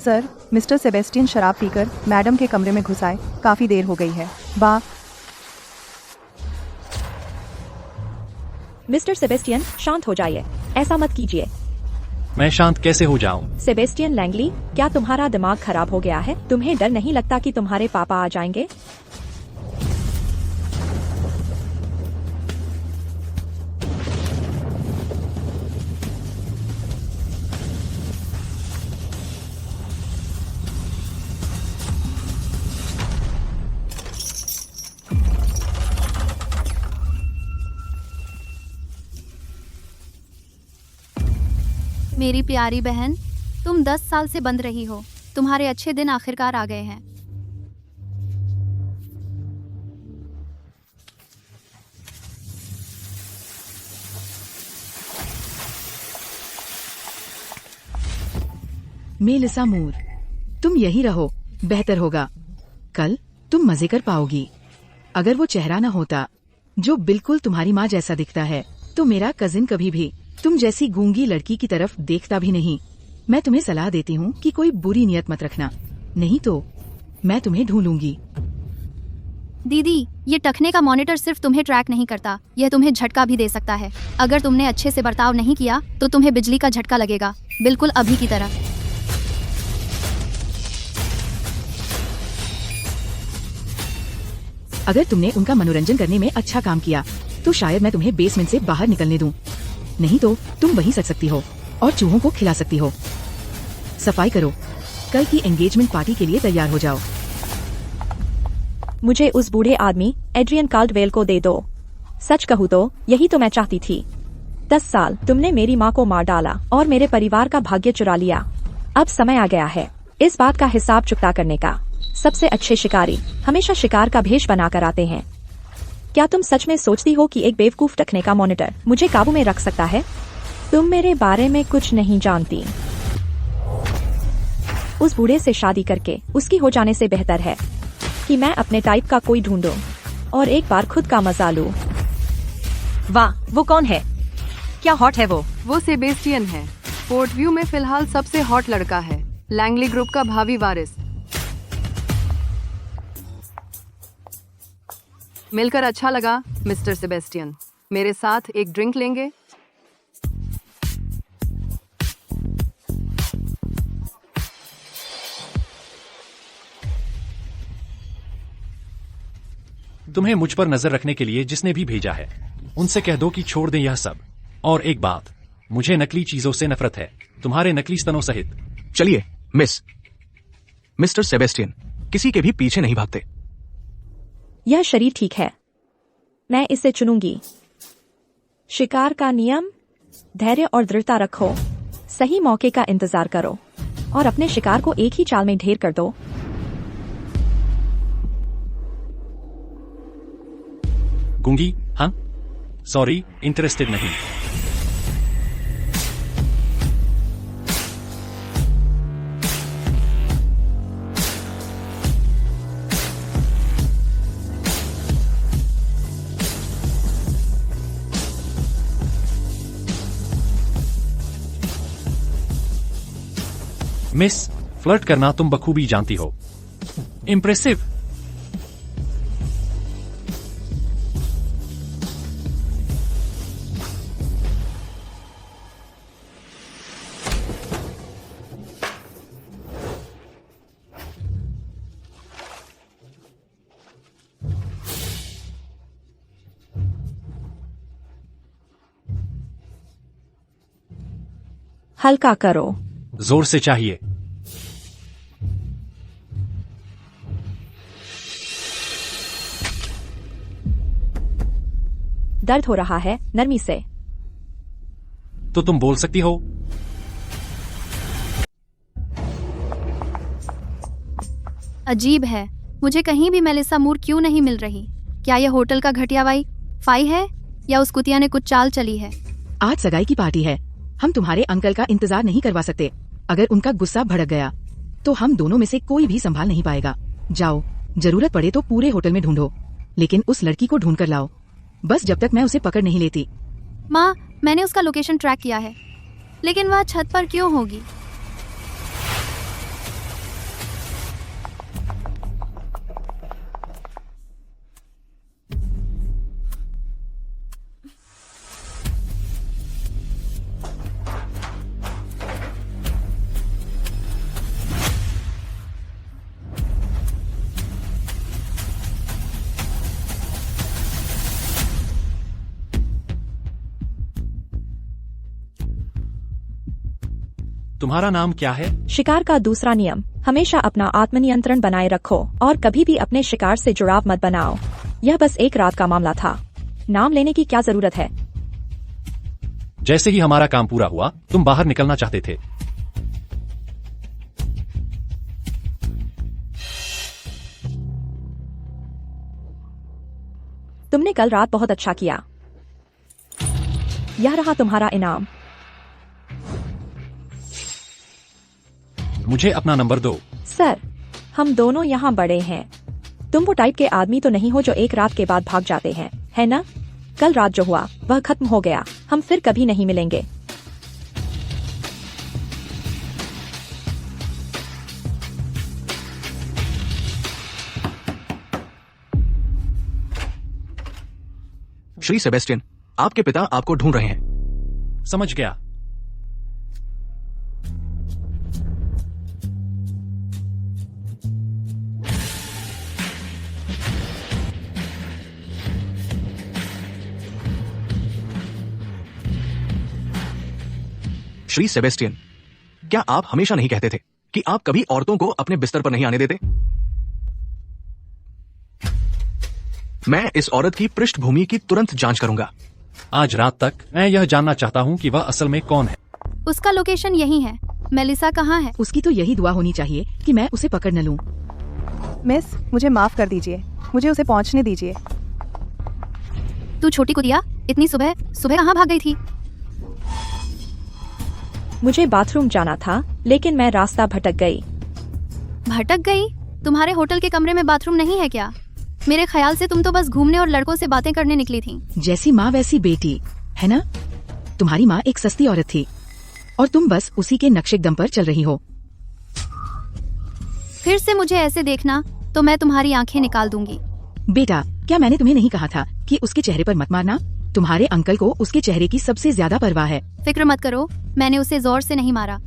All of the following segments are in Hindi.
सर, मिस्टर सेबेस्टियन शराब पीकर मैडम के कमरे में घुस आए। काफी देर हो गई है। मिस्टर सेबेस्टियन, शांत हो जाइए। ऐसा मत कीजिए। मैं शांत कैसे हो जाऊं? सेबेस्टियन लैंगली, क्या तुम्हारा दिमाग खराब हो गया है? तुम्हें डर नहीं लगता कि तुम्हारे पापा आ जाएंगे? मेरी प्यारी बहन, तुम 10 साल से बंद रही हो। तुम्हारे अच्छे दिन आखिरकार आ गए हैं। मेलिसा मूर, तुम यही रहो, बेहतर होगा। कल तुम मजे कर पाओगी। अगर वो चेहरा न होता जो बिल्कुल तुम्हारी माँ जैसा दिखता है, तो मेरा कजिन कभी भी तुम जैसी गूंगी लड़की की तरफ देखता भी नहीं। मैं तुम्हें सलाह देती हूँ कि कोई बुरी नियत मत रखना, नहीं तो मैं तुम्हें ढूंढूंगी। दीदी, ये टखने का मॉनिटर सिर्फ तुम्हें ट्रैक नहीं करता, यह तुम्हें झटका भी दे सकता है। अगर तुमने अच्छे से बर्ताव नहीं किया तो तुम्हें बिजली का झटका लगेगा, बिल्कुल अभी की तरह। अगर तुमने उनका मनोरंजन करने में अच्छा काम किया तो शायद मैं तुम्हें बेसमेंट से बाहर निकलने दूं। नहीं तो तुम वहीं सड़ सकती हो और चूहों को खिला सकती हो। सफाई करो, कल की एंगेजमेंट पार्टी के लिए तैयार हो जाओ। मुझे उस बूढ़े आदमी एड्रियन काल्डवेल को दे दो। सच कहूँ तो यही तो मैं चाहती थी। 10 साल तुमने मेरी माँ को मार डाला और मेरे परिवार का भाग्य चुरा लिया। अब समय आ गया है इस बात का हिसाब चुकता करने का। सबसे अच्छे शिकारी हमेशा शिकार का भेष बनाकर आते हैं। क्या तुम सच में सोचती हो कि एक बेवकूफ टखने का मॉनिटर मुझे काबू में रख सकता है? तुम मेरे बारे में कुछ नहीं जानती। उस बूढ़े से शादी करके उसकी हो जाने से बेहतर है कि मैं अपने टाइप का कोई ढूंढूं और एक बार खुद का मजा लूं। वाह, वो कौन है? क्या हॉट है वो? वो सेबेस्टियन है। पोर्ट व्यू में फिलहाल सबसे हॉट लड़का है, लैंगली ग्रुप का भावी वारिस। मिलकर अच्छा लगा मिस्टर सेबेस्टियन। मेरे साथ एक ड्रिंक लेंगे? तुम्हें मुझ पर नजर रखने के लिए जिसने भी भेजा है उनसे कह दो कि छोड़ दें यह सब। और एक बात, मुझे नकली चीजों से नफरत है, तुम्हारे नकली स्तनों सहित। चलिए मिस्टर सेबेस्टियन किसी के भी पीछे नहीं भागते। यह शरीर ठीक है, मैं इसे चुनूंगी। शिकार का नियम, धैर्य और दृढ़ता रखो, सही मौके का इंतजार करो और अपने शिकार को एक ही चाल में ढेर कर दो। गूंगी? हाँ, सॉरी, इंटरेस्टेड नहीं। मिस, फ्लर्ट करना तुम बखूबी जानती हो। इम्प्रेसिव। हल्का करो। जोर से चाहिए। दर्द हो रहा है? नरमी से। तो तुम बोल सकती हो। अजीब है, मुझे कहीं भी मेलिसा मूर क्यों नहीं मिल रही? क्या यह होटल का घटिया वाई-फाई है या उस कुतिया ने कुछ चाल चली है? आज सगाई की पार्टी है, हम तुम्हारे अंकल का इंतजार नहीं करवा सकते। अगर उनका गुस्सा भड़क गया तो हम दोनों में से कोई भी संभाल नहीं पाएगा। जाओ, जरूरत पड़े तो पूरे होटल में ढूंढो, लेकिन उस लड़की को ढूंढ कर लाओ, बस जब तक मैं उसे पकड़ नहीं लेती। माँ, मैंने उसका लोकेशन ट्रैक किया है, लेकिन वह छत पर क्यों होगी? तुम्हारा नाम क्या है? शिकार का दूसरा नियम, हमेशा अपना आत्मनियंत्रण बनाए रखो और कभी भी अपने शिकार से जुड़ाव मत बनाओ। यह बस एक रात का मामला था, नाम लेने की क्या जरूरत है। जैसे ही हमारा काम पूरा हुआ तुम बाहर निकलना चाहते थे। तुमने कल रात बहुत अच्छा किया। यह रहा तुम्हारा इनाम। मुझे अपना नंबर दो। सर, हम दोनों यहाँ बड़े हैं। तुम वो टाइप के आदमी तो नहीं हो जो एक रात के बाद भाग जाते हैं, है ना? कल रात जो हुआ वह खत्म हो गया, हम फिर कभी नहीं मिलेंगे। श्री सेबेस्टियन, आपके पिता आपको ढूंढ रहे हैं। समझ गया। श्री सेबेस्टियन, क्या आप हमेशा नहीं कहते थे कि आप कभी औरतों को अपने बिस्तर पर नहीं आने देते? मैं इस औरत की पृष्ठभूमि की तुरंत जांच करूंगा। आज रात तक मैं यह जानना चाहता हूँ कि वह असल में कौन है। उसका लोकेशन यही है। मेलिसा कहाँ है? उसकी तो यही दुआ होनी चाहिए कि मैं उसे पकड़ न लूं। मिस, मुझे माफ कर दीजिए, मुझे उसे पहुंचने दीजिए। तू छोटी कुतिया, इतनी सुबह सुबह कहाँ भाग गई थी? मुझे बाथरूम जाना था, लेकिन मैं रास्ता भटक गई। भटक गई? तुम्हारे होटल के कमरे में बाथरूम नहीं है क्या? मेरे ख्याल से तुम तो बस घूमने और लड़कों से बातें करने निकली थी। जैसी माँ वैसी बेटी, है ना? तुम्हारी माँ एक सस्ती औरत थी और तुम बस उसी के नक्शे दम पर चल रही हो। फिर से मुझे ऐसे देखना तो मैं तुम्हारी आंखें निकाल दूंगी। बेटा, क्या मैंने तुम्हें नहीं कहा था कि उसके चेहरे पर मत मारना? तुम्हारे अंकल को उसके चेहरे की सबसे ज्यादा परवाह है। फिक्र मत करो, मैंने उसे जोर से नहीं मारा।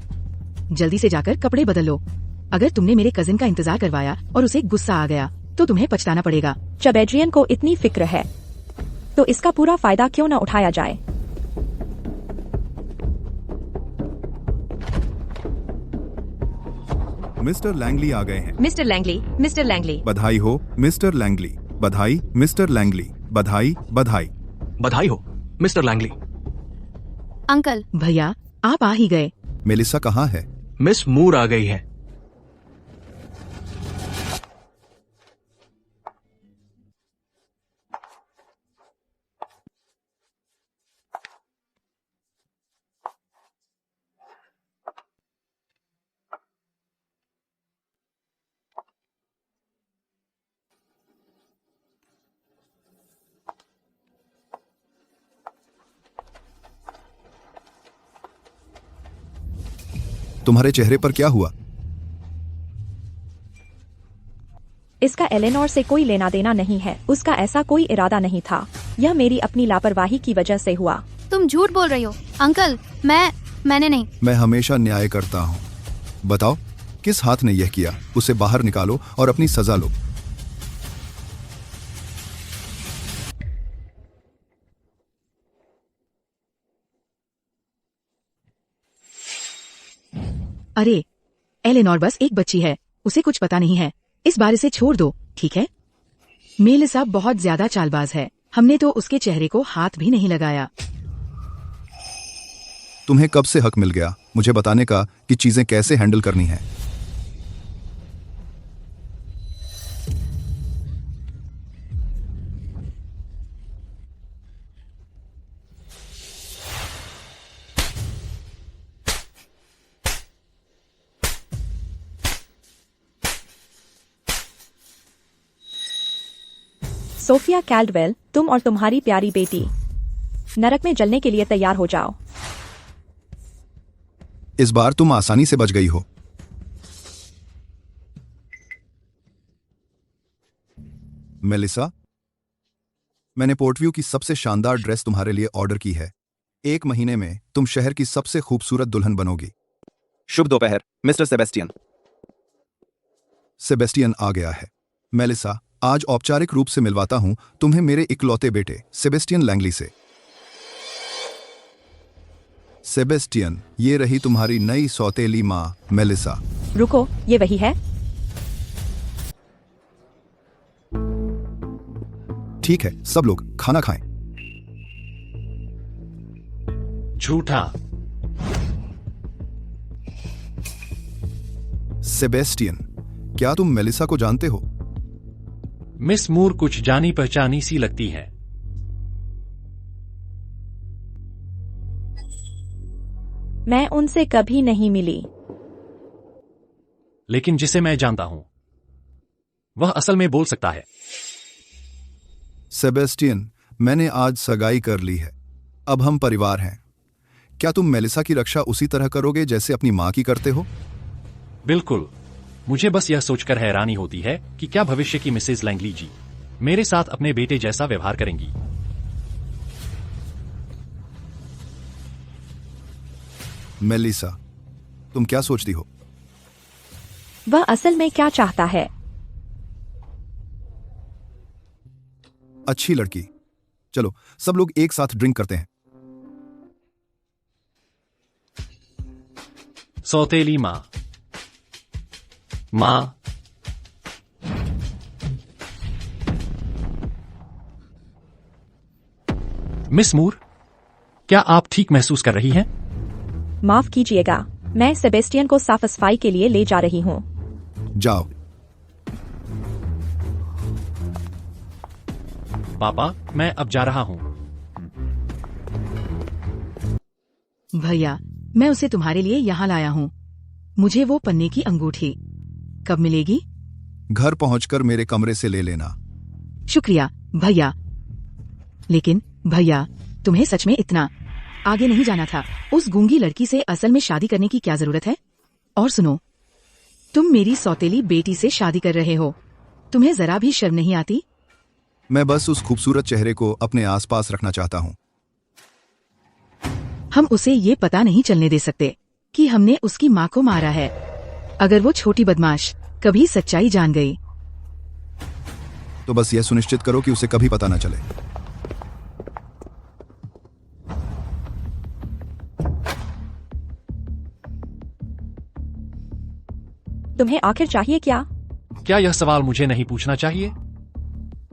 जल्दी से जाकर कपड़े बदल लो। अगर तुमने मेरे कजिन का इंतजार करवाया और उसे गुस्सा आ गया तो तुम्हें पछताना पड़ेगा। जब एड्रियन को इतनी फिक्र है तो इसका पूरा फायदा क्यों न उठाया जाए। मिस्टर लैंगली आ गए हैं। Mister Langley, mister Langley. बधाई हो मिस्टर लैंगली। बधाई मिस्टर लैंगली। बधाई बधाई। बधाई हो मिस्टर लैंगली। अंकल, भैया, आप आ ही गए। मेलिसा कहाँ है? मिस मूर आ गई है। तुम्हारे चेहरे पर क्या हुआ? इसका एलेनोर से कोई लेना देना नहीं है। उसका ऐसा कोई इरादा नहीं था। यह मेरी अपनी लापरवाही की वजह से हुआ। तुम झूठ बोल रही हो। अंकल, मैंने नहीं। मैं हमेशा न्याय करता हूँ। बताओ, किस हाथ ने यह किया? उसे बाहर निकालो और अपनी सजा लो। अरे, एलेनोर बस एक बच्ची है, उसे कुछ पता नहीं है। इस बार इसे छोड़ दो, ठीक है? मेलिसा बहुत ज्यादा चालबाज है। हमने तो उसके चेहरे को हाथ भी नहीं लगाया। तुम्हें कब से हक मिल गया मुझे बताने का कि चीजें कैसे हैंडल करनी है? सोफिया कैल्डवेल, तुम और तुम्हारी प्यारी बेटी नरक में जलने के लिए तैयार हो जाओ। इस बार तुम आसानी से बच गई हो। मेलिसा, मैंने पोर्टव्यू की सबसे शानदार ड्रेस तुम्हारे लिए ऑर्डर की है। 1 महीने में तुम शहर की सबसे खूबसूरत दुल्हन बनोगी। शुभ दोपहर मिस्टर सेबेस्टियन। सेबेस्टियन आ गया है। मेलिसा, आज औपचारिक रूप से मिलवाता हूं तुम्हें मेरे इकलौते बेटे सेबेस्टियन लैंगली से। सेबेस्टियन, ये रही तुम्हारी नई सौतेली माँ मेलिसा। रुको, ये वही है? ठीक है, सब लोग खाना खाएं। झूठा। सेबेस्टियन, क्या तुम मेलिसा को जानते हो? मिस मूर कुछ जानी पहचानी सी लगती है। मैं उनसे कभी नहीं मिली। लेकिन जिसे मैं जानता हूं वह असल में बोल सकता है। सेबेस्टियन, मैंने आज सगाई कर ली है। अब हम परिवार हैं। क्या तुम मेलिसा की रक्षा उसी तरह करोगे जैसे अपनी मां की करते हो? बिल्कुल। मुझे बस यह सोचकर हैरानी होती है कि क्या भविष्य की मिसेज लैंगली जी मेरे साथ अपने बेटे जैसा व्यवहार करेंगी। मेलिसा, तुम क्या सोचती हो? वह असल में क्या चाहता है? अच्छी लड़की। चलो सब लोग एक साथ ड्रिंक करते हैं। सौतेली माँ। माँ, मिस मूर, क्या आप ठीक महसूस कर रही हैं? माफ कीजिएगा, मैं सेबेस्टियन को साफ सफाई के लिए ले जा रही हूँ। जाओ। पापा, मैं अब जा रहा हूँ। भैया, मैं उसे तुम्हारे लिए यहाँ लाया हूँ। मुझे वो पन्ने की अंगूठी कब मिलेगी? घर पहुंचकर मेरे कमरे से ले लेना। शुक्रिया भैया। लेकिन भैया, तुम्हें सच में इतना आगे नहीं जाना था। उस गूंगी लड़की से असल में शादी करने की क्या जरूरत है? और सुनो, तुम मेरी सौतेली बेटी से शादी कर रहे हो। तुम्हें जरा भी शर्म नहीं आती? मैं बस उस खूबसूरत चेहरे को अपने आसपास रखना चाहता हूँ। हम उसे ये पता नहीं चलने दे सकते कि हमने उसकी माँ को मारा है। अगर वो छोटी बदमाश कभी सच्चाई जान गई तो बस यह सुनिश्चित करो कि उसे कभी पता न चले। तुम्हें आखिर चाहिए क्या? क्या यह सवाल मुझे नहीं पूछना चाहिए?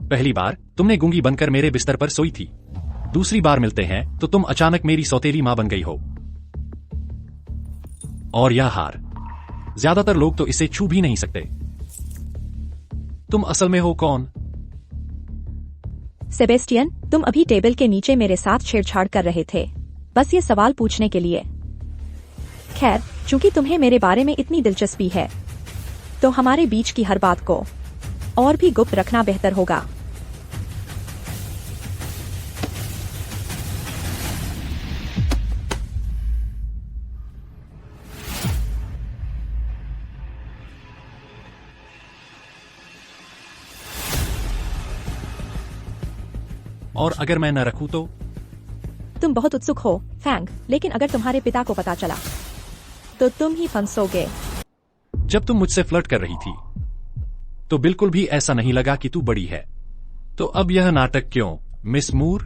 पहली बार तुमने गूंगी बनकर मेरे बिस्तर पर सोई थी। दूसरी बार मिलते हैं तो तुम अचानक मेरी सौतेली मां बन गई हो। और यह हार, ज्यादातर लोग तो इसे छू भी नहीं सकते। तुम असल में हो कौन? सेबेस्टियन, तुम अभी टेबल के नीचे मेरे साथ छेड़छाड़ कर रहे थे, बस ये सवाल पूछने के लिए। खैर, चूंकि तुम्हें मेरे बारे में इतनी दिलचस्पी है तो हमारे बीच की हर बात को और भी गुप्त रखना बेहतर होगा। और अगर मैं न रखूं तो? तुम बहुत उत्सुक हो, फैंग, लेकिन अगर तुम्हारे पिता को पता चला तो तुम ही फंसोगे। जब तुम मुझसे फ्लर्ट कर रही थी तो बिल्कुल भी ऐसा नहीं लगा कि तू बड़ी है। तो अब यह नाटक क्यों, मिस मूर?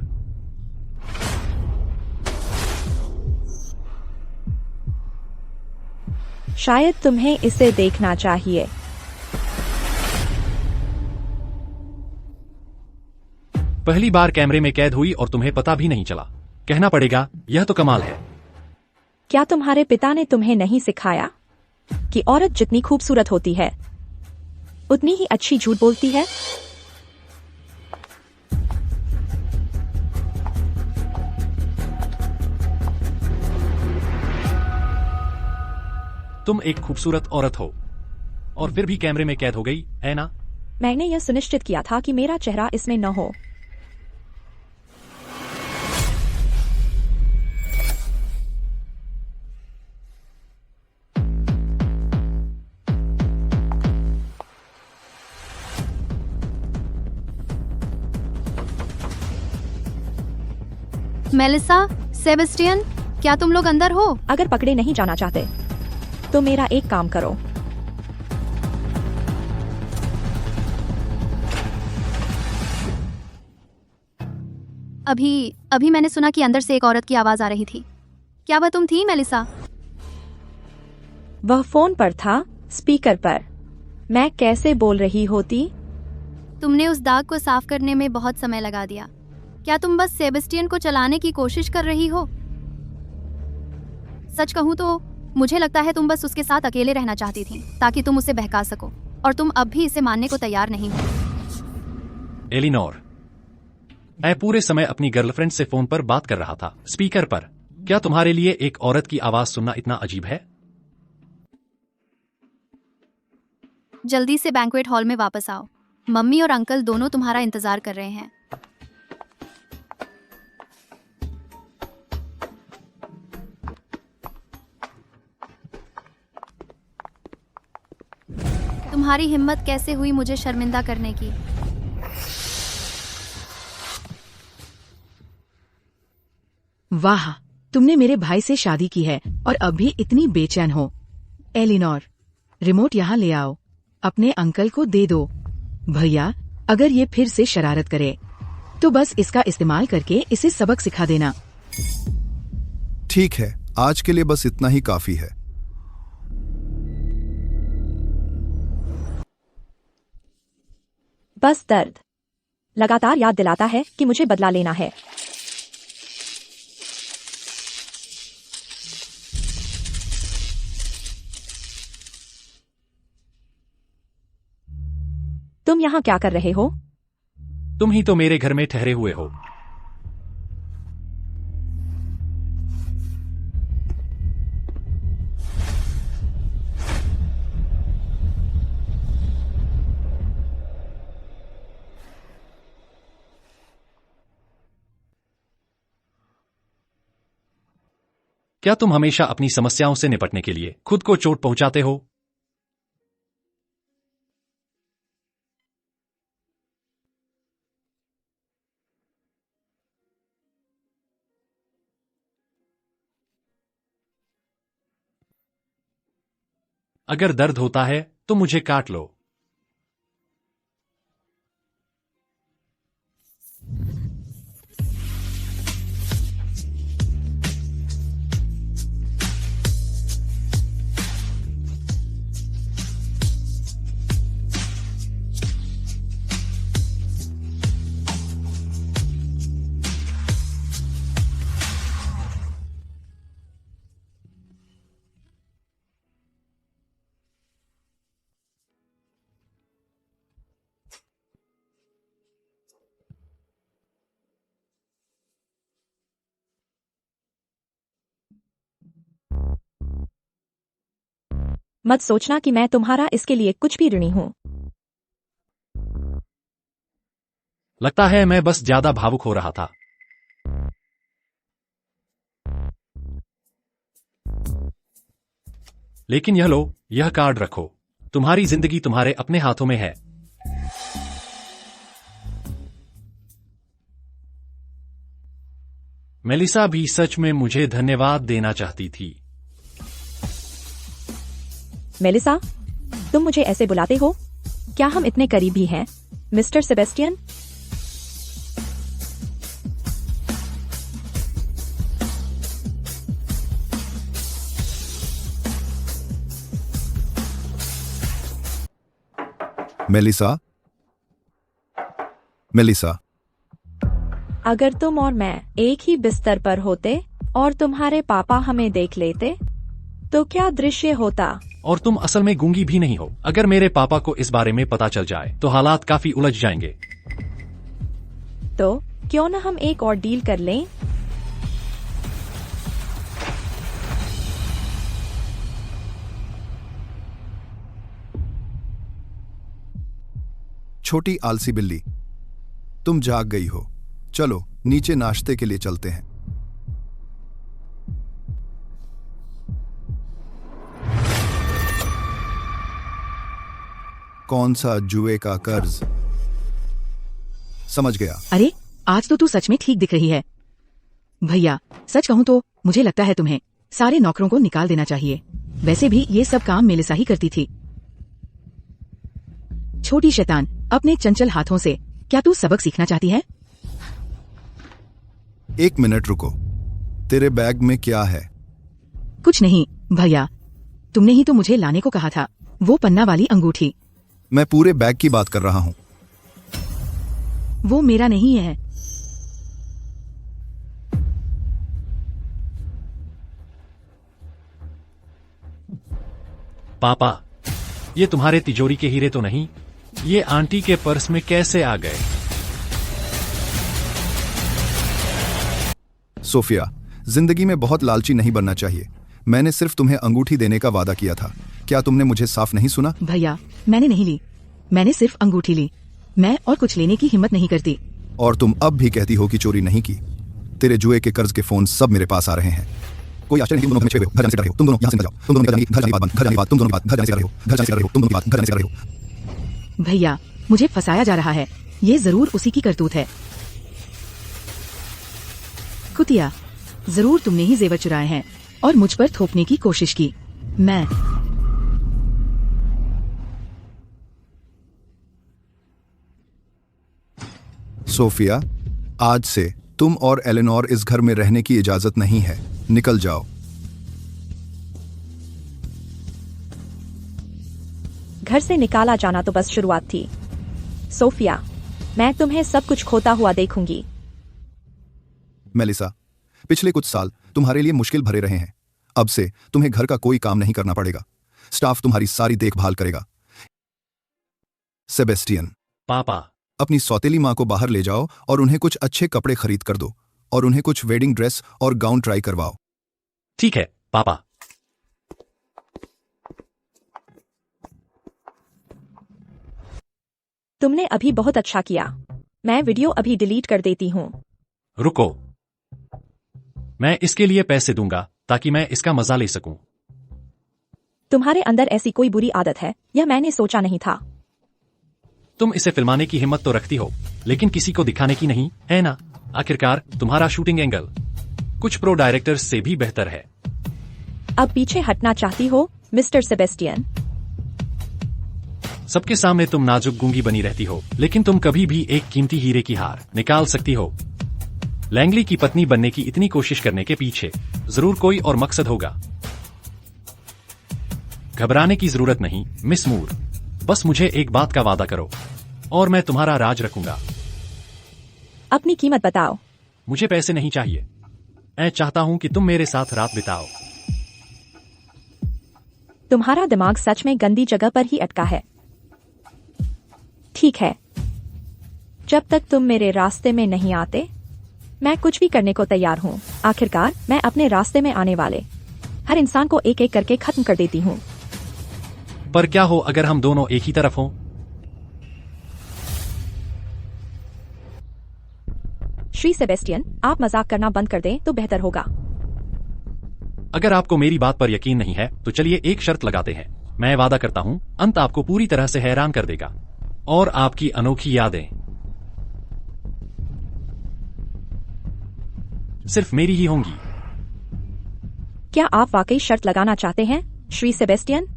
शायद तुम्हें इसे देखना चाहिए। पहली बार कैमरे में कैद हुई और तुम्हें पता भी नहीं चला। कहना पड़ेगा, यह तो कमाल है। क्या तुम्हारे पिता ने तुम्हें नहीं सिखाया कि औरत जितनी खूबसूरत होती है उतनी ही अच्छी झूठ बोलती है? तुम एक खूबसूरत औरत हो और फिर भी कैमरे में कैद हो गई, है ना? मैंने यह सुनिश्चित किया था कि मेरा चेहरा इसमें न हो। मेलिसा, सेबेस्टियन, क्या तुम लोग अंदर हो? अगर पकड़े नहीं जाना चाहते तो मेरा एक काम करो। अभी मैंने सुना कि अंदर से एक औरत की आवाज आ रही थी। क्या वह तुम थी मेलिसा? वह फोन पर था, स्पीकर पर। मैं कैसे बोल रही होती? तुमने उस दाग को साफ करने में बहुत समय लगा दिया। क्या तुम बस सेबेस्टियन को चलाने की कोशिश कर रही हो? सच कहूँ तो मुझे लगता है तुम बस उसके साथ अकेले रहना चाहती थी ताकि तुम उसे बहका सको, और तुम अब भी इसे मानने को तैयार नहीं हो। एलिनोर, मैं पूरे समय अपनी गर्लफ्रेंड से फोन पर बात कर रहा था, स्पीकर पर। क्या तुम्हारे लिए एक औरत की आवाज सुनना इतना अजीब है? जल्दी से बैंक्वेट हॉल में वापस आओ। मम्मी और अंकल दोनों तुम्हारा इंतजार कर रहे हैं। तुम्हारी हिम्मत कैसे हुई मुझे शर्मिंदा करने की? वाह, तुमने मेरे भाई से शादी की है और अब भी इतनी बेचैन हो। एलिनोर, रिमोट यहाँ ले आओ। अपने अंकल को दे दो। भैया, अगर ये फिर से शरारत करे तो बस इसका इस्तेमाल करके इसे सबक सिखा देना। ठीक है, आज के लिए बस इतना ही काफी है। बस दर्द लगातार याद दिलाता है कि मुझे बदला लेना है। तुम यहाँ क्या कर रहे हो? तुम ही तो मेरे घर में ठहरे हुए हो। क्या तुम हमेशा अपनी समस्याओं से निपटने के लिए खुद को चोट पहुंचाते हो? अगर दर्द होता है तो मुझे काट लो। मत सोचना कि मैं तुम्हारा इसके लिए कुछ भी ऋणी हूँ। लगता है मैं बस ज्यादा भावुक हो रहा था। लेकिन यह लो, यह कार्ड रखो। तुम्हारी जिंदगी तुम्हारे अपने हाथों में है। मेलिसा भी सच में मुझे धन्यवाद देना चाहती थी। मेलिसा, तुम मुझे ऐसे बुलाते हो? क्या हम इतने करीबी हैं, मिस्टर सेबेस्टियन? मेलिसा, मेलिसा, अगर तुम और मैं एक ही बिस्तर पर होते और तुम्हारे पापा हमें देख लेते तो क्या दृश्य होता? और तुम असल में गूंगी भी नहीं हो। अगर मेरे पापा को इस बारे में पता चल जाए तो हालात काफी उलझ जाएंगे। तो क्यों न हम एक और डील कर लें? छोटी आलसी बिल्ली, तुम जाग गई हो। चलो नीचे नाश्ते के लिए चलते हैं। कौन सा जुए का कर्ज? समझ गया। अरे, आज तो तू सच में ठीक दिख रही है। भैया, सच कहूँ तो मुझे लगता है तुम्हें सारे नौकरों को निकाल देना चाहिए। वैसे भी ये सब काम मेलिसा ही करती थी। छोटी शैतान, अपने चंचल हाथों से क्या तू सबक सीखना चाहती है? एक मिनट रुको। तेरे बैग में क्या है? कुछ नहीं भैया, तुमने ही तो मुझे लाने को कहा था, वो पन्ना वाली अंगूठी। मैं पूरे बैग की बात कर रहा हूँ। वो मेरा नहीं है। पापा, ये तुम्हारे तिजोरी के हीरे तो नहीं? ये आंटी के पर्स में कैसे आ गए? सोफिया, जिंदगी में बहुत लालची नहीं बनना चाहिए। मैंने सिर्फ तुम्हें अंगूठी देने का वादा किया था। क्या तुमने मुझे साफ नहीं सुना? भैया, मैंने नहीं ली, मैंने सिर्फ अंगूठी ली। मैं और कुछ लेने की हिम्मत नहीं करती। और तुम अब भी कहती हो कि चोरी नहीं की। तेरे जुए के कर्ज के फोन सब मेरे पास आ रहे हैं। कोई आश्चर्य नहीं, तुम दोनों घर जाने से डर रहे हो। तुम दोनों यहाँ से निकल जाओ। तुम दोनों घर जाने की बात बंद, घर जाने की बात, तुम दोनों घर जाने से डर रहे हो, घर जाने से डर रहे हो, तुम दोनों घर जाने से डर रहे हो। भैया, मुझे फंसाया जा रहा है। ये जरूर उसी की करतूत है। कुतिया, जरूर तुमने ही जेवर चुराए हैं और मुझ पर थोपने की कोशिश की। मैं सोफिया, आज से तुम और एलेनोर इस घर में रहने की इजाजत नहीं है। निकल जाओ। घर से निकाला जाना तो बस शुरुआत थी। सोफिया, मैं तुम्हें सब कुछ खोता हुआ देखूंगी। मेलिसा, पिछले कुछ साल तुम्हारे लिए मुश्किल भरे रहे हैं। अब से तुम्हें घर का कोई काम नहीं करना पड़ेगा। स्टाफ तुम्हारी सारी देखभाल करेगा। सेबेस्टियन, पापा, अपनी सौतेली माँ को बाहर ले जाओ और उन्हें कुछ अच्छे कपड़े खरीद कर दो और उन्हें कुछ वेडिंग ड्रेस और गाउन ट्राई करवाओ। ठीक है पापा। तुमने अभी बहुत अच्छा किया। मैं वीडियो अभी डिलीट कर देती हूँ। रुको, मैं इसके लिए पैसे दूंगा ताकि मैं इसका मजा ले सकूं। तुम्हारे अंदर ऐसी कोई बुरी आदत है, यह मैंने सोचा नहीं था। तुम इसे फिल्माने की हिम्मत तो रखती हो, लेकिन किसी को दिखाने की नहीं, है ना? आखिरकार तुम्हारा शूटिंग एंगल कुछ प्रो डायरेक्टर्स से भी बेहतर है। अब पीछे हटना चाहती हो, मिस्टर सेबेस्टियन? सबके सामने तुम नाजुक गूंगी बनी रहती हो, लेकिन तुम कभी भी एक कीमती हीरे की हार निकाल सकती हो। लैंगली की पत्नी बनने की इतनी कोशिश करने के पीछे जरूर कोई और मकसद होगा। घबराने की जरूरत नहीं मिस मूर, बस मुझे एक बात का वादा करो और मैं तुम्हारा राज रखूंगा। अपनी कीमत बताओ। मुझे पैसे नहीं चाहिए, मैं चाहता हूं कि तुम मेरे साथ रात बिताओ। तुम्हारा दिमाग सच में गंदी जगह पर ही अटका है। ठीक है, जब तक तुम मेरे रास्ते में नहीं आते, मैं कुछ भी करने को तैयार हूँ। आखिरकार मैं अपने रास्ते में आने वाले हर इंसान को एक एक करके खत्म कर देती हूँ। पर क्या हो अगर हम दोनों एक ही तरफ हों? श्री सेबेस्टियन, आप मजाक करना बंद कर दें तो बेहतर होगा। अगर आपको मेरी बात पर यकीन नहीं है तो चलिए एक शर्त लगाते हैं। मैं वादा करता हूं, अंत आपको पूरी तरह से हैरान कर देगा और आपकी अनोखी यादें सिर्फ मेरी ही होंगी। क्या आप वाकई शर्त लगाना चाहते हैं, श्री सेबेस्टियन?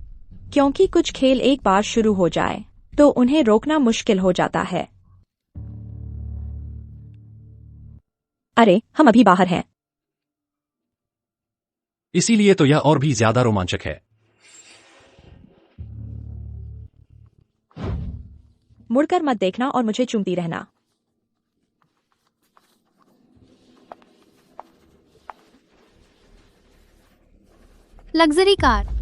क्योंकि कुछ खेल एक बार शुरू हो जाए तो उन्हें रोकना मुश्किल हो जाता है। अरे, हम अभी बाहर हैं। इसीलिए तो यह और भी ज्यादा रोमांचक है। मुड़कर मत देखना और मुझे चूमती रहना। Luxury car.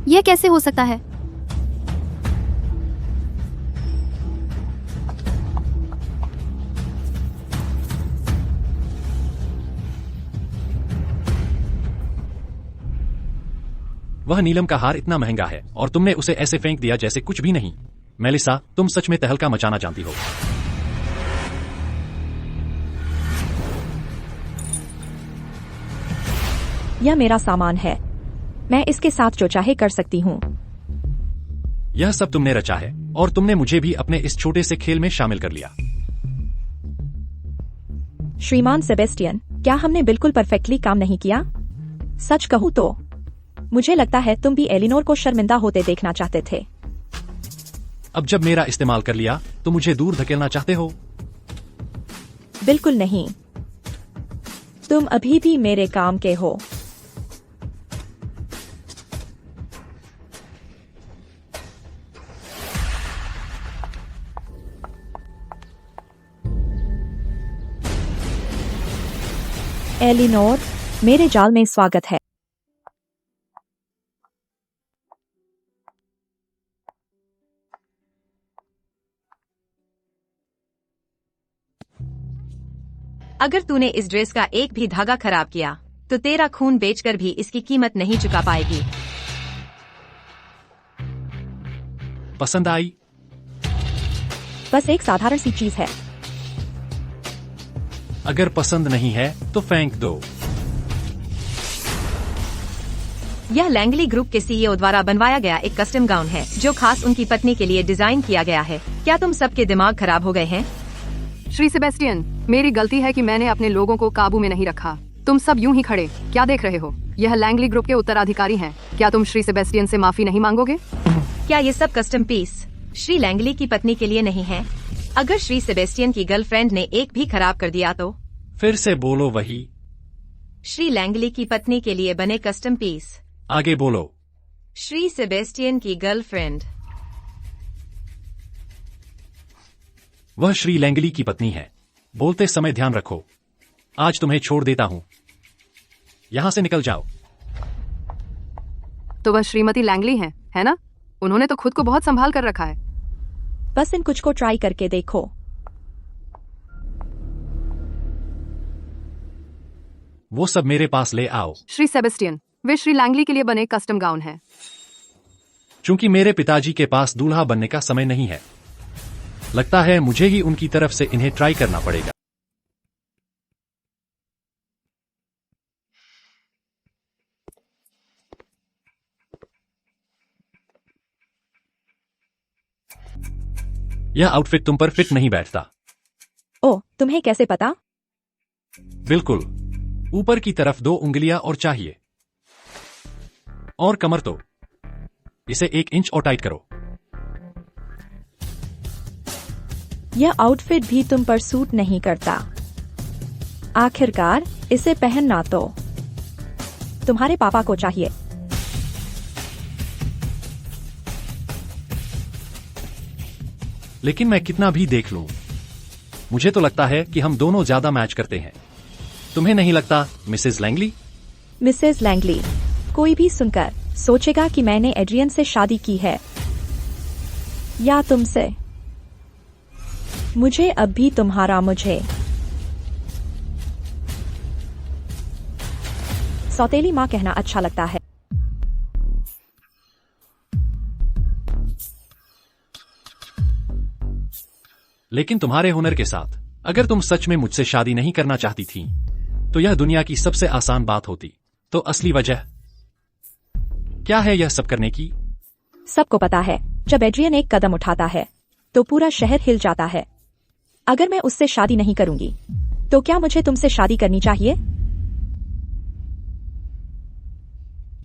यह कैसे हो सकता है? वह नीलम का हार इतना महंगा है और तुमने उसे ऐसे फेंक दिया जैसे कुछ भी नहीं। मेलिसा, तुम सच में तहलका मचाना जानती हो। यह मेरा सामान है, मैं इसके साथ जो चाहे कर सकती हूँ। यह सब तुमने रचा है और तुमने मुझे भी अपने इस छोटे से खेल में शामिल कर लिया। श्रीमान सेबेस्टियन, क्या हमने बिल्कुल परफेक्टली काम नहीं किया? सच कहूँ तो मुझे लगता है तुम भी एलिनोर को शर्मिंदा होते देखना चाहते थे। अब जब मेरा इस्तेमाल कर लिया तो मुझे दूर धकेलना चाहते हो? बिल्कुल नहीं, तुम अभी भी मेरे काम के हो। एलिनोर, मेरे जाल में स्वागत है। अगर तूने इस ड्रेस का एक भी धागा खराब किया तो तेरा खून बेचकर भी इसकी कीमत नहीं चुका पाएगी। पसंद आई? बस एक साधारण सी चीज है। अगर पसंद नहीं है तो फेंक दो। यह लैंगली ग्रुप के सीईओ द्वारा बनवाया गया एक कस्टम गाउन है जो खास उनकी पत्नी के लिए डिजाइन किया गया है। क्या तुम सबके दिमाग खराब हो गए हैं? श्री सेबेस्टियन, मेरी गलती है कि मैंने अपने लोगों को काबू में नहीं रखा। तुम सब यूं ही खड़े क्या देख रहे हो? यह लैंगली ग्रुप के उत्तराधिकारी हैं। क्या तुम श्री सेबेस्टियन से माफी नहीं मांगोगे? क्या ये सब कस्टम पीस श्री लैंगली की पत्नी के लिए नहीं है? अगर श्री सेबेस्टियन की गर्लफ्रेंड ने एक भी खराब कर दिया तो? फिर से बोलो वही। श्री लैंगली की पत्नी के लिए बने कस्टम पीस। आगे बोलो। श्री सेबेस्टियन की गर्लफ्रेंड। वह श्री लैंगली की पत्नी है। बोलते समय ध्यान रखो। आज तुम्हें छोड़ देता हूं। यहां से निकल जाओ। तो वह श्रीमती लैंगली हैं, है ना? उन्होंने तो खुद को बहुत संभाल कर रखा है। बस इन कुछ को ट्राई करके देखो। वो सब मेरे पास ले आओ। श्री सेबेस्टियन, वे श्री लैंगली के लिए बने कस्टम गाउन है। चूंकि मेरे पिताजी के पास दूल्हा बनने का समय नहीं है, लगता है मुझे ही उनकी तरफ से इन्हें ट्राई करना पड़ेगा। यह आउटफिट तुम पर फिट नहीं बैठता। ओह, तुम्हें कैसे पता? बिल्कुल, ऊपर की तरफ 2 उंगलियां और चाहिए। और कमर तो इसे 1 इंच और टाइट करो। यह आउटफिट भी तुम पर सूट नहीं करता। आखिरकार इसे पहनना तो तुम्हारे पापा को चाहिए। लेकिन मैं कितना भी देख लूं, मुझे तो लगता है कि हम दोनों ज्यादा मैच करते हैं। तुम्हें नहीं लगता, मिसेस लैंगली? मिसेस लैंगली, कोई भी सुनकर सोचेगा कि मैंने एड्रियन से शादी की है या तुमसे। मुझे अब भी तुम्हारा मुझे सौतेली माँ कहना अच्छा लगता है। लेकिन तुम्हारे हुनर के साथ अगर तुम सच में मुझसे शादी नहीं करना चाहती थी तो यह दुनिया की सबसे आसान बात होती। तो असली वजह क्या है यह सब करने की? सबको पता है, जब एड्रियन एक कदम उठाता है तो पूरा शहर हिल जाता है। अगर मैं उससे शादी नहीं करूंगी तो क्या मुझे तुमसे शादी करनी चाहिए?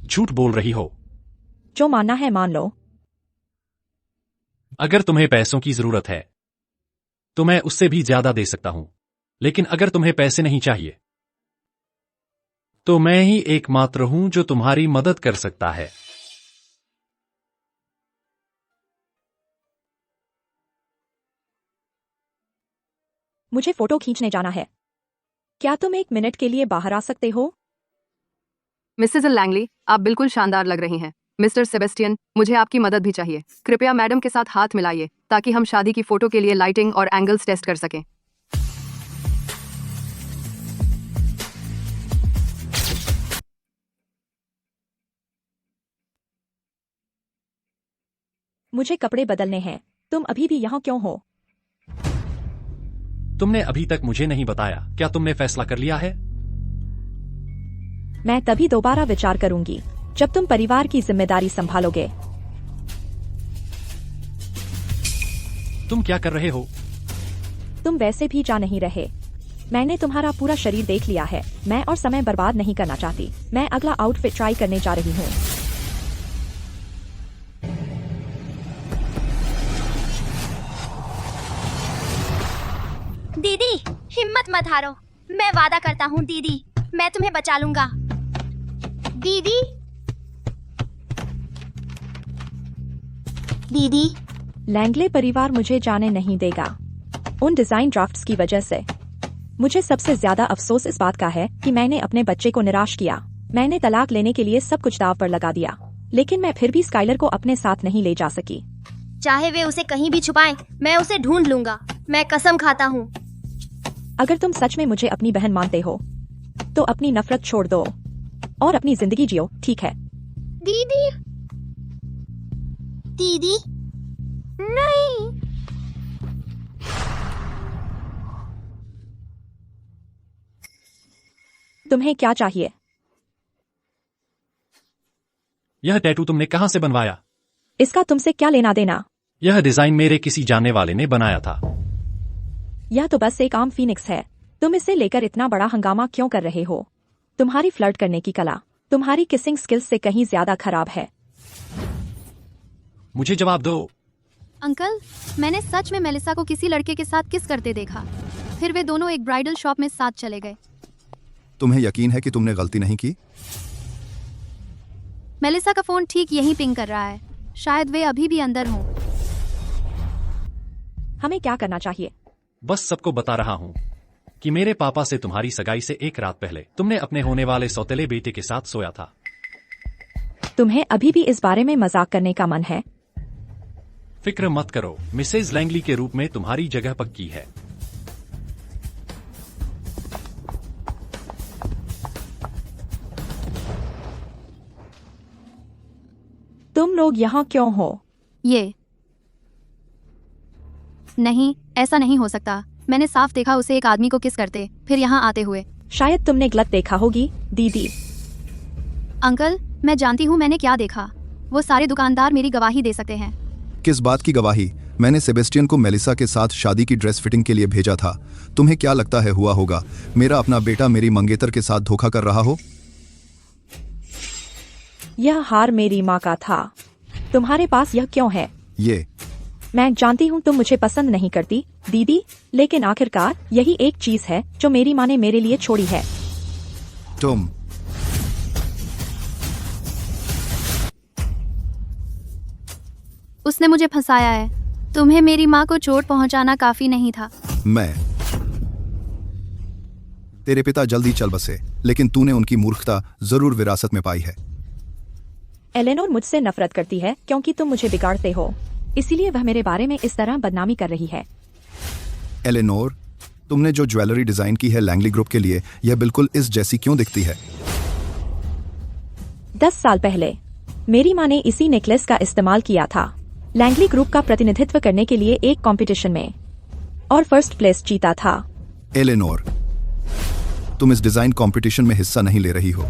झूठ बोल रही हो। जो मानना है मान लो। अगर तुम्हें पैसों की जरूरत है तो मैं उससे भी ज्यादा दे सकता हूं। लेकिन अगर तुम्हें पैसे नहीं चाहिए तो मैं ही एकमात्र हूं जो तुम्हारी मदद कर सकता है। मुझे फोटो खींचने जाना है। क्या तुम 1 मिनट के लिए बाहर आ सकते हो? मिसेस लैंगली, आप बिल्कुल शानदार लग रही हैं। मिस्टर सेबेस्टियन, मुझे आपकी मदद भी चाहिए। कृपया मैडम के साथ हाथ मिलाइए ताकि हम शादी की फोटो के लिए लाइटिंग और एंगल्स टेस्ट कर सकें। मुझे कपड़े बदलने हैं। तुम अभी भी यहाँ क्यों हो? तुमने अभी तक मुझे नहीं बताया। क्या तुमने फैसला कर लिया है? मैं तभी दोबारा विचार करूंगी जब तुम परिवार की जिम्मेदारी संभालोगे। तुम क्या कर रहे हो? तुम वैसे भी जा नहीं रहे। मैंने तुम्हारा पूरा शरीर देख लिया है। मैं और समय बर्बाद नहीं करना चाहती। मैं अगला आउटफिट ट्राई करने जा रही हूँ। दीदी, हिम्मत मत हारो। मैं वादा करता हूँ दीदी, मैं तुम्हें बचा लूंगा। दीदी, दीदी। लैंगले परिवार मुझे जाने नहीं देगा। उन डिजाइन ड्राफ्ट्स की वजह से मुझे सबसे ज्यादा अफसोस इस बात का है कि मैंने अपने बच्चे को निराश किया। मैंने तलाक लेने के लिए सब कुछ दाव पर लगा दिया, लेकिन मैं फिर भी स्काइलर को अपने साथ नहीं ले जा सकी। चाहे वे उसे कहीं भी छुपाएं, मैं उसे ढूंढ लूंगा। मैं कसम खाता हूँ। अगर तुम सच में मुझे अपनी बहन मानते हो तो अपनी नफरत छोड़ दो और अपनी जिंदगी जियो, ठीक है? दीदी, दीदी, नहीं। तुम्हें क्या चाहिए? यह टैटू तुमने कहाँ से बनवाया? इसका तुमसे क्या लेना देना? यह डिजाइन मेरे किसी जानने वाले ने बनाया था। यह तो बस एक आम फीनिक्स है। तुम इसे लेकर इतना बड़ा हंगामा क्यों कर रहे हो? तुम्हारी फ्लर्ट करने की कला तुम्हारी किसिंग स्किल्स से कहीं ज्यादा खराब है। मुझे जवाब दो। अंकल, मैंने सच में मेलिसा को किसी लड़के के साथ किस करते देखा। फिर वे दोनों एक ब्राइडल शॉप में साथ चले गए। तुम्हें यकीन है कि तुमने गलती नहीं की? मेलिसा का फोन ठीक यहीं पिंग कर रहा है। शायद वे अभी भी अंदर हों। हमें क्या करना चाहिए? बस सबको बता रहा हूँ कि मेरे पापा से तुम्हारी सगाई से एक रात पहले तुमने अपने होने वाले सौतेले बेटे के साथ सोया था। तुम्हें अभी भी इस बारे में मजाक करने का मन है? फिक्र मत करो, मिसेज लैंगली के रूप में तुम्हारी जगह पक्की है। तुम लोग यहाँ क्यों हो? ये नहीं, ऐसा नहीं हो सकता। मैंने साफ देखा उसे एक आदमी को किस करते, फिर यहाँ आते हुए। शायद तुमने गलत देखा होगी दीदी। अंकल, मैं जानती हूँ मैंने क्या देखा। वो सारे दुकानदार मेरी गवाही दे सकते हैं। किस बात की गवाही? मैंने सेबेस्टियन को मेलिसा के साथ शादी की ड्रेस फिटिंग के लिए भेजा था। तुम्हें क्या लगता है हुआ होगा मेरा अपना बेटा मेरी मंगेतर के साथ धोखा कर रहा हो? यह हार मेरी माँ का था। तुम्हारे पास यह क्यों है? ये मैं जानती हूँ तुम मुझे पसंद नहीं करती दीदी, लेकिन आखिरकार यही एक चीज है जो मेरी माँ ने मेरे लिए छोड़ी है। तुम उसने मुझे फंसाया है। तुम्हें मेरी माँ को चोट पहुँचाना काफी नहीं था। मैं तेरे पिता जल्दी चल बसे, लेकिन तूने उनकी मूर्खता जरूर विरासत में पाई है। एलेनोर मुझसे नफरत करती है क्योंकि तुम मुझे बिगाड़ते हो, इसीलिए वह मेरे बारे में इस तरह बदनामी कर रही है। एलेनोर, तुमने जो ज्वेलरी डिजाइन की है लैंगली ग्रुप के लिए, यह बिल्कुल इस जैसी क्यों दिखती है? 10 साल पहले मेरी माँ ने इसी नेकलेस का इस्तेमाल किया था लैंगली ग्रुप का प्रतिनिधित्व करने के लिए एक कंपटीशन में, और फर्स्ट प्लेस जीता था। एलेनोर, तुम इस डिजाइन कंपटीशन में हिस्सा नहीं ले रही हो।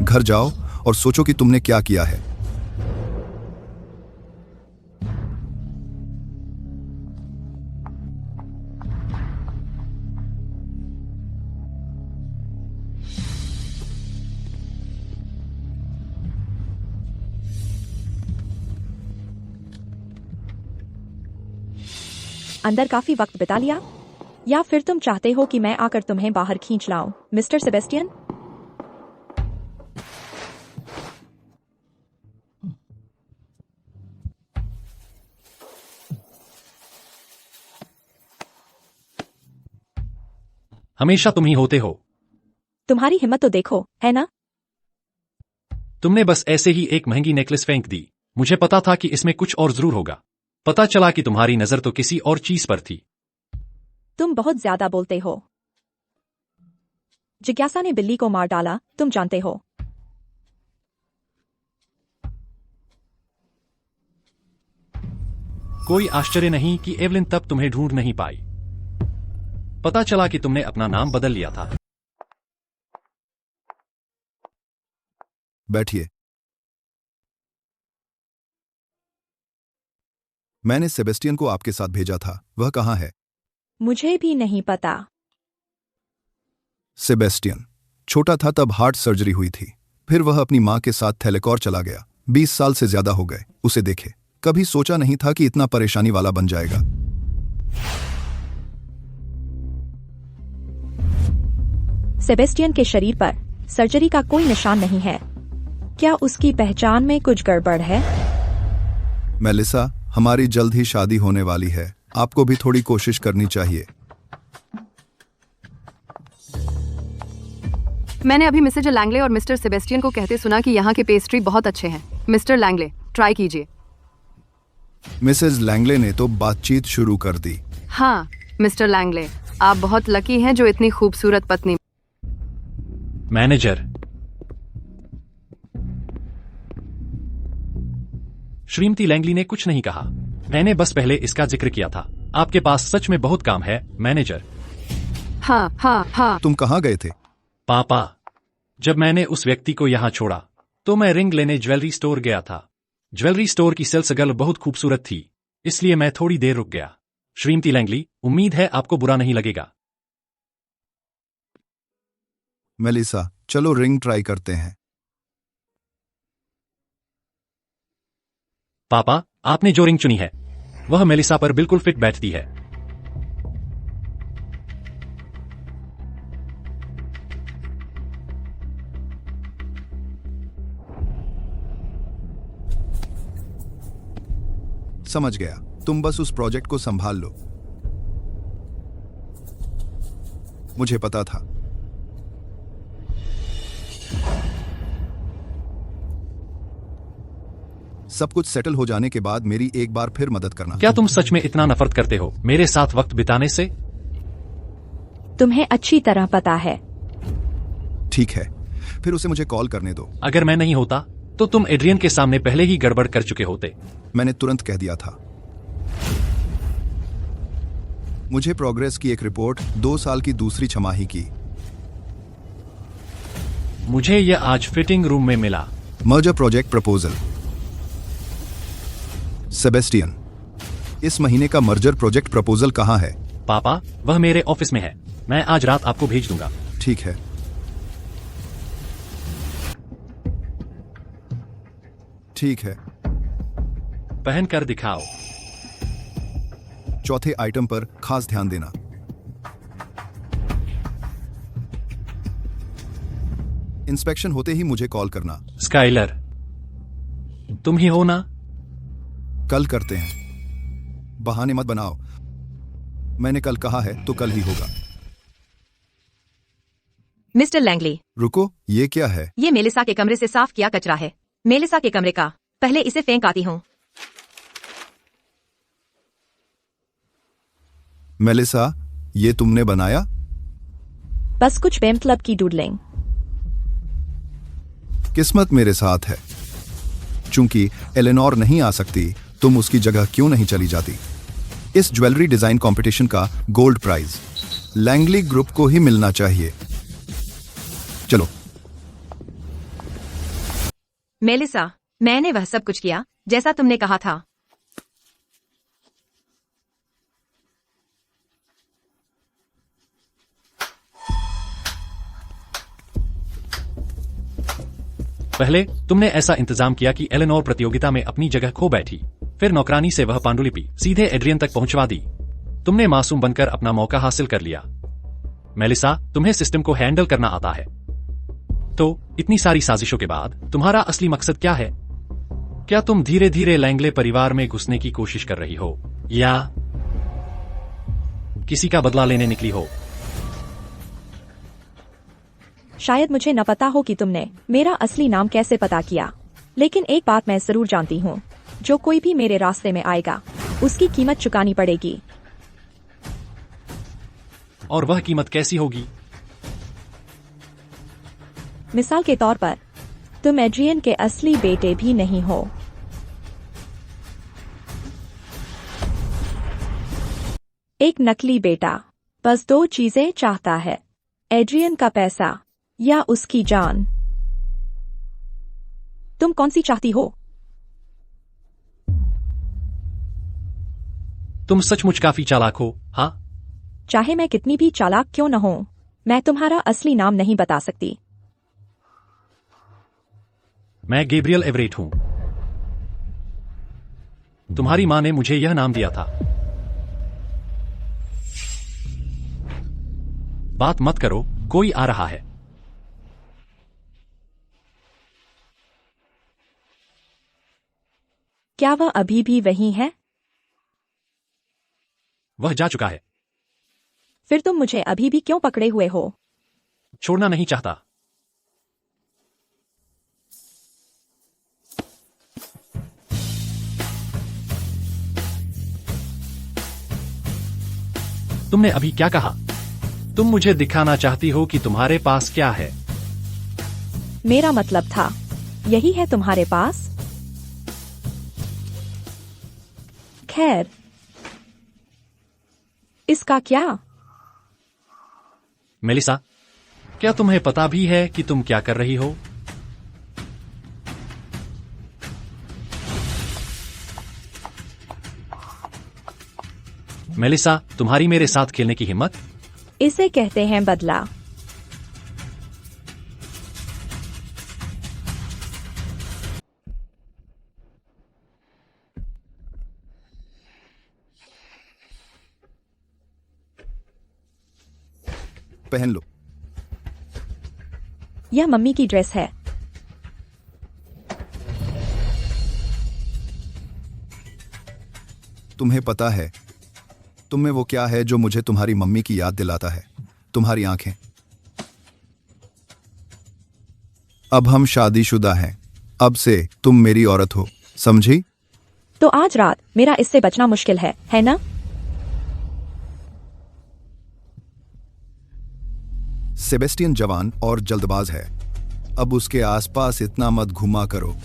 घर जाओ और सोचो कि तुमने क्या किया है। अंदर काफी वक्त बिता लिया, या फिर तुम चाहते हो कि मैं आकर तुम्हें बाहर खींच लाऊं, मिस्टर सेबेस्टियन? हमेशा तुम ही होते हो। तुम्हारी हिम्मत तो देखो, है ना? तुमने बस ऐसे ही एक महंगी नेकलेस फेंक दी। मुझे पता था कि इसमें कुछ और जरूर होगा। पता चला कि तुम्हारी नजर तो किसी और चीज पर थी। तुम बहुत ज्यादा बोलते हो। जिज्ञासा ने बिल्ली को मार डाला, तुम जानते हो। कोई आश्चर्य नहीं कि एवलिन तब तुम्हें ढूंढ नहीं पाई। पता चला कि तुमने अपना नाम बदल लिया था। बैठिए। मैंने सेबेस्टियन को आपके साथ भेजा था, वह कहाँ है? मुझे भी नहीं पता। सेबेस्टियन छोटा था तब हार्ट सर्जरी हुई थी। फिर वह अपनी मां के साथ थैलेकॉर चला गया। 20 साल से ज्यादा हो गए उसे देखे। कभी सोचा नहीं था कि इतना परेशानी वाला बन जाएगा। सेबेस्टियन के शरीर पर सर्जरी का कोई निशान नहीं है। क्या उसकी पहचान में कुछ गड़बड़ है? मेलिसा, हमारी जल्द ही शादी होने वाली है। आपको भी थोड़ी कोशिश करनी चाहिए। मैंने अभी मिसेज लैंगले और मिस्टर सेबेस्टियन को कहते सुना कि यहाँ के पेस्ट्री बहुत अच्छे हैं। मिस्टर लैंगले, ट्राई कीजिए। मिसेज लैंगले ने तो बातचीत शुरू कर दी। हाँ मिस्टर लैंगले, आप बहुत लकी हैं जो इतनी खूबसूरत पत्नी। मैनेजर, श्रीमती लैंगली ने कुछ नहीं कहा। मैंने बस पहले इसका जिक्र किया था। आपके पास सच में बहुत काम है मैनेजर। हाँ। तुम कहाँ गए थे? पापा, जब मैंने उस व्यक्ति को यहाँ छोड़ा तो मैं रिंग लेने ज्वेलरी स्टोर गया था। ज्वेलरी स्टोर की सेल्स गर्ल बहुत खूबसूरत थी, इसलिए मैं थोड़ी देर रुक गया। श्रीमती लैंगली, उम्मीद है आपको बुरा नहीं लगेगा। मेलिसा, चलो रिंग ट्राई करते हैं। पापा, आपने जो रिंग चुनी है वह मेलिसा पर बिल्कुल फिट बैठती है। समझ गया। तुम बस उस प्रोजेक्ट को संभाल लो। मुझे पता था। सब कुछ सेटल हो जाने के बाद मेरी एक बार फिर मदद करना। क्या तुम सच में इतना नफरत करते हो मेरे साथ वक्त बिताने से? तुम्हें अच्छी तरह पता है। ठीक है, फिर उसे मुझे कॉल करने दो। अगर मैं नहीं होता तो तुम एड्रियन के सामने पहले ही गड़बड़ कर चुके होते। मैंने तुरंत कह दिया था। मुझे प्रोग्रेस की एक रिपोर्ट 2 साल की दूसरी छमाही की। मुझे यह आज फिटिंग रूम में मिला। Merger project proposal. सेबेस्टियन, इस महीने का मर्जर प्रोजेक्ट प्रपोजल कहाँ है? पापा, वह मेरे ऑफिस में है। मैं आज रात आपको भेज दूंगा। ठीक है। ठीक है, पहन कर दिखाओ। चौथे आइटम पर खास ध्यान देना। इंस्पेक्शन होते ही मुझे कॉल करना। स्काइलर, तुम ही हो ना? कल करते हैं। बहाने मत बनाओ। मैंने कल कहा है तो कल ही होगा। मिस्टर लैंगली, रुको, ये क्या है? ये मेलिसा के कमरे से साफ किया कचरा है। मेलिसा के कमरे का। पहले इसे फेंक आती हूँ। मेलिसा, ये तुमने बनाया? बस कुछ बेमतलब की डूडलिंग। किस्मत मेरे साथ है। चूंकि एलेनोर नहीं आ सकती, तुम उसकी जगह क्यों नहीं चली जाती? इस ज्वेलरी डिजाइन कंपटीशन का गोल्ड प्राइज लैंगली ग्रुप को ही मिलना चाहिए। चलो। मेलिसा, मैंने वह सब कुछ किया जैसा तुमने कहा था। पहले तुमने ऐसा इंतजाम किया कि एलेनोर प्रतियोगिता में अपनी जगह खो बैठी। फिर नौकरानी से वह पांडुलिपि सीधे एड्रियन तक पहुंचवा दी। तुमने मासूम बनकर अपना मौका हासिल कर लिया। मेलिसा, तुम्हें सिस्टम को हैंडल करना आता है। तो इतनी सारी साजिशों के बाद तुम्हारा असली मकसद क्या है? क्या तुम धीरे धीरे लैंगले परिवार में घुसने की कोशिश कर रही हो या किसी का बदला लेने निकली हो? शायद मुझे न पता हो कि तुमने मेरा असली नाम कैसे पता किया, लेकिन एक बात मैं जरूर जानती हूँ, जो कोई भी मेरे रास्ते में आएगा उसकी कीमत चुकानी पड़ेगी। और वह कीमत कैसी होगी? मिसाल के तौर पर, तुम एड्रियन के असली बेटे भी नहीं हो। एक नकली बेटा बस 2 चीजें चाहता है, एड्रियन का पैसा या उसकी जान। तुम कौन सी चाहती हो? तुम सचमुच काफी चालाक हो। हाँ, चाहे मैं कितनी भी चालाक क्यों न हो, मैं तुम्हारा असली नाम नहीं बता सकती। मैं गैब्रियल एवरेट हूं। तुम्हारी मां ने मुझे यह नाम दिया था। बात मत करो, कोई आ रहा है। क्या वह अभी भी वही है? वह जा चुका है। फिर तुम मुझे अभी भी क्यों पकड़े हुए हो? छोड़ना नहीं चाहता। तुमने अभी क्या कहा? तुम मुझे दिखाना चाहती हो कि तुम्हारे पास क्या है? मेरा मतलब था, यही है तुम्हारे पास? खैर, इसका क्या? मेलिसा, क्या तुम्हें पता भी है कि तुम क्या कर रही हो? मेलिसा, तुम्हारी मेरे साथ खेलने की हिम्मत? इसे कहते हैं बदला। पहन लो। यह मम्मी की ड्रेस है। तुम्हें पता है तुम में वो क्या है जो मुझे तुम्हारी मम्मी की याद दिलाता है? तुम्हारी आंखें। अब हम शादीशुदा हैं। अब से तुम मेरी औरत हो, समझी? तो आज रात मेरा इससे बचना मुश्किल है ना? सेबेस्टियन जवान और जल्दबाज है। अब उसके आसपास इतना मत घुमा करो।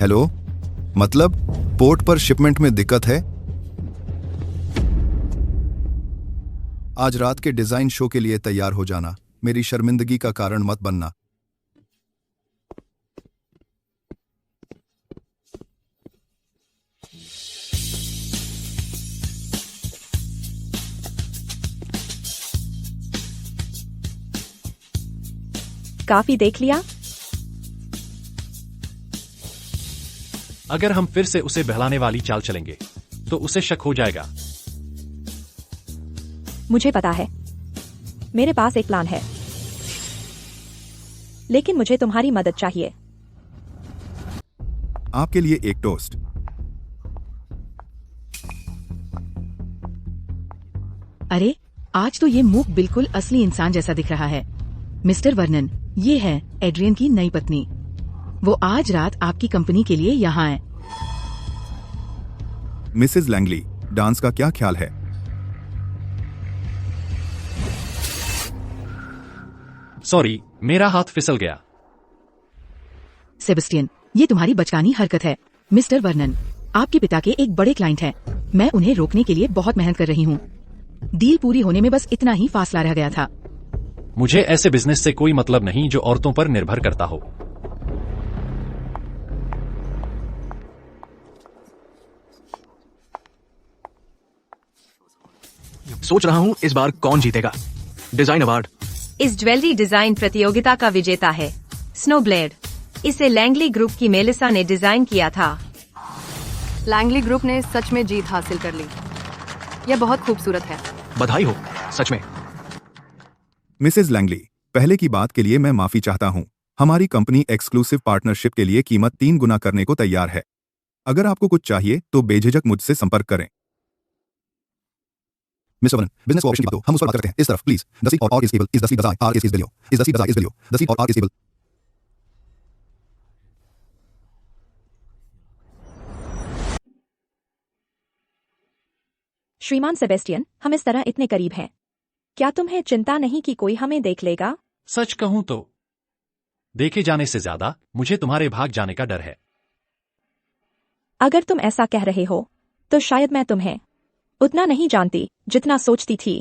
हेलो, मतलब पोर्ट पर शिपमेंट में दिक्कत है? आज रात के डिजाइन शो के लिए तैयार हो जाना। मेरी शर्मिंदगी का कारण मत बनना। काफी देख लिया। अगर हम फिर से उसे बहलाने वाली चाल चलेंगे तो उसे शक हो जाएगा। मुझे पता है, मेरे पास एक प्लान है, लेकिन मुझे तुम्हारी मदद चाहिए। आपके लिए एक टोस्ट। अरे, आज तो ये मूक बिल्कुल असली इंसान जैसा दिख रहा है। मिस्टर वर्नन, ये है एड्रियन की नई पत्नी। वो आज रात आपकी कंपनी के लिए यहाँ है। मिसेस लैंगली, डांस का क्या ख्याल है? सॉरी, मेरा हाथ फिसल गया। सेबेस्टियन, ये तुम्हारी बचकानी हरकत है। मिस्टर वर्नन, आपके पिता के एक बड़े क्लाइंट हैं। मैं उन्हें रोकने के लिए बहुत मेहनत कर रही हूँ। डील पूरी होने में बस इतना ही फासला रह गया था। मुझे ऐसे बिजनेस से कोई मतलब नहीं जो औरतों पर निर्भर करता हो। सोच रहा हूँ इस बार कौन जीतेगा। Design award. इस ज्वेलरी डिजाइन प्रतियोगिता का विजेता है स्नोब्लेड। इसे लैंगली ग्रुप की मेलिसा ने डिजाइन किया था। लैंगली ग्रुप ने सच में जीत हासिल कर ली। यह बहुत खूबसूरत है। बधाई हो, सच में। मिसेस लैंगली, पहले की बात के लिए मैं माफी चाहता हूं। हमारी कंपनी एक्सक्लूसिव पार्टनरशिप के लिए कीमत 3 गुना करने को तैयार है। अगर आपको कुछ चाहिए तो बेझिझक मुझसे संपर्क करें। मिस्टर वर्नन, बिजनेस कोऑपरेशन की बात हो, हम उस पर बात करते हैं। इस तरफ please. The seat or is able is the seat are is below is the seat is below the seat or is able. श्रीमान सेबेस्टियन, हम इस तरह इतने करीब हैं। क्या तुम्हें चिंता नहीं कि कोई हमें देख लेगा? सच कहूं तो देखे जाने से ज्यादा मुझे तुम्हारे भाग जाने का डर है। अगर तुम ऐसा कह रहे हो तो शायद मैं तुम्हें उतना नहीं जानती जितना सोचती थी।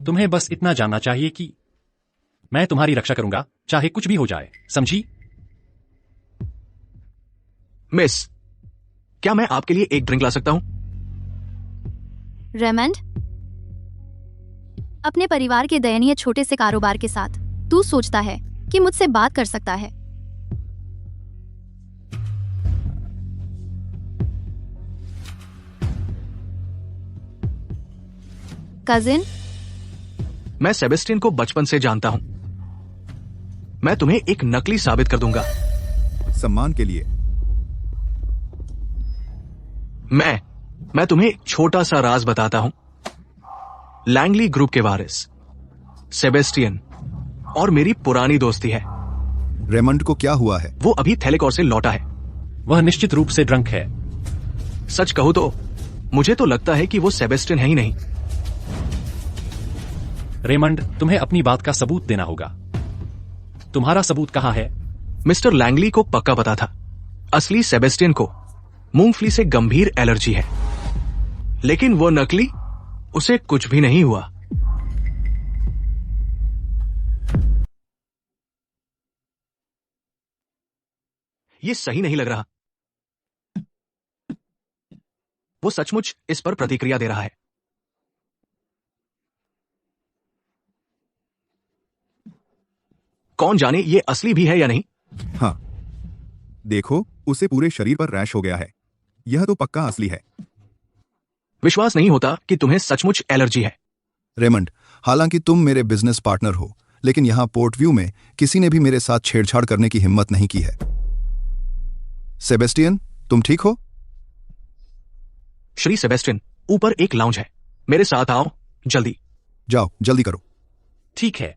तुम्हें बस इतना जानना चाहिए कि मैं तुम्हारी रक्षा करूंगा, चाहे कुछ भी हो जाए, समझी? मिस, क्या मैं आपके लिए एक ड्रिंक ला सकता हूं? रेमंड, अपने परिवार के दयनीय छोटे से कारोबार के साथ तू सोचता है कि मुझसे बात कर सकता है? कजिन, मैं सेबेस्टियन को बचपन से जानता हूं। मैं तुम्हें एक नकली साबित कर दूंगा। सम्मान के लिए। मैं तुम्हें एक छोटा सा राज बताता हूं। लैंगली ग्रुप के वारिस सेबेस्टियन और मेरी पुरानी दोस्ती है। रेमंड को क्या हुआ है? वो अभी थेलेकॉर से लौटा है। वह निश्चित रूप से ड्रंक है। सच कहूं तो मुझे तो लगता है कि वो सेबेस्टियन है ही नहीं। रेमंड, तुम्हें अपनी बात का सबूत देना होगा। तुम्हारा सबूत कहां है? मिस्टर लैंगली को पक्का पता था असली सेबेस्टियन को मूंगफली से गंभीर एलर्जी है, लेकिन वो नकली, उसे कुछ भी नहीं हुआ। ये सही नहीं लग रहा। वो सचमुच इस पर प्रतिक्रिया दे रहा है। कौन जाने ये असली भी है या नहीं। हाँ, देखो, उसे पूरे शरीर पर रैश हो गया है। यह तो पक्का असली है। विश्वास नहीं होता कि तुम्हें सचमुच एलर्जी है। रेमंड, हालांकि तुम मेरे बिजनेस पार्टनर हो, लेकिन यहां पोर्ट व्यू में किसी ने भी मेरे साथ छेड़छाड़ करने की हिम्मत नहीं की है। सेबेस्टियन, तुम ठीक हो? श्री सेबेस्टियन, ऊपर एक लाउंज है, मेरे साथ आओ जल्दी। जाओ, जल्दी करो। ठीक है।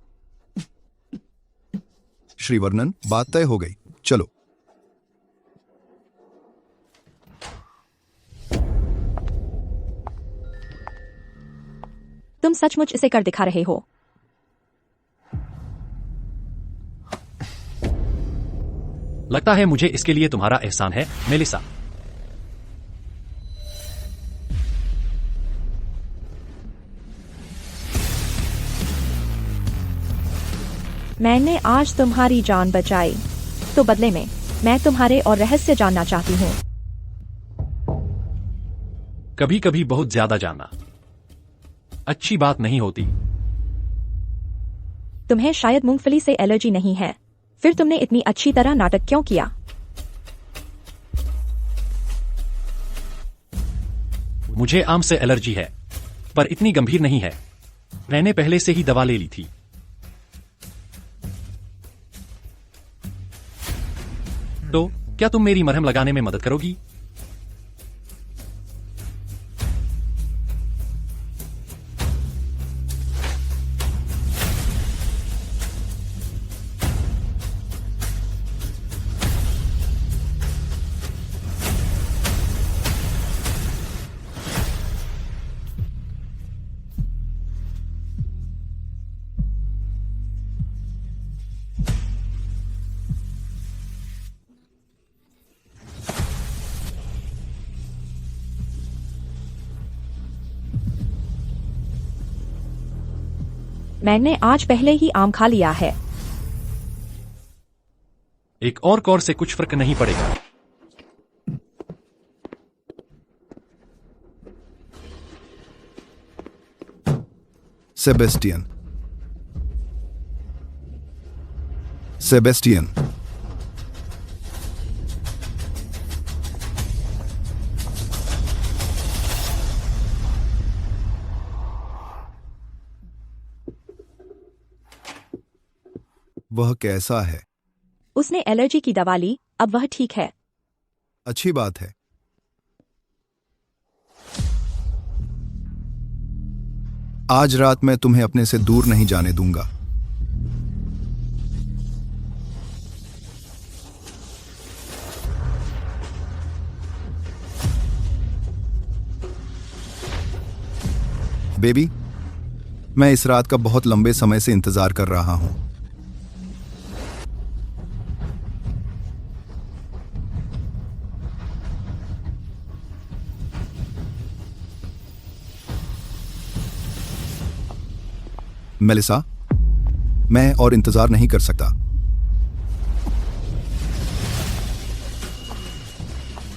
श्री वर्णन, बात तय हो गई, चलो। तुम सचमुच इसे कर दिखा रहे हो। लगता है मुझे इसके लिए तुम्हारा एहसान है, मेलिसा। मैंने आज तुम्हारी जान बचाई, तो बदले में मैं तुम्हारे और रहस्य जानना चाहती हूँ। कभी कभी बहुत ज्यादा जानना अच्छी बात नहीं होती। तुम्हें शायद मूंगफली से एलर्जी नहीं है, फिर तुमने इतनी अच्छी तरह नाटक क्यों किया? मुझे आम से एलर्जी है, पर इतनी गंभीर नहीं है। मैंने पहले से ही दवा ले ली थी। तो क्या तुम मेरी मरहम लगाने में मदद करोगी? मैंने आज पहले ही आम खा लिया है। एक और कौर से कुछ फर्क नहीं पड़ेगा। सेबेस्टियन, सेबेस्टियन, वह कैसा है? उसने एलर्जी की दवा ली, अब वह ठीक है। अच्छी बात है। आज रात मैं तुम्हें अपने से दूर नहीं जाने दूंगा। बेबी, मैं इस रात का बहुत लंबे समय से इंतजार कर रहा हूं। मेलिसा, मैं और इंतजार नहीं कर सकता।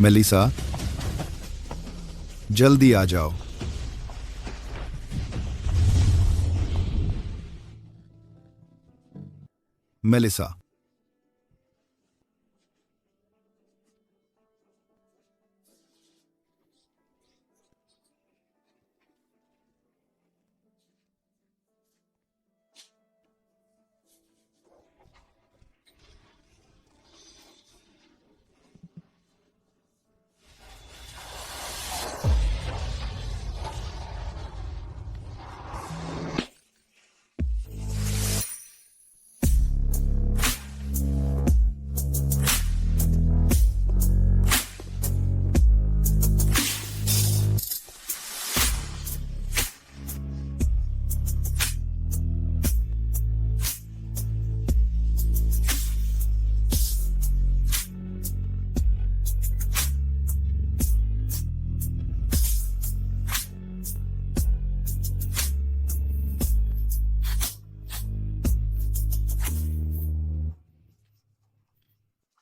मेलिसा, जल्दी आ जाओ। मेलिसा,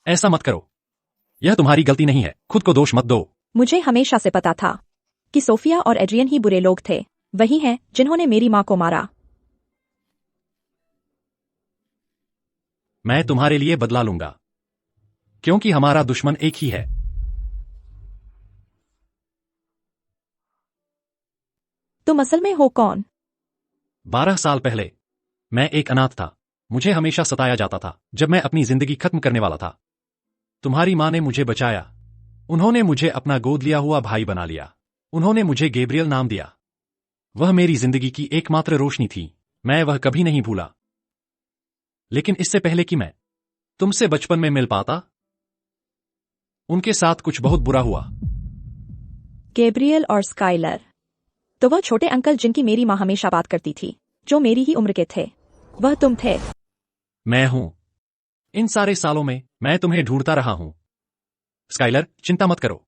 ऐसा मत करो। यह तुम्हारी गलती नहीं है, खुद को दोष मत दो। मुझे हमेशा से पता था कि सोफिया और एड्रियन ही बुरे लोग थे। वही हैं जिन्होंने मेरी माँ को मारा। मैं तुम्हारे लिए बदला लूंगा, क्योंकि हमारा दुश्मन एक ही है। तुम असल में हो कौन? 12 साल पहले मैं एक अनाथ था। मुझे हमेशा सताया जाता था जब मैं अपनी जिंदगी खत्म करने वाला था। तुम्हारी माँ ने मुझे बचाया। उन्होंने मुझे अपना गोद लिया हुआ भाई बना लिया। उन्होंने मुझे गैब्रियल नाम दिया। वह मेरी जिंदगी की एकमात्र रोशनी थी। मैं वह कभी नहीं भूला। लेकिन इससे पहले कि मैं तुमसे बचपन में मिल पाता, उनके साथ कुछ बहुत बुरा हुआ। गैब्रियल और स्काइलर, तो वह छोटे अंकल जिनकी मेरी माँ हमेशा बात करती थी, जो मेरी ही उम्र के थे, वह तुम थे। मैं हूं। इन सारे सालों में मैं तुम्हें ढूंढता रहा हूं। स्काइलर, चिंता मत करो।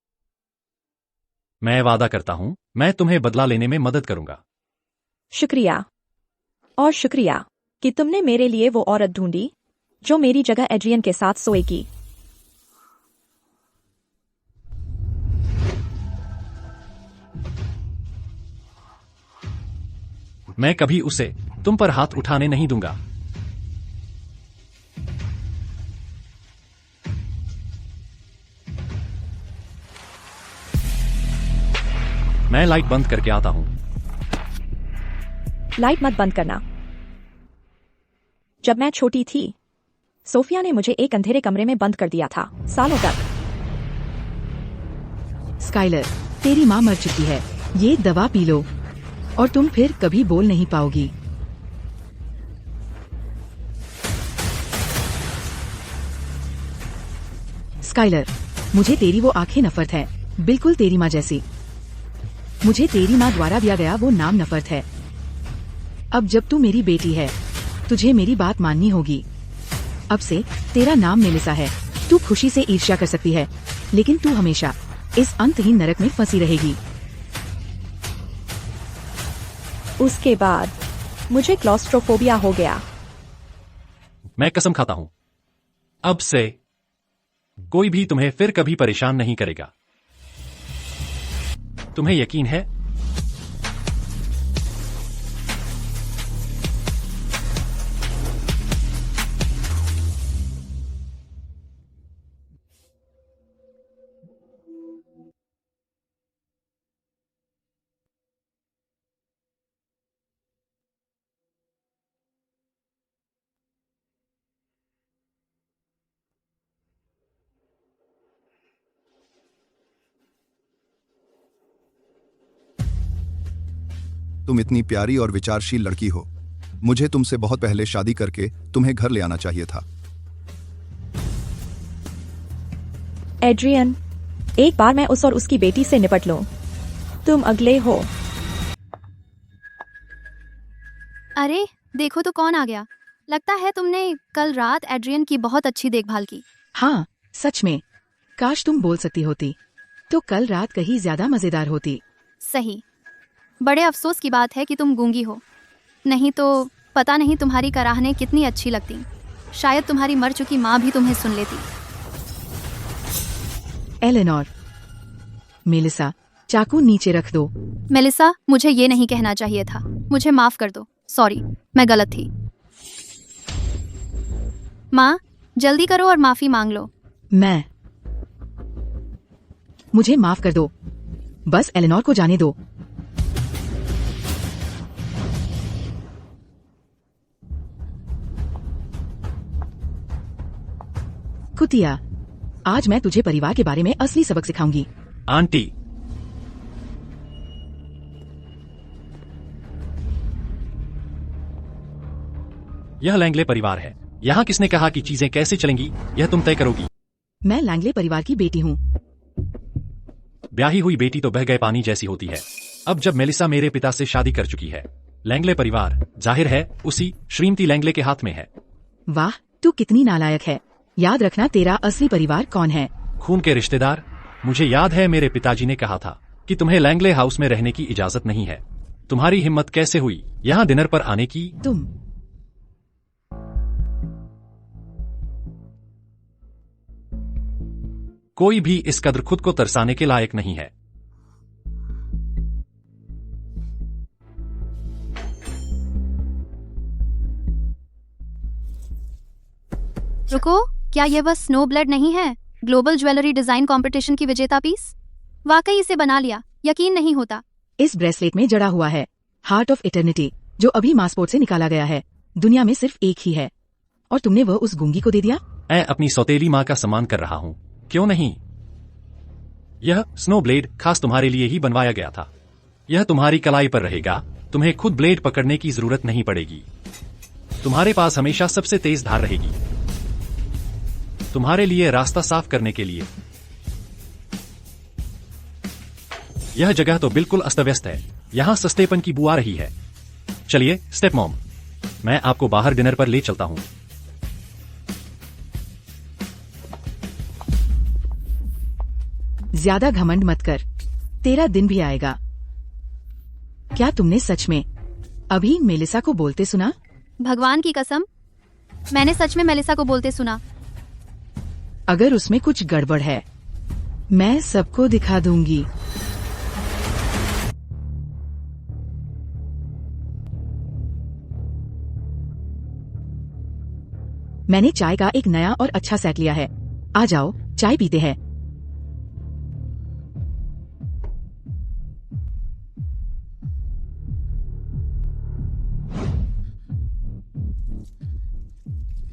मैं वादा करता हूं, मैं तुम्हें बदला लेने में मदद करूंगा। शुक्रिया। और शुक्रिया कि तुमने मेरे लिए वो औरत ढूंढी जो मेरी जगह एड्रियन के साथ सोएगी। मैं कभी उसे तुम पर हाथ उठाने नहीं दूंगा। मैं लाइट बंद करके आता हूं। लाइट मत बंद करना। जब मैं छोटी थी, सोफिया ने मुझे एक अंधेरे कमरे में बंद कर दिया था, सालों तक। स्काइलर, तेरी माँ मर चुकी है। ये दवा पी लो और तुम फिर कभी बोल नहीं पाओगी। स्काइलर, मुझे तेरी वो आंखें नफरत है, बिल्कुल तेरी माँ जैसी। मुझे तेरी माँ द्वारा दिया गया वो नाम नफरत है। अब जब तू मेरी बेटी है, तुझे मेरी बात माननी होगी। अब से तेरा नाम मेलिसा है। तू खुशी से ईर्ष्या कर सकती है, लेकिन तू हमेशा इस अंतहीन नरक में फंसी रहेगी। उसके बाद मुझे क्लॉस्ट्रोफोबिया हो गया। मैं कसम खाता हूं, अब से कोई भी तुम्हें फिर कभी परेशान नहीं करेगा। तुम्हें यकीन है? तुम इतनी प्यारी और विचारशील लड़की हो। मुझे तुमसे बहुत पहले शादी करके तुम्हें घर ले आना चाहिए था। एड्रियन, एक बार मैं उस और उसकी बेटी से निपट लूं। तुम अगले हो। अरे देखो तो कौन आ गया। लगता है तुमने कल रात एड्रियन की बहुत अच्छी देखभाल की। हाँ, सच में। काश तुम बोल सकती होती, तो कल रात कहीं ज्यादा मजेदार होती। सही। बड़े अफसोस की बात है कि तुम गूंगी हो, नहीं तो पता नहीं तुम्हारी कराहने कितनी अच्छी लगती। शायद तुम्हारी मर चुकी माँ भी तुम्हें सुन लेती। एलेनोर, मेलिसा, चाकू नीचे रख दो। मेलिसा, मुझे ये नहीं कहना चाहिए था। मुझे माफ कर दो। सॉरी, मैं गलत थी। माँ, जल्दी करो और माफी मांग लो। मुझे माफ कर दो। बस एलेनोर को जाने दो। कुतिया, आज मैं तुझे परिवार के बारे में असली सबक सिखाऊंगी। आंटी, यह लैंगले परिवार है। यहाँ किसने कहा कि चीजें कैसे चलेंगी, यह तुम तय करोगी। मैं लैंगले परिवार की बेटी हूँ। ब्याही हुई बेटी तो बह गए पानी जैसी होती है। अब जब मेलिसा मेरे पिता से शादी कर चुकी है, लैंगले परिवार जाहिर है उसी श्रीमती लैंगले के हाथ में है। वाह, तू कितनी नालायक है। याद रखना तेरा असली परिवार कौन है। खून के रिश्तेदार। मुझे याद है मेरे पिताजी ने कहा था कि तुम्हें लैंगले हाउस में रहने की इजाजत नहीं है। तुम्हारी हिम्मत कैसे हुई यहाँ डिनर पर आने की? तुम कोई भी इस कदर खुद को तरसाने के लायक नहीं है। रुको, क्या ये बस स्नो ब्लड नहीं है? ग्लोबल ज्वेलरी डिजाइन कंपटीशन की विजेता पीस। वाकई इसे बना लिया, यकीन नहीं होता। इस ब्रेसलेट में जड़ा हुआ है हार्ट ऑफ इटर्निटी, जो अभी मासपोर्ट से निकाला गया है। दुनिया में सिर्फ एक ही है, और तुमने वह उस गूंगी को दे दिया। मैं अपनी सौतेली माँ का सम्मान कर रहा हूँ, क्यों नहीं? यह स्नो ब्लेड खास तुम्हारे लिए ही बनवाया गया था। यह तुम्हारी कलाई पर रहेगा। तुम्हें खुद ब्लेड पकड़ने की जरूरत नहीं पड़ेगी। तुम्हारे पास हमेशा सबसे तेज धार रहेगी, तुम्हारे लिए रास्ता साफ करने के लिए। यह जगह तो बिल्कुल अस्त व्यस्त है। यहां सस्तेपन की बू आ रही है। चलिए स्टेप मॉम, मैं आपको बाहर डिनर पर ले चलता हूं। ज्यादा घमंड मत कर, तेरा दिन भी आएगा। क्या तुमने सच में अभी मेलिसा को बोलते सुना? भगवान की कसम, मैंने सच में मेलिसा को बोलते सुना। अगर उसमें कुछ गड़बड़ है, मैं सबको दिखा दूंगी। मैंने चाय का एक नया और अच्छा सेट लिया है। आ जाओ, चाय पीते हैं।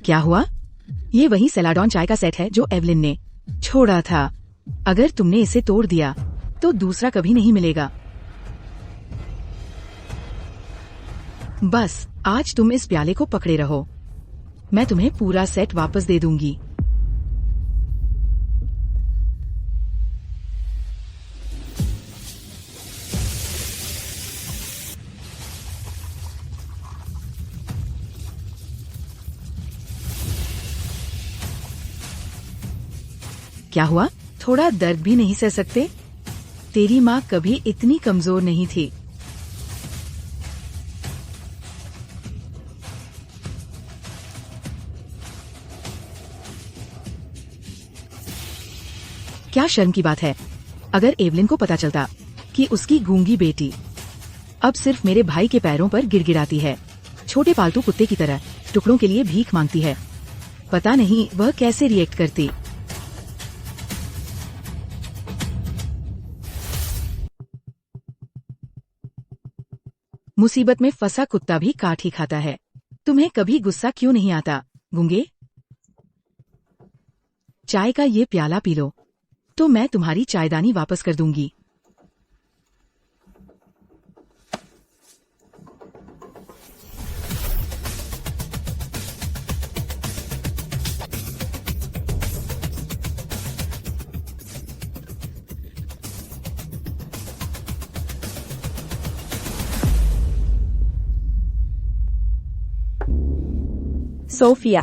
क्या हुआ? ये वही सेलाडॉन चाय का सेट है जो एवलिन ने छोड़ा था। अगर तुमने इसे तोड़ दिया तो दूसरा कभी नहीं मिलेगा। बस आज तुम इस प्याले को पकड़े रहो, मैं तुम्हें पूरा सेट वापस दे दूंगी। क्या हुआ? थोड़ा दर्द भी नहीं सह सकते? तेरी माँ कभी इतनी कमजोर नहीं थी। क्या शर्म की बात है। अगर एवलिन को पता चलता कि उसकी गूंगी बेटी अब सिर्फ मेरे भाई के पैरों पर गिड़गिड़ाती है, छोटे पालतू कुत्ते की तरह टुकड़ों के लिए भीख मांगती है, पता नहीं वह कैसे रिएक्ट करती। मुसीबत में फंसा कुत्ता भी काट ही खाता है। तुम्हें कभी गुस्सा क्यों नहीं आता गूंगे? चाय का ये प्याला पी लो तो मैं तुम्हारी चायदानी वापस कर दूंगी। सोफिया,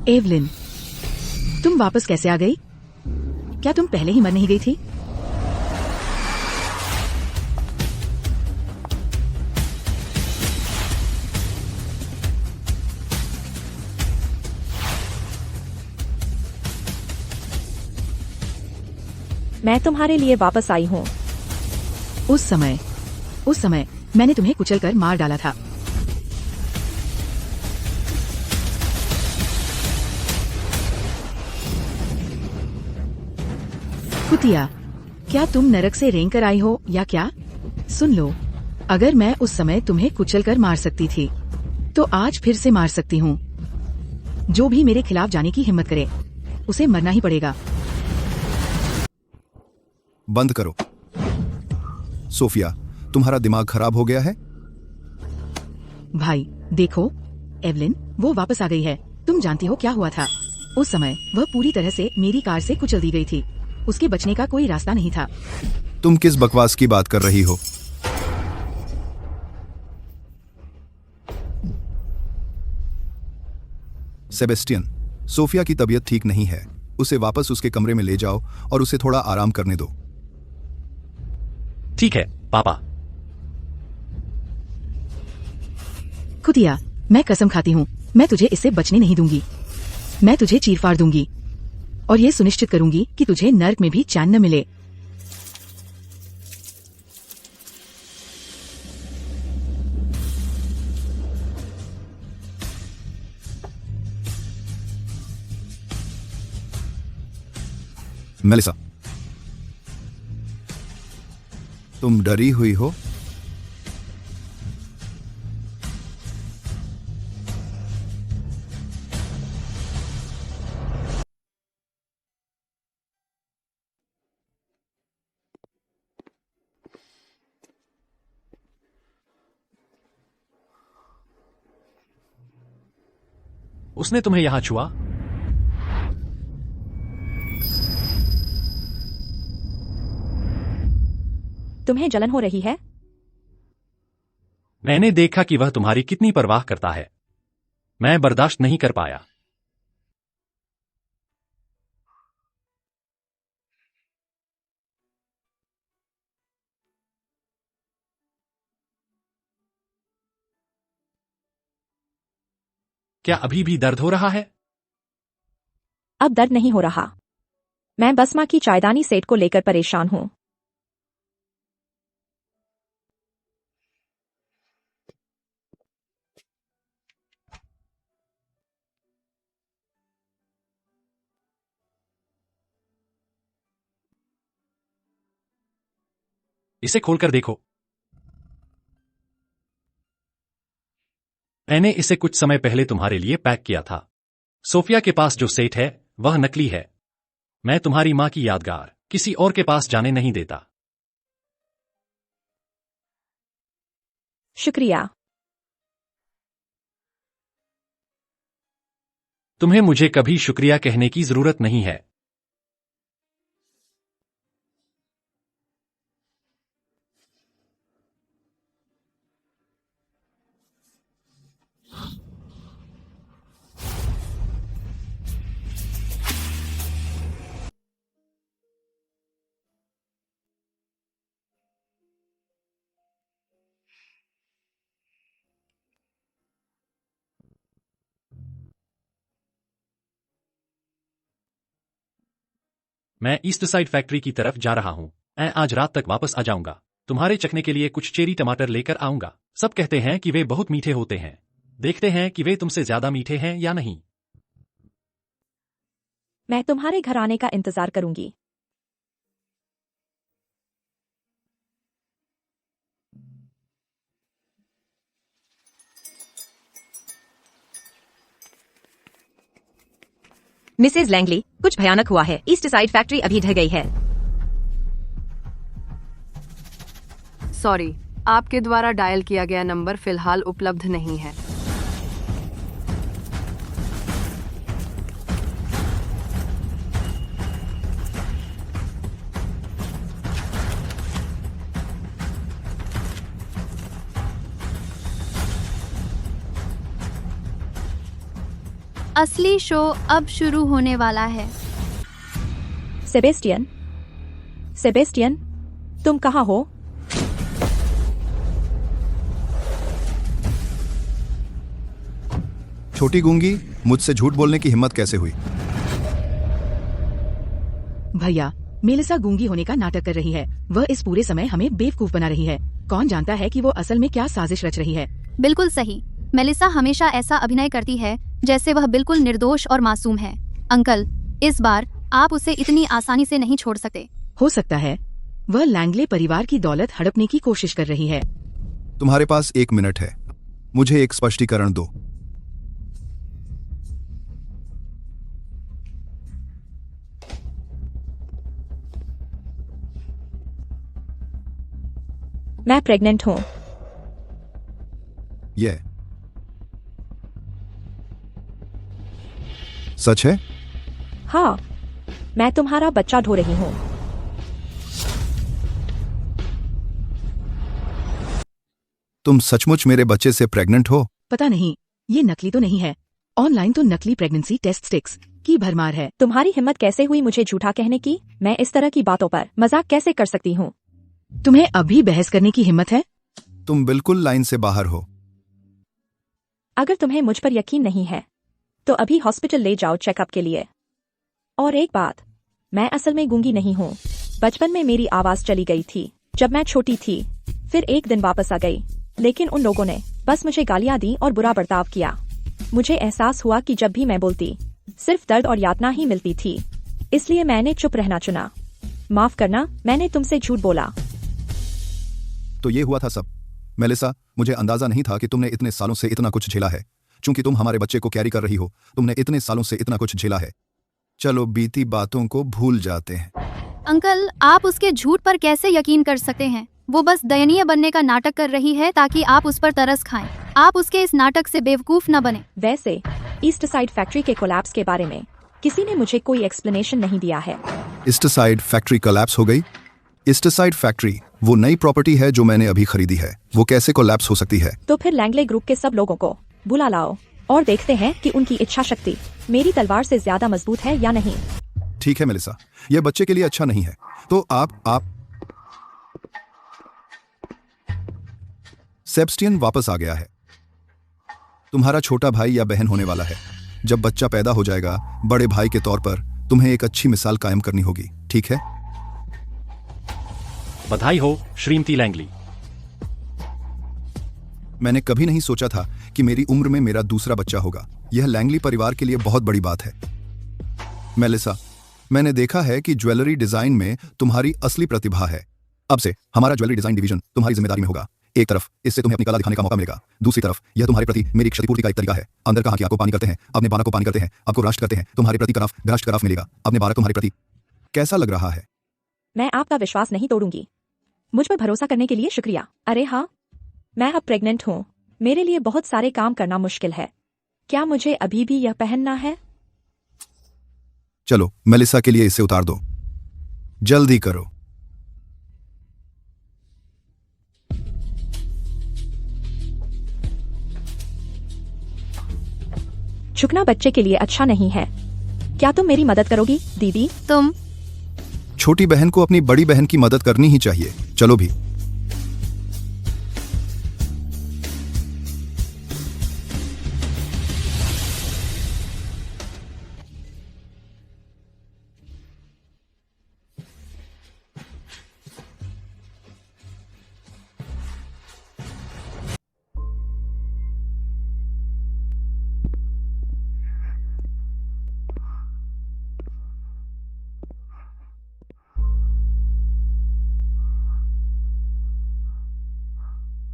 एवलिन, तुम वापस कैसे आ गई? क्या तुम पहले ही मर नहीं गई थी? मैं तुम्हारे लिए वापस आई हूँ। उस समय मैंने तुम्हें कुचलकर मार डाला था। कुतिया, क्या तुम नरक से रेंग कर आई हो या क्या? सुन लो, अगर मैं उस समय तुम्हें कुचलकर मार सकती थी तो आज फिर से मार सकती हूँ। जो भी मेरे खिलाफ जाने की हिम्मत करे उसे मरना ही पड़ेगा। बंद करो। सोफिया, तुम्हारा दिमाग खराब हो गया है? भाई देखो, एवलिन वो वापस आ गई है। तुम जानती हो क्या हुआ था? उस समय वह पूरी तरह से मेरी कार से कुचल दी गई थी। उसके बचने का कोई रास्ता नहीं था। तुम किस बकवास की बात कर रही हो? सेबेस्टियन, सोफिया की तबीयत ठीक नहीं है। उसे वापस उसके कमरे में ले जाओ और उसे थोड़ा आराम करने दो। ठीक है पापा। कुतिया, मैं कसम खाती हूँ, मैं तुझे इससे बचने नहीं दूंगी। मैं तुझे चीरफाड़ दूंगी और ये सुनिश्चित करूंगी कि तुझे नर्क में भी चैन न मिले। मेलिसा, तुम डरी हुई हो? उसने तुम्हें यहां छुआ? तुम्हें जलन हो रही है? मैंने देखा कि वह तुम्हारी कितनी परवाह करता है। मैं बर्दाश्त नहीं कर पाया। क्या अभी भी दर्द हो रहा है? अब दर्द नहीं हो रहा। मैं बस माँ की चायदानी सेट को लेकर परेशान हूँ। इसे खोलकर देखो। मैंने इसे कुछ समय पहले तुम्हारे लिए पैक किया था। सोफिया के पास जो सेट है वह नकली है। मैं तुम्हारी मां की यादगार किसी और के पास जाने नहीं देता। शुक्रिया। तुम्हें मुझे कभी शुक्रिया कहने की जरूरत नहीं है। मैं ईस्ट साइड फैक्ट्री की तरफ जा रहा हूं। मैं आज रात तक वापस आ जाऊंगा। तुम्हारे चखने के लिए कुछ चेरी टमाटर लेकर आऊंगा। सब कहते हैं कि वे बहुत मीठे होते हैं। देखते हैं कि वे तुमसे ज्यादा मीठे हैं या नहीं। मैं तुम्हारे घर आने का इंतजार करूंगी। मिसेज लैंगली, कुछ भयानक हुआ है। ईस्ट साइड फैक्ट्री अभी ढह गई है। सॉरी, आपके द्वारा डायल किया गया नंबर फिलहाल उपलब्ध नहीं है। असली शो अब शुरू होने वाला है। सेबेस्टियन, सेबेस्टियन, तुम कहाँ हो? छोटी गूंगी, मुझसे झूठ बोलने की हिम्मत कैसे हुई? भैया, मेलिसा गूंगी होने का नाटक कर रही है। वह इस पूरे समय हमें बेवकूफ बना रही है। कौन जानता है कि वो असल में क्या साजिश रच रही है। बिल्कुल सही। मेलिसा हमेशा ऐसा अभिनय करती है जैसे वह बिल्कुल निर्दोष और मासूम है। अंकल, इस बार आप उसे इतनी आसानी से नहीं छोड़ सकते। हो सकता है वह लैंगले परिवार की दौलत हड़पने की कोशिश कर रही है। तुम्हारे पास 1 मिनट है, मुझे एक स्पष्टीकरण दो। मैं प्रेग्नेंट हूँ। यह सच है? हाँ, मैं तुम्हारा बच्चा ढो रही हूँ। तुम सचमुच मेरे बच्चे से प्रेग्नेंट हो? पता नहीं, ये नकली तो नहीं है। ऑनलाइन तो नकली प्रेगनेंसी टेस्ट स्टिक्स की भरमार है। तुम्हारी हिम्मत कैसे हुई मुझे झूठा कहने की? मैं इस तरह की बातों पर मजाक कैसे कर सकती हूँ? तुम्हें अभी बहस करने की हिम्मत है? तुम बिल्कुल लाइन से बाहर हो। अगर तुम्हें मुझ पर यकीन नहीं है तो अभी हॉस्पिटल ले जाओ चेकअप के लिए। और एक बात, मैं असल में गूंगी नहीं हूँ। बचपन में मेरी आवाज चली गई थी जब मैं छोटी थी, फिर एक दिन वापस आ गई, लेकिन उन लोगों ने बस मुझे गालियां दी और बुरा बर्ताव किया। मुझे एहसास हुआ कि जब भी मैं बोलती सिर्फ दर्द और यातना ही मिलती थी, इसलिए मैंने चुप रहना चुना। माफ करना, मैंने तुमसे झूठ बोला। तो ये हुआ था सब। मेलिसा, मुझे अंदाजा नहीं था कि तुमने इतने सालों से इतना कुछ झेला है। चूंकि तुम हमारे बच्चे को कैरी कर रही हो, तुमने इतने सालों से इतना कुछ झेला है। चलो बीती बातों को भूल जाते हैं। अंकल, आप उसके झूठ पर कैसे यकीन कर सकते हैं? वो बस दयनीय बनने का नाटक कर रही है ताकि आप उस पर तरस खाएं। आप उसके इस नाटक से बेवकूफ न बने। वैसे ईस्ट साइड फैक्ट्री के कोलैप्स के बारे में किसी ने मुझे कोई एक्सप्लेनेशन नहीं दिया है। ईस्ट साइड फैक्ट्री कोलैप्स हो गई? ईस्ट साइड फैक्ट्री वो नई प्रॉपर्टी है जो मैंने अभी खरीदी है। वो कैसे कोलैप्स हो सकती है? तो फिर लैंगले ग्रुप के सब लोगों को बुला लाओ और देखते हैं कि उनकी इच्छा शक्ति मेरी तलवार से ज्यादा मजबूत है या नहीं। ठीक है मेलिसा, यह बच्चे के लिए अच्छा नहीं है। तो आप सेबेस्टियन वापस आ गया है। तुम्हारा छोटा भाई या बहन होने वाला है। जब बच्चा पैदा हो जाएगा, बड़े भाई के तौर पर तुम्हें एक अच्छी मिसाल कायम करनी होगी, ठीक है? बधाई हो श्रीमती लैंगली। मैंने कभी नहीं सोचा था कि मेरी उम्र में मेरा दूसरा बच्चा होगा। यह लैंगली परिवार के लिए बहुत बड़ी बात है। मेलिसा, मैंने देखा है कि ज्वेलरी डिजाइन में तुम्हारी असली प्रतिभा है। अब से हमारा ज्वेलरी डिजाइन डिवीजन तुम्हारी जिम्मेदारी में होगा। एक तरफ इससे तुम्हें अपनी कला दिखाने का मौका मिलेगा, दूसरी तरफ यह तुम्हारे प्रति मेरी क्षतिपूर्ति का एक तरीका है। अंदर कहा कि आपको पानी करते हैं, अपने बालक को पानी करते हैं, आपको राष्ट्र करते हैं, तुम्हारे प्रति राष्ट्र कराफ मिलेगा। अपने बालक तुम्हारे प्रति कैसा लग रहा है? मैं आपका विश्वास नहीं तोड़ूंगी। मुझ पर भरोसा करने के लिए शुक्रिया। अरे हाँ, मैं अब प्रेग्नेंट हूँ। मेरे लिए बहुत सारे काम करना मुश्किल है। क्या मुझे अभी भी यह पहनना है? चलो मेलिसा के लिए इसे उतार दो, जल्दी करो। झुकना बच्चे के लिए अच्छा नहीं है। क्या तुम मेरी मदद करोगी दीदी? तुम छोटी बहन को अपनी बड़ी बहन की मदद करनी ही चाहिए। चलो भी।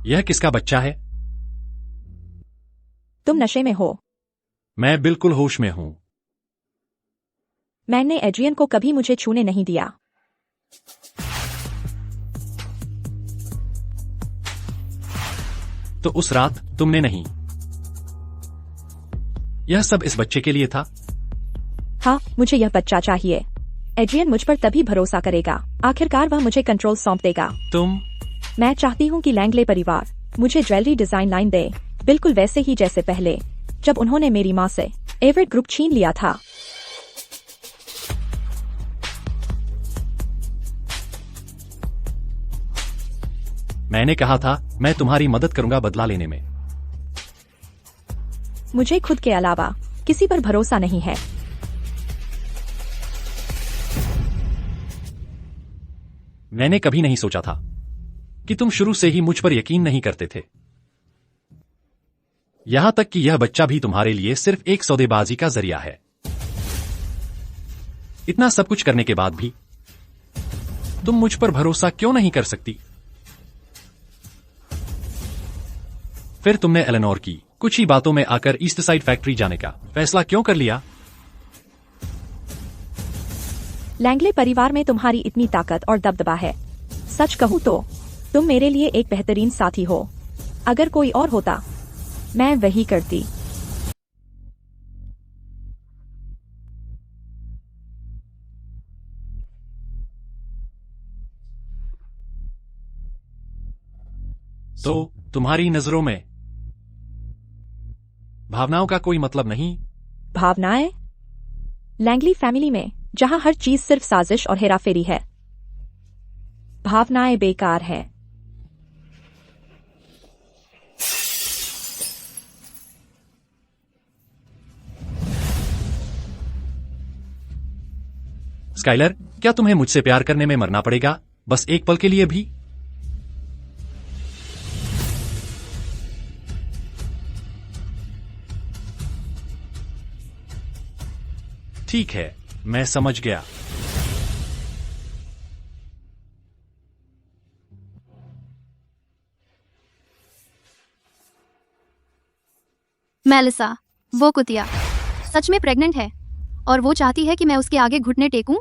यह किसका बच्चा है? तुम नशे में हो। मैं बिल्कुल होश में हूं। मैंने एड्रियन को कभी मुझे छूने नहीं दिया। तो उस रात तुमने नहीं? यह सब इस बच्चे के लिए था? हाँ, मुझे यह बच्चा चाहिए। एड्रियन मुझ पर तभी भरोसा करेगा। आखिरकार वह मुझे कंट्रोल सौंप देगा। मैं चाहती हूँ कि लैंगले परिवार मुझे ज्वेलरी डिजाइन लाइन दे, बिल्कुल वैसे ही जैसे पहले जब उन्होंने मेरी माँ से एवरेट ग्रुप छीन लिया था। मैंने कहा था मैं तुम्हारी मदद करूंगा बदला लेने में। मुझे खुद के अलावा किसी पर भरोसा नहीं है। मैंने कभी नहीं सोचा था कि तुम शुरू से ही मुझ पर यकीन नहीं करते थे। यहां तक कि यह बच्चा भी तुम्हारे लिए सिर्फ एक सौदेबाजी का जरिया है। इतना सब कुछ करने के बाद भी तुम मुझ पर भरोसा क्यों नहीं कर सकती? फिर तुमने एलेनोर की कुछ ही बातों में आकर ईस्ट साइड फैक्ट्री जाने का फैसला क्यों कर लिया? लैंगले परिवार में तुम्हारी इतनी ताकत और दबदबा है। सच कहूं तो तुम मेरे लिए एक बेहतरीन साथी हो। अगर कोई और होता मैं वही करती। तो तुम्हारी नजरों में भावनाओं का कोई मतलब नहीं? भावनाएं? लैंगली फैमिली में जहां हर चीज सिर्फ साजिश और हेराफेरी है, भावनाएं बेकार है। स्काइलर, क्या तुम्हें मुझसे प्यार करने में मरना पड़ेगा, बस एक पल के लिए भी? ठीक है, मैं समझ गया। मेलिसा, वो कुतिया सच में प्रेग्नेंट है और वो चाहती है कि मैं उसके आगे घुटने टेकूं।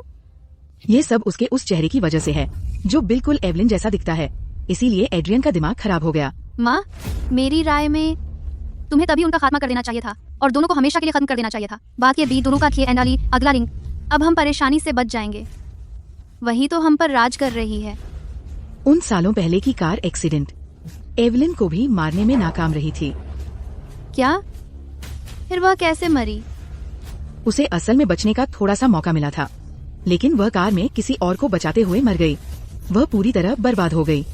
ये सब उसके उस चेहरे की वजह से है जो बिल्कुल एवलिन जैसा दिखता है। इसीलिए एड्रियन का दिमाग खराब हो गया। माँ, मेरी राय में तुम्हें तभी उनका खात्मा कर देना चाहिए था और दोनों को हमेशा के लिए खत्म कर देना चाहिए था। बात ये बीत दोनों का खे एंडाली अगला रिंग। अब हम परेशानी से बच जाएंगे। वही तो हम पर राज कर रही है। उन सालों पहले की कार एक्सीडेंट एवलिन को भी मारने में नाकाम रही थी। क्या? फिर वह कैसे मरी? उसे असल में बचने का थोड़ा सा मौका मिला था, लेकिन वह कार में किसी और को बचाते हुए मर गई। वह पूरी तरह बर्बाद हो गई।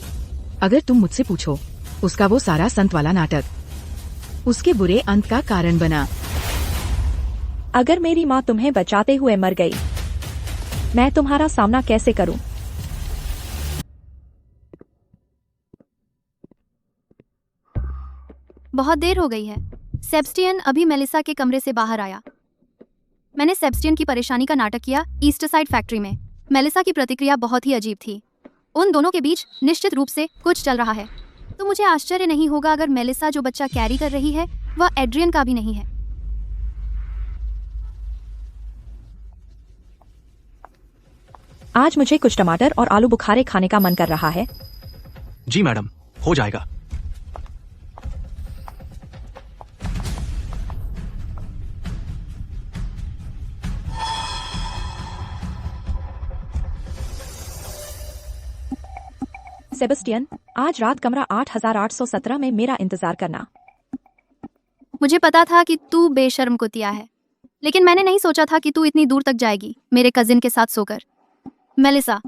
अगर तुम मुझसे पूछो, उसका वो सारा संत वाला नाटक उसके बुरे अंत का कारण बना। अगर मेरी माँ तुम्हें बचाते हुए मर गई, मैं तुम्हारा सामना कैसे करूं? बहुत देर हो गई है। सेबेस्टियन अभी मेलिसा के कमरे से बाहर आया। मैंने सेबेस्टियन की परेशानी का नाटक किया ईस्ट साइड फैक्ट्री में। मेलिसा की प्रतिक्रिया बहुत ही अजीब थी। उन दोनों के बीच निश्चित रूप से कुछ चल रहा है। तो मुझे आश्चर्य नहीं होगा अगर मेलिसा जो बच्चा कैरी कर रही है वह एड्रियन का भी नहीं है। आज मुझे कुछ टमाटर और आलू बुखारे खाने का मन कर रहा है। जी मैडम, हो जाएगा। सेबेस्टियन, आज रात कमरा 8817 में मेरा इंतजार करना। मुझे पता था कि तू बेशर्म कुतिया है, लेकिन मैंने नहीं सोचा था कि तू इतनी दूर तक जाएगी मेरे कजिन के साथ सोकर। मेलिसा,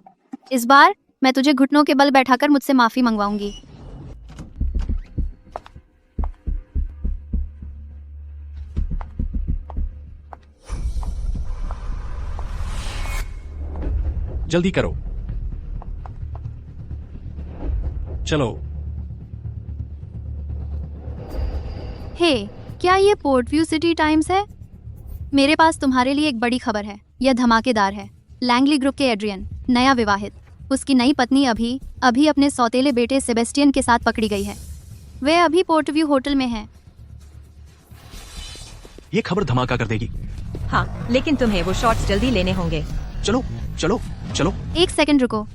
इस बार मैं तुझे घुटनों के बल बैठाकर मुझसे माफी मंगवाऊंगी। जल्दी करो, चलो। हे, क्या ये पोर्टव्यू सिटी टाइम्स है? मेरे पास तुम्हारे लिए एक बड़ी खबर है। यह धमाकेदार है। लैंगली ग्रुप के एड्रियन, नया विवाहित, उसकी नई पत्नी अभी अपने सौतेले बेटे सेबेस्टियन के साथ पकड़ी गई है। वे अभी पोर्टव्यू होटल में हैं। ये खबर धमाका कर देगी। हाँ, लेकिन तुम्हें वो शॉट्स जल्दी लेने होंगे। चलो चलो चलो। एक सेकंड रुको।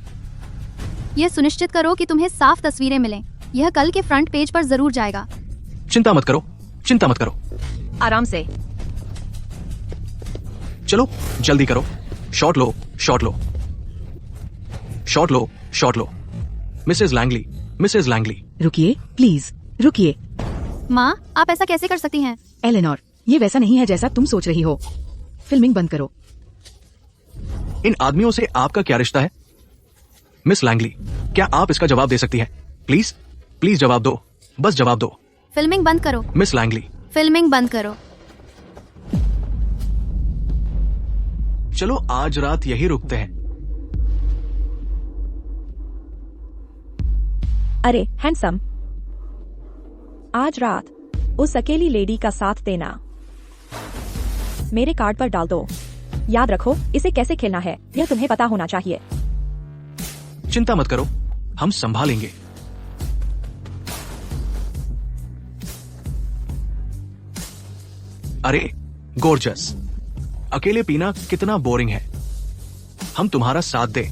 यह सुनिश्चित करो कि तुम्हें साफ तस्वीरें मिलें। यह कल के फ्रंट पेज पर जरूर जाएगा। चिंता मत करो, चिंता मत करो। आराम से। चलो जल्दी करो। शॉट लो, शॉट लो, शॉट लो, शॉट लो। Mrs Langley, Mrs Langley. रुकिए प्लीज, रुकिए। माँ, आप ऐसा कैसे कर सकती हैं? एलेनोर, ये वैसा नहीं है जैसा तुम सोच रही हो। फिल्मिंग बंद करो। इन आदमियों से आपका क्या रिश्ता है? मिस लैंगली, क्या आप इसका जवाब दे सकती हैं? प्लीज प्लीज जवाब दो, बस जवाब दो। फिल्मिंग बंद करो। मिस लैंगली, फिल्मिंग बंद करो। चलो आज रात यही रुकते हैं। अरे हैंडसम, आज रात उस अकेली लेडी का साथ देना। मेरे कार्ड पर डाल दो। याद रखो, इसे कैसे खेलना है यह तुम्हें पता होना चाहिए। चिंता मत करो, हम संभालेंगे। अरे गॉर्जस, अकेले पीना कितना बोरिंग है, हम तुम्हारा साथ दें।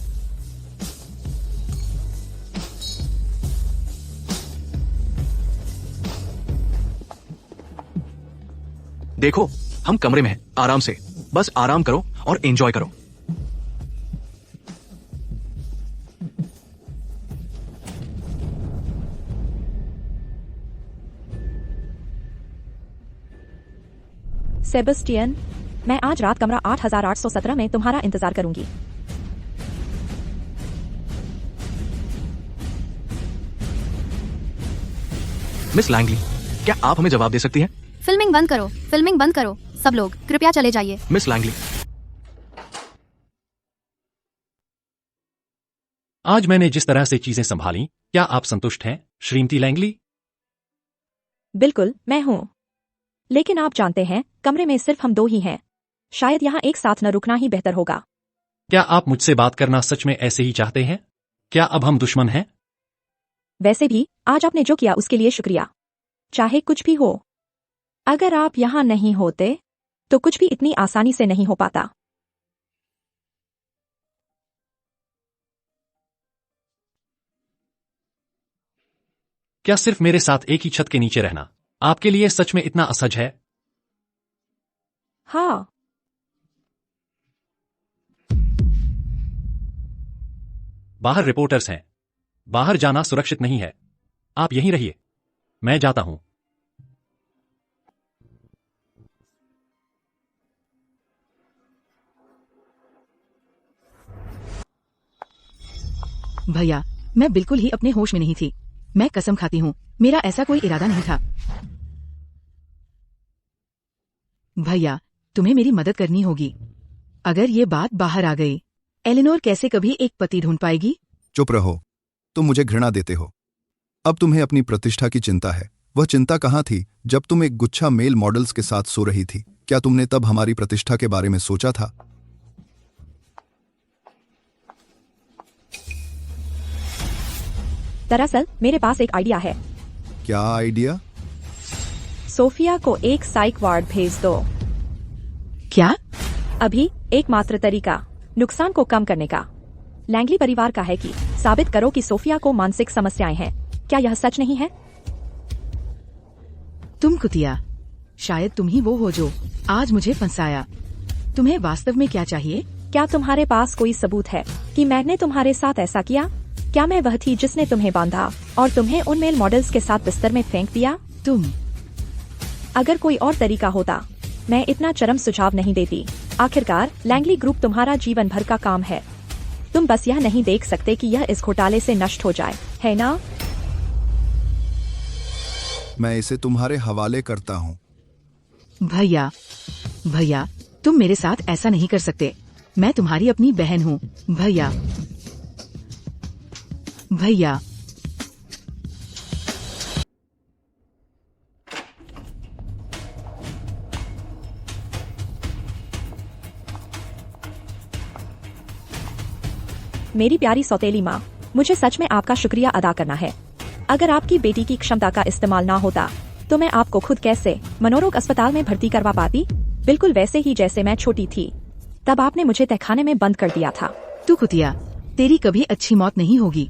देखो, हम कमरे में हैं, आराम से, बस आराम करो और एंजॉय करो। सेबेस्टियन, मैं आज रात कमरा 8817 में तुम्हारा इंतजार करूंगी। मिस लैंगली, क्या आप हमें जवाब दे सकती हैं? फिल्मिंग बंद करो, फिल्मिंग बंद करो। सब लोग कृपया चले जाइए। मिस लैंगली, आज मैंने जिस तरह से चीजें संभाली, क्या आप संतुष्ट हैं, श्रीमती लैंगली? बिल्कुल, मैं हूँ। लेकिन आप जानते हैं, कमरे में सिर्फ हम दो ही हैं। शायद यहाँ एक साथ न रुकना ही बेहतर होगा। क्या आप मुझसे बात करना सच में ऐसे ही चाहते हैं? क्या अब हम दुश्मन हैं? वैसे भी आज आपने जो किया उसके लिए शुक्रिया। चाहे कुछ भी हो, अगर आप यहाँ नहीं होते तो कुछ भी इतनी आसानी से नहीं हो पाता। क्या सिर्फ मेरे साथ एक ही छत के नीचे रहना आपके लिए सच में इतना असहज है? हाँ। बाहर रिपोर्टर्स हैं। बाहर जाना सुरक्षित नहीं है। आप यहीं रहिए, मैं जाता हूं। भैया, मैं बिल्कुल ही अपने होश में नहीं थी। मैं कसम खाती हूँ, मेरा ऐसा कोई इरादा नहीं था। भैया, तुम्हें मेरी मदद करनी होगी। अगर ये बात बाहर आ गई, एलिनोर कैसे कभी एक पति ढूंढ पाएगी? चुप रहो, तुम मुझे घृणा देते हो। अब तुम्हें अपनी प्रतिष्ठा की चिंता है। वह चिंता कहाँ थी जब तुम एक गुच्छा मेल मॉडल्स के साथ सो रही थी? क्या तुमने तब हमारी प्रतिष्ठा के बारे में सोचा था? दरअसल मेरे पास एक आइडिया है। क्या आइडिया? सोफिया को एक साइक वार्ड भेज दो। क्या? अभी एकमात्र तरीका नुकसान को कम करने का लैंगली परिवार का है कि साबित करो कि सोफिया को मानसिक समस्याएं हैं। क्या यह सच नहीं है? तुम कुतिया, शायद तुम ही वो हो जो आज मुझे फंसाया। तुम्हें वास्तव में क्या चाहिए? क्या तुम्हारे पास कोई सबूत है कि मैंने तुम्हारे साथ ऐसा किया? क्या मैं वह थी जिसने तुम्हें बांधा और तुम्हें उन मेल मॉडल्स के साथ बिस्तर में फेंक दिया? तुम। अगर कोई और तरीका होता, मैं इतना चरम सुझाव नहीं देती। आखिरकार लैंगली ग्रुप तुम्हारा जीवन भर का काम है। तुम बस यह नहीं देख सकते कि यह इस घोटाले से नष्ट हो जाए, है ना? मैं इसे तुम्हारे हवाले करता हूँ। भैया, भैया, तुम मेरे साथ ऐसा नहीं कर सकते। मैं तुम्हारी अपनी बहन हूँ। भैया, भैया। मेरी प्यारी सौतेली माँ, मुझे सच में आपका शुक्रिया अदा करना है। अगर आपकी बेटी की क्षमता का इस्तेमाल ना होता तो मैं आपको खुद कैसे मनोरोग अस्पताल में भर्ती करवा पाती? बिल्कुल वैसे ही जैसे मैं छोटी थी, तब आपने मुझे तहखाने में बंद कर दिया था। तू कुतिया, तेरी कभी अच्छी मौत नहीं होगी।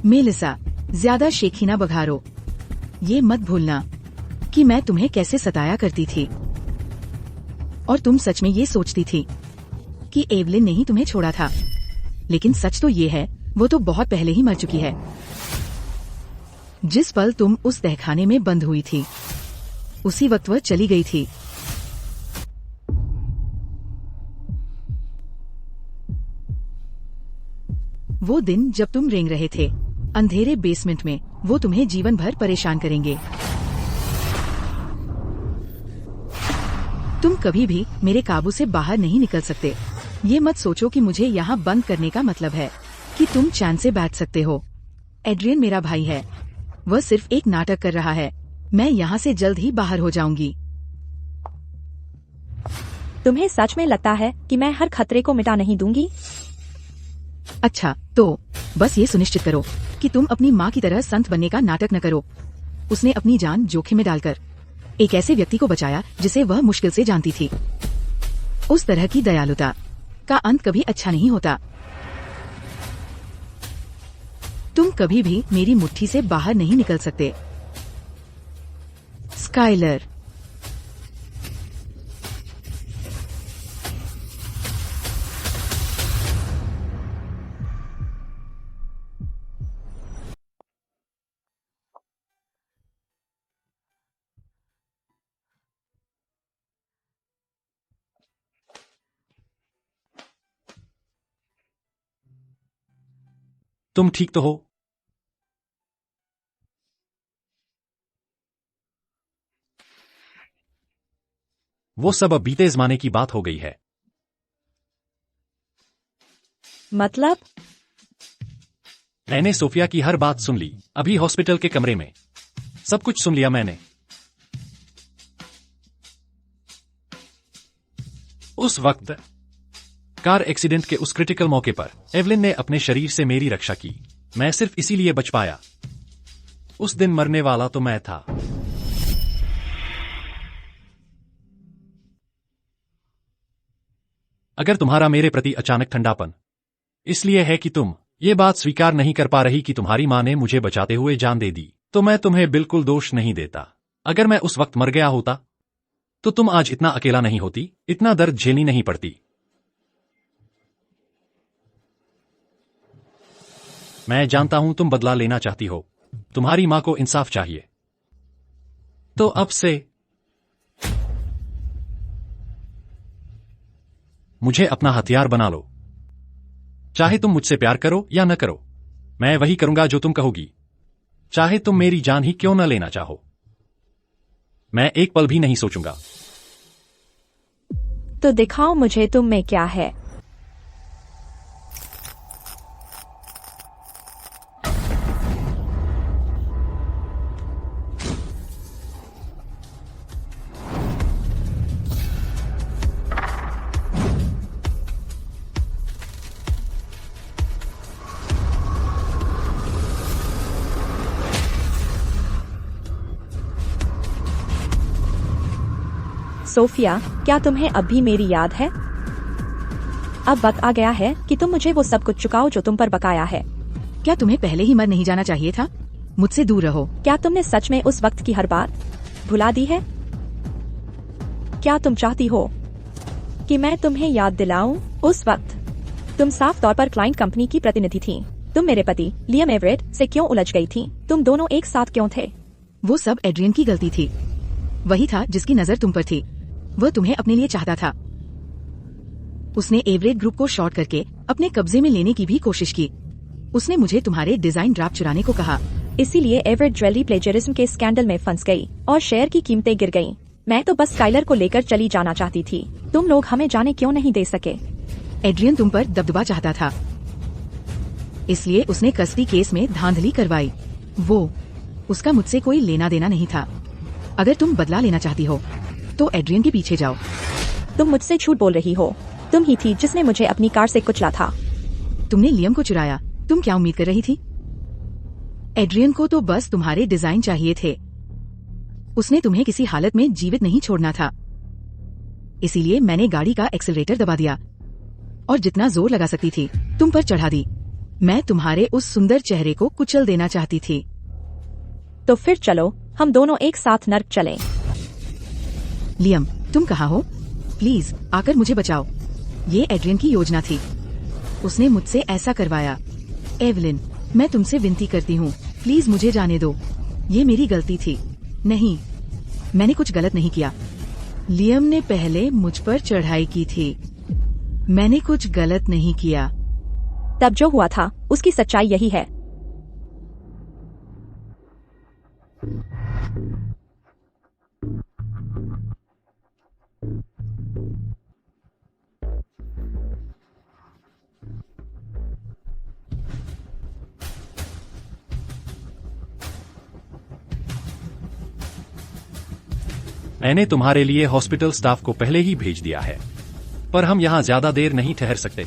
मेलिसा, ज्यादा शेखीना बघारो। ये मत भूलना कि मैं तुम्हें कैसे सताया करती थी और तुम सच में ये सोचती थी कि एवलिन ने ही तुम्हें छोड़ा था। लेकिन सच तो ये है, वो तो बहुत पहले ही मर चुकी है। जिस पल तुम उस तहखाने में बंद हुई थी, उसी वक्त वह चली गई थी। वो दिन जब तुम रेंग रहे थे अंधेरे बेसमेंट में, वो तुम्हें जीवन भर परेशान करेंगे। तुम कभी भी मेरे काबू से बाहर नहीं निकल सकते। ये मत सोचो कि मुझे यहाँ बंद करने का मतलब है कि तुम चैन से बैठ सकते हो। एड्रियन मेरा भाई है, वह सिर्फ एक नाटक कर रहा है। मैं यहाँ से जल्द ही बाहर हो जाऊंगी। तुम्हें सच में लगता है कि मैं हर खतरे को मिटा नहीं दूंगी? अच्छा, तो बस ये सुनिश्चित करो कि तुम अपनी माँ की तरह संत बनने का नाटक न करो। उसने अपनी जान जोखिम में डालकर एक ऐसे व्यक्ति को बचाया जिसे वह मुश्किल से जानती थी। उस तरह की दयालुता का अंत कभी अच्छा नहीं होता। तुम कभी भी मेरी मुट्ठी से बाहर नहीं निकल सकते, स्काइलर। तुम ठीक तो हो? वो सब अब बीते जमाने की बात हो गई है। मतलब? मैंने सोफिया की हर बात सुन ली, अभी हॉस्पिटल के कमरे में। सब कुछ सुन लिया मैंने। उस वक्त कार एक्सीडेंट के उस क्रिटिकल मौके पर एवलिन ने अपने शरीर से मेरी रक्षा की। मैं सिर्फ इसीलिए बच पाया। उस दिन मरने वाला तो मैं था। अगर तुम्हारा मेरे प्रति अचानक ठंडापन इसलिए है कि तुम ये बात स्वीकार नहीं कर पा रही कि तुम्हारी मां ने मुझे बचाते हुए जान दे दी, तो मैं तुम्हें बिल्कुल दोष नहीं देता। अगर मैं उस वक्त मर गया होता तो तुम आज इतना अकेला नहीं होती, इतना दर्द झेलनी नहीं पड़ती। मैं जानता हूं तुम बदला लेना चाहती हो, तुम्हारी मां को इंसाफ चाहिए। तो अब से मुझे अपना हथियार बना लो। चाहे तुम मुझसे प्यार करो या न करो, मैं वही करूंगा जो तुम कहोगी, चाहे तुम मेरी जान ही क्यों न लेना चाहो। मैं एक पल भी नहीं सोचूंगा। तो दिखाओ मुझे तुम में क्या है। सोफिया, क्या तुम्हें अब भी मेरी याद है? अब वक्त आ गया है कि तुम मुझे वो सब कुछ चुकाओ जो तुम पर बकाया है। क्या तुम्हें पहले ही मर नहीं जाना चाहिए था? मुझसे दूर रहो। क्या तुमने सच में उस वक्त की हर बात भुला दी है? क्या तुम चाहती हो कि मैं तुम्हें याद दिलाऊं? उस वक्त तुम साफ तौर पर क्लाइंट कंपनी की प्रतिनिधि थी। तुम मेरे पति लियम एवरेट से क्यों उलझ गई थी? तुम दोनों एक साथ क्यों थे? वो सब एड्रियन की गलती थी। वही था जिसकी नजर तुम पर थी। वह तुम्हें अपने लिए चाहता था। उसने एवरेट ग्रुप को शॉर्ट करके अपने कब्जे में लेने की भी कोशिश की। उसने मुझे तुम्हारे डिजाइन ड्राफ्ट चुराने को कहा। इसीलिए एवरेट ज्वेलरी प्लेजरिज्म के स्कैंडल में फंस गई और शेयर की कीमतें गिर गईं। मैं तो बस स्काइलर को लेकर चली जाना चाहती थी। तुम लोग हमें जाने क्यों नहीं दे सके? एड्रियन तुम पर दबदबा चाहता था, इसलिए उसने कस्टडी केस में धांधली करवाई। उसका मुझसे कोई लेना देना नहीं था। अगर तुम बदला लेना चाहती हो तो एड्रियन के पीछे जाओ। तुम मुझसे झूठ बोल रही हो। तुम ही थी जिसने मुझे अपनी कार से कुचला था। तुमने लियम को चुराया। तुम क्या उम्मीद कर रही थी? एड्रियन को तो बस तुम्हारे डिजाइन चाहिए थे। उसने तुम्हें किसी हालत में जीवित नहीं छोड़ना था। इसीलिए मैंने गाड़ी का एक्सीलरेटर दबा दिया और जितना जोर लगा सकती थी तुम पर चढ़ा दी। मैं तुम्हारे उस सुंदर चेहरे को कुचल देना चाहती थी। तो फिर चलो हम दोनों एक साथ नर्क चलें। लियम, तुम कहाँ हो? प्लीज आकर मुझे बचाओ। ये एड्रियन की योजना थी। उसने मुझसे ऐसा करवाया। एवलिन, मैं तुमसे विनती करती हूँ, प्लीज मुझे जाने दो। ये मेरी गलती थी। नहीं, मैंने कुछ गलत नहीं किया। लियम ने पहले मुझ पर चढ़ाई की थी। मैंने कुछ गलत नहीं किया। तब जो हुआ था उसकी सच्चाई यही है। मैंने तुम्हारे लिए हॉस्पिटल स्टाफ को पहले ही भेज दिया है, पर हम यहाँ ज्यादा देर नहीं ठहर सकते।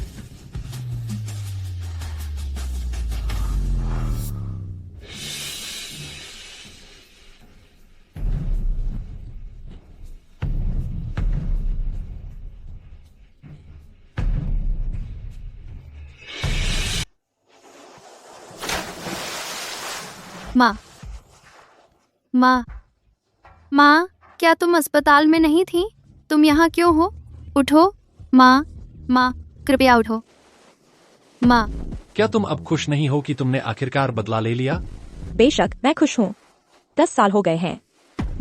माँ, माँ, माँ, क्या तुम अस्पताल में नहीं थी? तुम यहाँ क्यों हो? उठो, माँ, माँ, कृपया उठो। माँ, क्या तुम अब खुश नहीं हो कि तुमने आखिरकार बदला ले लिया? बेशक मैं खुश हूँ। 10 साल हो गए हैं।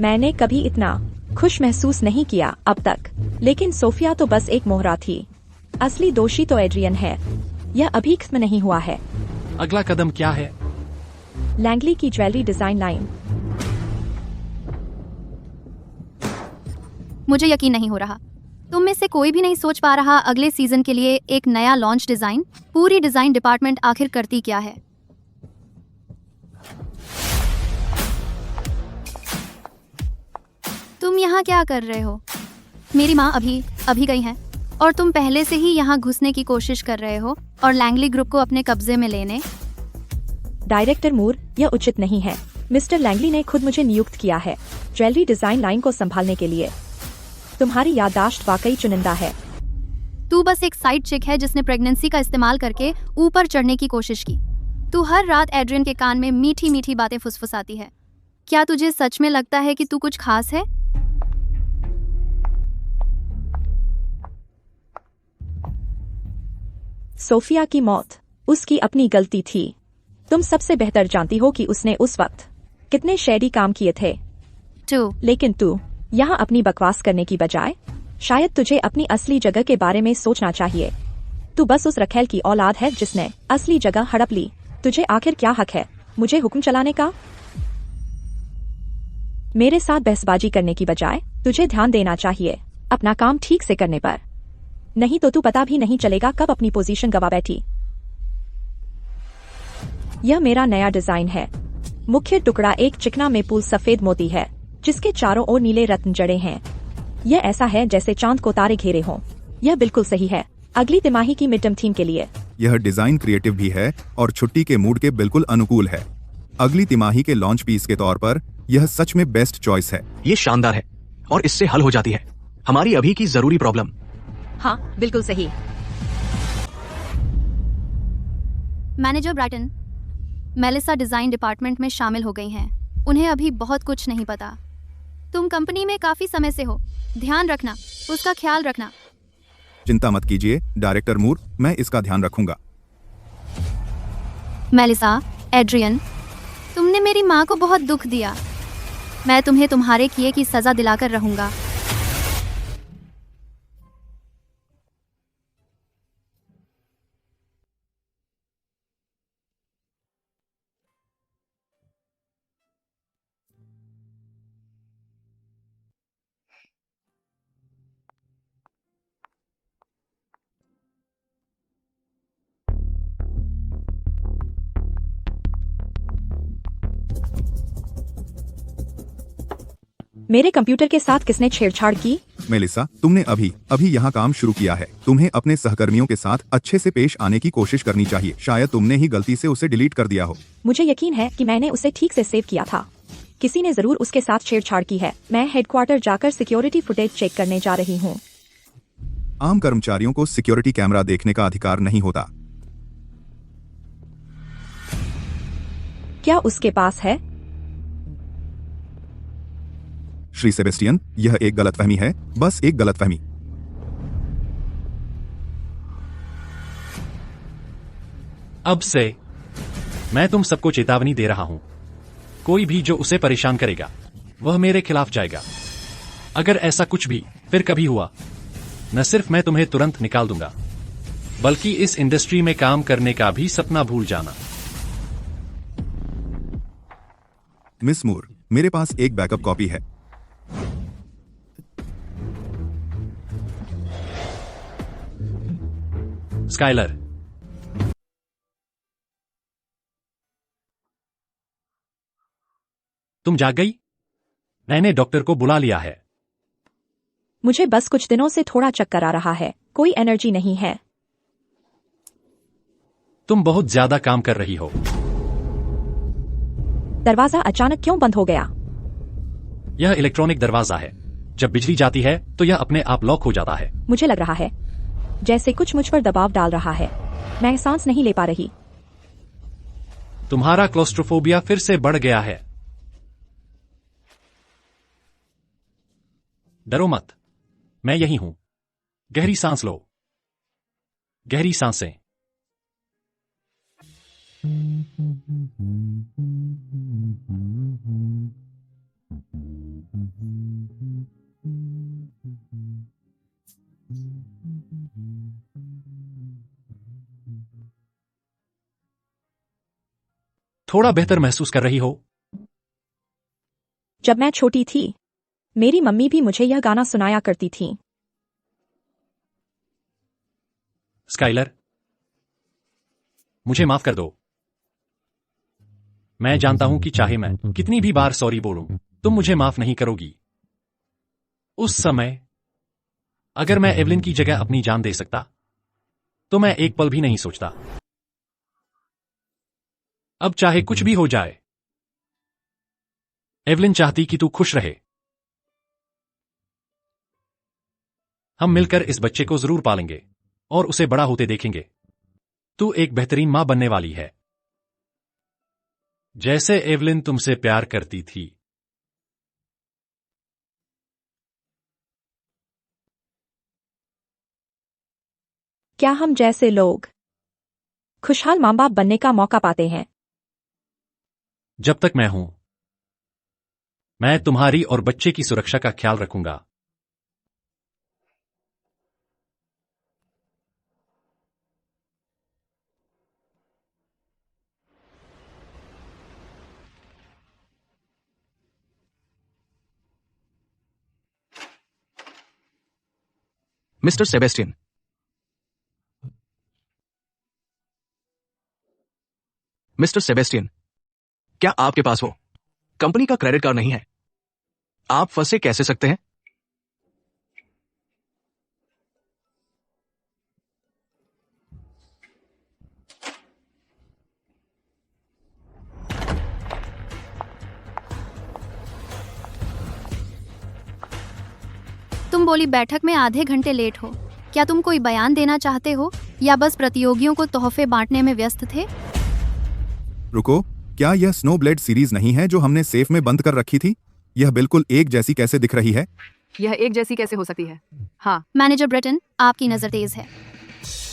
मैंने कभी इतना खुश महसूस नहीं किया अब तक। लेकिन सोफिया तो बस एक मोहरा थी। असली दोषी तो एड्रियन है। यह अभी खत्म नहीं हुआ है। अगला कदम क्या है? लैंगली की ज्वेलरी डिजाइन लाइन। मुझे यकीन नहीं हो रहा। तुम में से कोई भी नहीं सोच पा रहा अगले सीजन के लिए एक नया लॉन्च डिजाइन। पूरी डिजाइन डिपार्टमेंट आखिर करती क्या है? तुम यहाँ क्या कर रहे हो? मेरी माँ अभी गई हैं और तुम पहले से ही यहाँ घुसने की कोशिश कर रहे हो और लैंगली ग्रुप को अपने कब्जे में लेने। डायरेक्टर मूर, यह उचित नहीं है। मिस्टर लैंगली ने खुद मुझे नियुक्त किया है ज्वेलरी डिजाइन लाइन को संभालने के लिए। तुम्हारी याददाश्त वाकई चुनिंदा है। तू बस एक साइड चिक है जिसने प्रेगनेंसी का इस्तेमाल करके ऊपर चढ़ने की कोशिश की। तू हर रात एड्रियन के कान में मीठी मीठी बातें फुसफुसाती है। क्या तुझे सच में लगता है कि तू कुछ खास है? सोफिया की मौत उसकी अपनी गलती थी। तुम सबसे बेहतर जानती हो कि उसने उस वक्त कितने शैडी काम किए थे। लेकिन तू यहाँ अपनी बकवास करने की बजाय शायद तुझे अपनी असली जगह के बारे में सोचना चाहिए। तू बस उस रखेल की औलाद है जिसने असली जगह हड़प ली। तुझे आखिर क्या हक है मुझे हुक्म चलाने का? मेरे साथ बहसबाजी करने की बजाय तुझे ध्यान देना चाहिए अपना काम ठीक से करने पर। नहीं तो तू पता भी नहीं चलेगा कब अपनी पोजीशन गवा बैठी। यह मेरा नया डिजाइन है। मुख्य टुकड़ा एक चिकना मेपुल सफेद मोती है जिसके चारों ओर नीले रत्न जड़े हैं। यह ऐसा है जैसे चांद को तारे घेरे हों। यह बिल्कुल सही है अगली तिमाही की मिड टर्म थीम के लिए। यह डिजाइन क्रिएटिव भी है और छुट्टी के मूड के बिल्कुल अनुकूल है। अगली तिमाही के लॉन्च पीस के तौर पर यह सच में बेस्ट चॉइस है। ये शानदार है और इससे हल हो जाती है हमारी अभी की जरूरी प्रॉब्लम। हाँ, बिल्कुल सही। Manager Brighton, Melissa design department में शामिल हो गई हैं। उन्हें अभी बहुत कुछ नहीं पता। तुम कंपनी में काफी समय से हो। ध्यान रखना, उसका ख्याल रखना। चिंता मत कीजिए डायरेक्टर मूर, मैं इसका ध्यान रखूंगा। मेलिसा, एड्रियन, तुमने मेरी माँ को बहुत दुख दिया। मैं तुम्हें तुम्हारे किए की सजा दिलाकर रहूंगा। मेरे कंप्यूटर के साथ किसने छेड़छाड़ की? मेलिसा, तुमने अभी यहाँ काम शुरू किया है। तुम्हें अपने सहकर्मियों के साथ अच्छे से पेश आने की कोशिश करनी चाहिए। शायद तुमने ही गलती से उसे डिलीट कर दिया हो। मुझे यकीन है कि मैंने उसे ठीक से सेव किया था। किसी ने जरूर उसके साथ छेड़छाड़ की है। मैं हेडक्वार्टर जाकर सिक्योरिटी फुटेज चेक करने जा रही हूँ। आम कर्मचारियों को सिक्योरिटी कैमरा देखने का अधिकार नहीं होता। क्या उसके पास है? श्री सेबेस्टियन, यह एक गलतफहमी है, बस एक गलतफहमी। अब से मैं तुम सबको चेतावनी दे रहा हूं। कोई भी जो उसे परेशान करेगा वह मेरे खिलाफ जाएगा। अगर ऐसा कुछ भी फिर कभी हुआ, न सिर्फ मैं तुम्हें तुरंत निकाल दूंगा, बल्कि इस इंडस्ट्री में काम करने का भी सपना भूल जाना। मिस मूर, मेरे पास एक बैकअप कॉपी है। स्काइलर, तुम जाग गई? मैंने डॉक्टर को बुला लिया है। मुझे बस कुछ दिनों से थोड़ा चक्कर आ रहा है, कोई एनर्जी नहीं है। तुम बहुत ज्यादा काम कर रही हो। दरवाजा अचानक क्यों बंद हो गया? यह इलेक्ट्रॉनिक दरवाजा है। जब बिजली जाती है तो यह अपने आप लॉक हो जाता है। मुझे लग रहा है जैसे कुछ मुझ पर दबाव डाल रहा है। मैं सांस नहीं ले पा रही। तुम्हारा क्लोस्ट्रोफोबिया फिर से बढ़ गया है। डरो मत, मैं यही हूं। गहरी सांस लो। गहरी सांसें। थोड़ा बेहतर महसूस कर रही हो? जब मैं छोटी थी मेरी मम्मी भी मुझे यह गाना सुनाया करती थी। स्काइलर, मुझे माफ कर दो। मैं जानता हूं कि चाहे मैं कितनी भी बार सॉरी बोलूं, तुम मुझे माफ नहीं करोगी। उस समय अगर मैं एवलिन की जगह अपनी जान दे सकता तो मैं एक पल भी नहीं सोचता। अब चाहे कुछ भी हो जाए, एवलिन चाहती कि तू खुश रहे। हम मिलकर इस बच्चे को जरूर पालेंगे और उसे बड़ा होते देखेंगे। तू एक बेहतरीन मां बनने वाली है, जैसे एवलिन तुमसे प्यार करती थी। क्या हम जैसे लोग खुशहाल मां बाप बनने का मौका पाते हैं? जब तक मैं हूं, मैं तुम्हारी और बच्चे की सुरक्षा का ख्याल रखूंगा। मिस्टर सेबेस्टियन, मिस्टर सेबेस्टियन, क्या आपके पास वो कंपनी का क्रेडिट कार्ड नहीं है? आप फंसे कैसे सकते हैं? तुम बोली बैठक में आधे घंटे लेट हो। क्या तुम कोई बयान देना चाहते हो या बस प्रतियोगियों को तोहफे बांटने में व्यस्त थे? रुको, क्या यह स्नो ब्लेड सीरीज नहीं है जो हमने सेफ में बंद कर रखी थी? यह बिल्कुल एक जैसी कैसे दिख रही है? यह एक जैसी कैसे हो सकती है? हाँ, मैनेजर ब्रिटन, आपकी नज़र तेज है,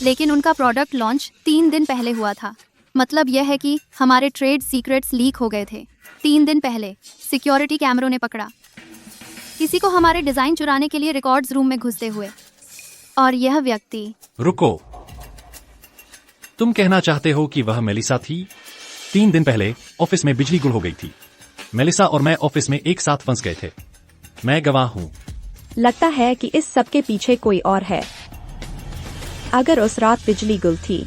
लेकिन उनका प्रोडक्ट लॉन्च 3 दिन पहले हुआ था। मतलब यह है कि हमारे ट्रेड सीक्रेट्स लीक हो गए थे 3 दिन पहले। सिक्योरिटी कैमरों ने पकड़ा किसी को हमारे डिजाइन चुराने के लिए रिकॉर्ड्स रूम में घुसते हुए। और यह व्यक्ति। रुको, तुम कहना चाहते हो कि वह मेलिसा थी? 3 दिन पहले ऑफिस में बिजली गुल हो गई थी। मेलिसा और मैं ऑफिस में एक साथ फंस गए थे। मैं गवाह हूं। लगता है कि इस सब के पीछे कोई और है। अगर उस रात बिजली गुल थी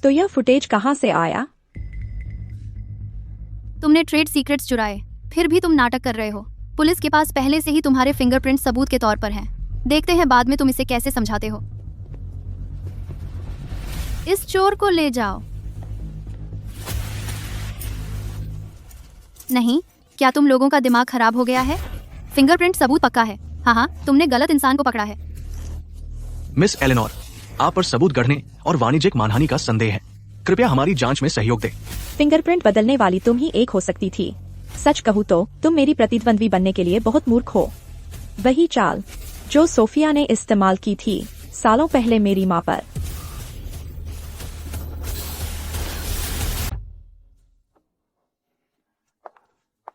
तो यह फुटेज कहां से आया? तुमने ट्रेड सीक्रेट्स चुराए, फिर भी तुम नाटक कर रहे हो। पुलिस के पास पहले से ही तुम्हारे फिंगरप्रिंट सबूत के तौर पर हैं। देखते हैं बाद में तुम इसे कैसे समझाते हो। इस चोर को ले जाओ। नहीं, क्या तुम लोगों का दिमाग खराब हो गया है? फिंगरप्रिंट सबूत पक्का है। हाँ, तुमने गलत इंसान को पकड़ा है। मिस एलेनोर, आप पर सबूत गढ़ने और वाणिज्यिक मानहानि का संदेह है। कृपया हमारी जांच में सहयोग दें। फिंगरप्रिंट बदलने वाली तुम ही एक हो सकती थी। सच कहूँ तो तुम मेरी प्रतिद्वंद्वी बनने के लिए बहुत मूर्ख हो। वही चाल जो सोफिया ने इस्तेमाल की थी सालों पहले मेरी मां पर।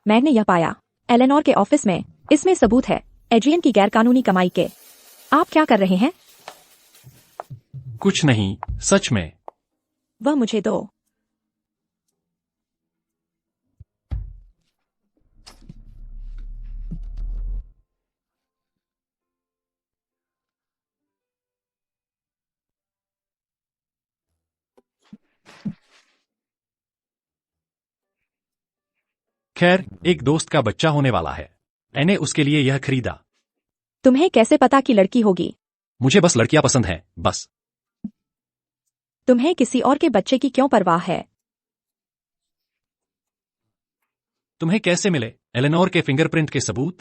मैंने यह पाया एलेनोर के ऑफिस में। इसमें सबूत है एड्रियन की गैरकानूनी कमाई के। आप क्या कर रहे हैं? कुछ नहीं, सच में। वह मुझे दो। खैर, एक दोस्त का बच्चा होने वाला है। मैंने उसके लिए यह खरीदा। तुम्हें कैसे पता कि लड़की होगी? मुझे बस लड़कियां पसंद हैं, बस। तुम्हें किसी और के बच्चे की क्यों परवाह है? तुम्हें कैसे मिले एलेनोर के फिंगरप्रिंट के सबूत?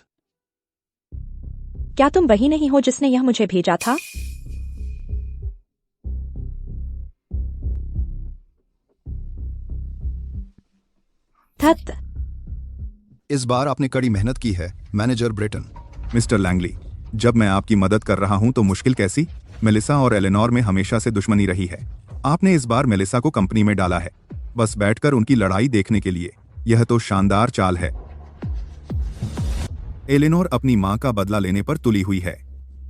क्या तुम वही नहीं हो जिसने यह मुझे भेजा था? थत। इस बार आपने कड़ी मेहनत की है, मैनेजर ब्रेटन। मिस्टर लैंगली, जब मैं आपकी मदद कर रहा हूं तो मुश्किल कैसी? मेलिसा और एलेनोर में हमेशा से दुश्मनी रही है। आपने इस बार मेलिसा को कंपनी में डाला है, बस बैठकर उनकी लड़ाई देखने के लिए। यह तो शानदार चाल है। एलेनोर अपनी मां का बदला लेने पर तुली हुई है।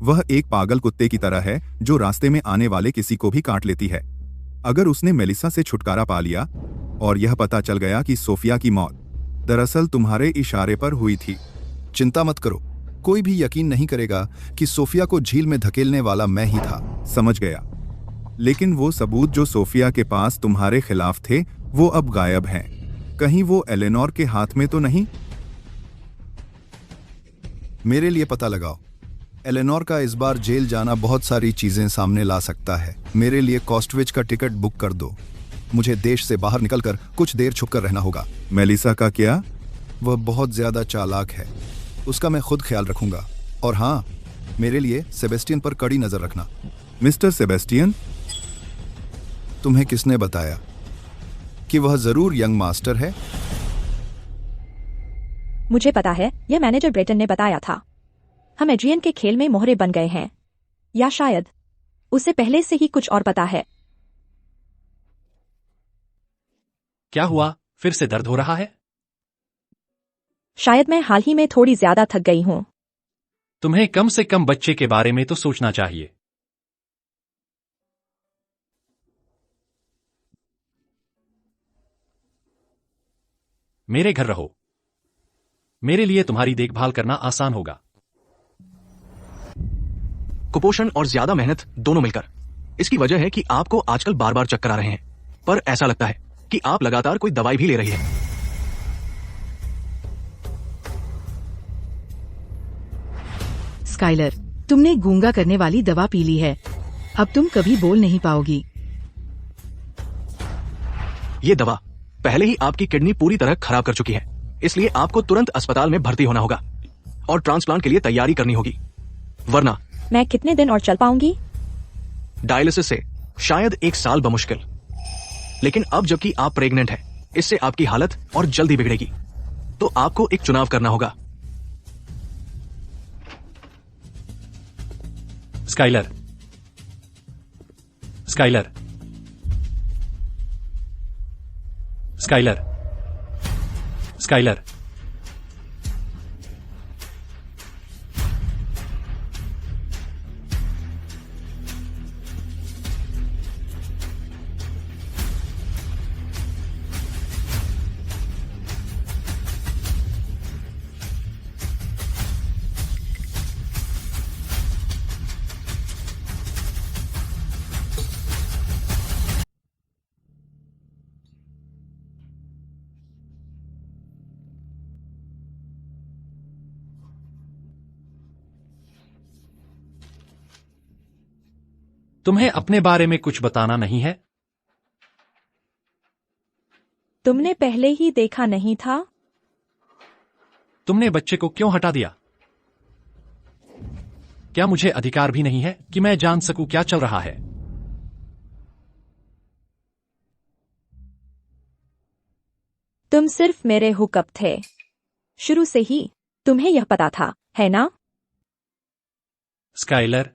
वह एक पागल कुत्ते की तरह है जो रास्ते में आने वाले किसी को भी काट लेती है। अगर उसने मेलिसा से छुटकारा पा लिया और यह पता चल गया कि सोफिया की मौत दरअसल तुम्हारे इशारे पर हुई थी। चिंता मत करो, कोई भी यकीन नहीं करेगा कि सोफिया को झील में धकेलने वाला मैं ही था। समझ गया, लेकिन वो सबूत जो सोफिया के पास तुम्हारे खिलाफ थे वो अब गायब हैं। कहीं वो एलेनोर के हाथ में तो नहीं? मेरे लिए पता लगाओ। एलेनोर का इस बार जेल जाना बहुत सारी चीजें सामने ला सकता है। मेरे लिए कॉस्टविच का टिकट बुक कर दो। मुझे देश से बाहर निकलकर कुछ देर छुपकर रहना होगा। मेलिसा का क्या? वह बहुत ज्यादा चालाक है, उसका मैं खुद ख्याल रखूंगा। और हाँ, मेरे लिए सेबेस्टियन पर कड़ी नजर रखना। Mister Sebastian? तुम्हें किसने बताया कि वह जरूर यंग मास्टर है? मुझे पता है, यह मैनेजर ब्रेटन ने बताया था। हम एड्रियन के खेल में मोहरे बन गए हैं, या शायद उसे पहले से ही कुछ और पता है। क्या हुआ? फिर से दर्द हो रहा है? शायद मैं हाल ही में थोड़ी ज्यादा थक गई हूं। तुम्हें कम से कम बच्चे के बारे में तो सोचना चाहिए। मेरे घर रहो, मेरे लिए तुम्हारी देखभाल करना आसान होगा। कुपोषण और ज्यादा मेहनत दोनों मिलकर। इसकी वजह है कि आपको आजकल बार बार चक्कर आ रहे हैं, पर ऐसा लगता है कि आप लगातार कोई दवाई भी ले रही है। स्काइलर, तुमने गूंगा करने वाली दवा पी ली है, अब तुम कभी बोल नहीं पाओगी। ये दवा पहले ही आपकी किडनी पूरी तरह खराब कर चुकी है, इसलिए आपको तुरंत अस्पताल में भर्ती होना होगा और ट्रांसप्लांट के लिए तैयारी करनी होगी, वरना मैं कितने दिन और चल पाऊंगी? डायलिसिस से शायद 1 साल बमुश्किल। लेकिन अब जबकि आप प्रेग्नेंट हैं, इससे आपकी हालत और जल्दी बिगड़ेगी, तो आपको एक चुनाव करना होगा। Skyler, Skyler, Skyler, Skyler. तुम्हें अपने बारे में कुछ बताना नहीं है? तुमने पहले ही देखा नहीं था? तुमने बच्चे को क्यों हटा दिया? क्या मुझे अधिकार भी नहीं है कि मैं जान सकूं क्या चल रहा है? तुम सिर्फ मेरे हुक्म थे, शुरू से ही तुम्हें यह पता था, है ना? स्काइलर,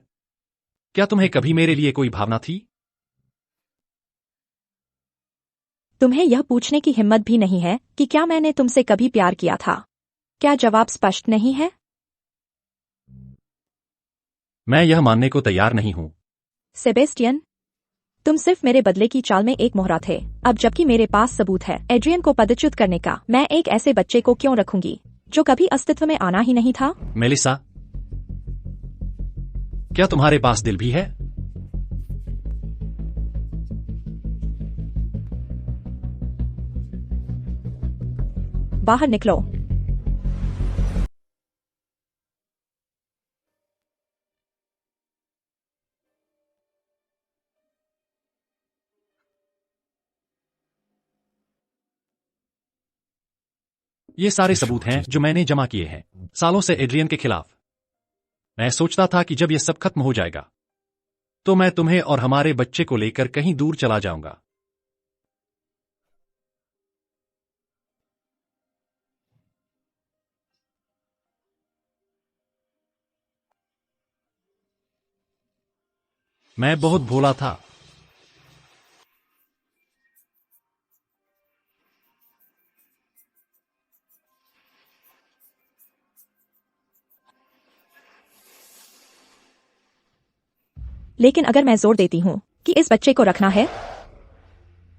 क्या तुम्हें कभी मेरे लिए कोई भावना थी? तुम्हें यह पूछने की हिम्मत भी नहीं है कि क्या मैंने तुमसे कभी प्यार किया था? क्या जवाब स्पष्ट नहीं है? मैं यह मानने को तैयार नहीं हूं। सेबेस्टियन, तुम सिर्फ मेरे बदले की चाल में एक मोहरा थे। अब जबकि मेरे पास सबूत है एड्रियन को पदच्युत करने का, मैं एक ऐसे बच्चे को क्यों रखूंगी जो कभी अस्तित्व में आना ही नहीं था? मेलिसा, क्या तुम्हारे पास दिल भी है? बाहर निकलो। ये सारे सबूत हैं जो मैंने जमा किए हैं सालों से एड्रियन के खिलाफ। मैं सोचता था कि जब यह सब खत्म हो जाएगा तो मैं तुम्हें और हमारे बच्चे को लेकर कहीं दूर चला जाऊंगा। मैं बहुत भोला था। लेकिन अगर मैं जोर देती हूँ कि इस बच्चे को रखना है,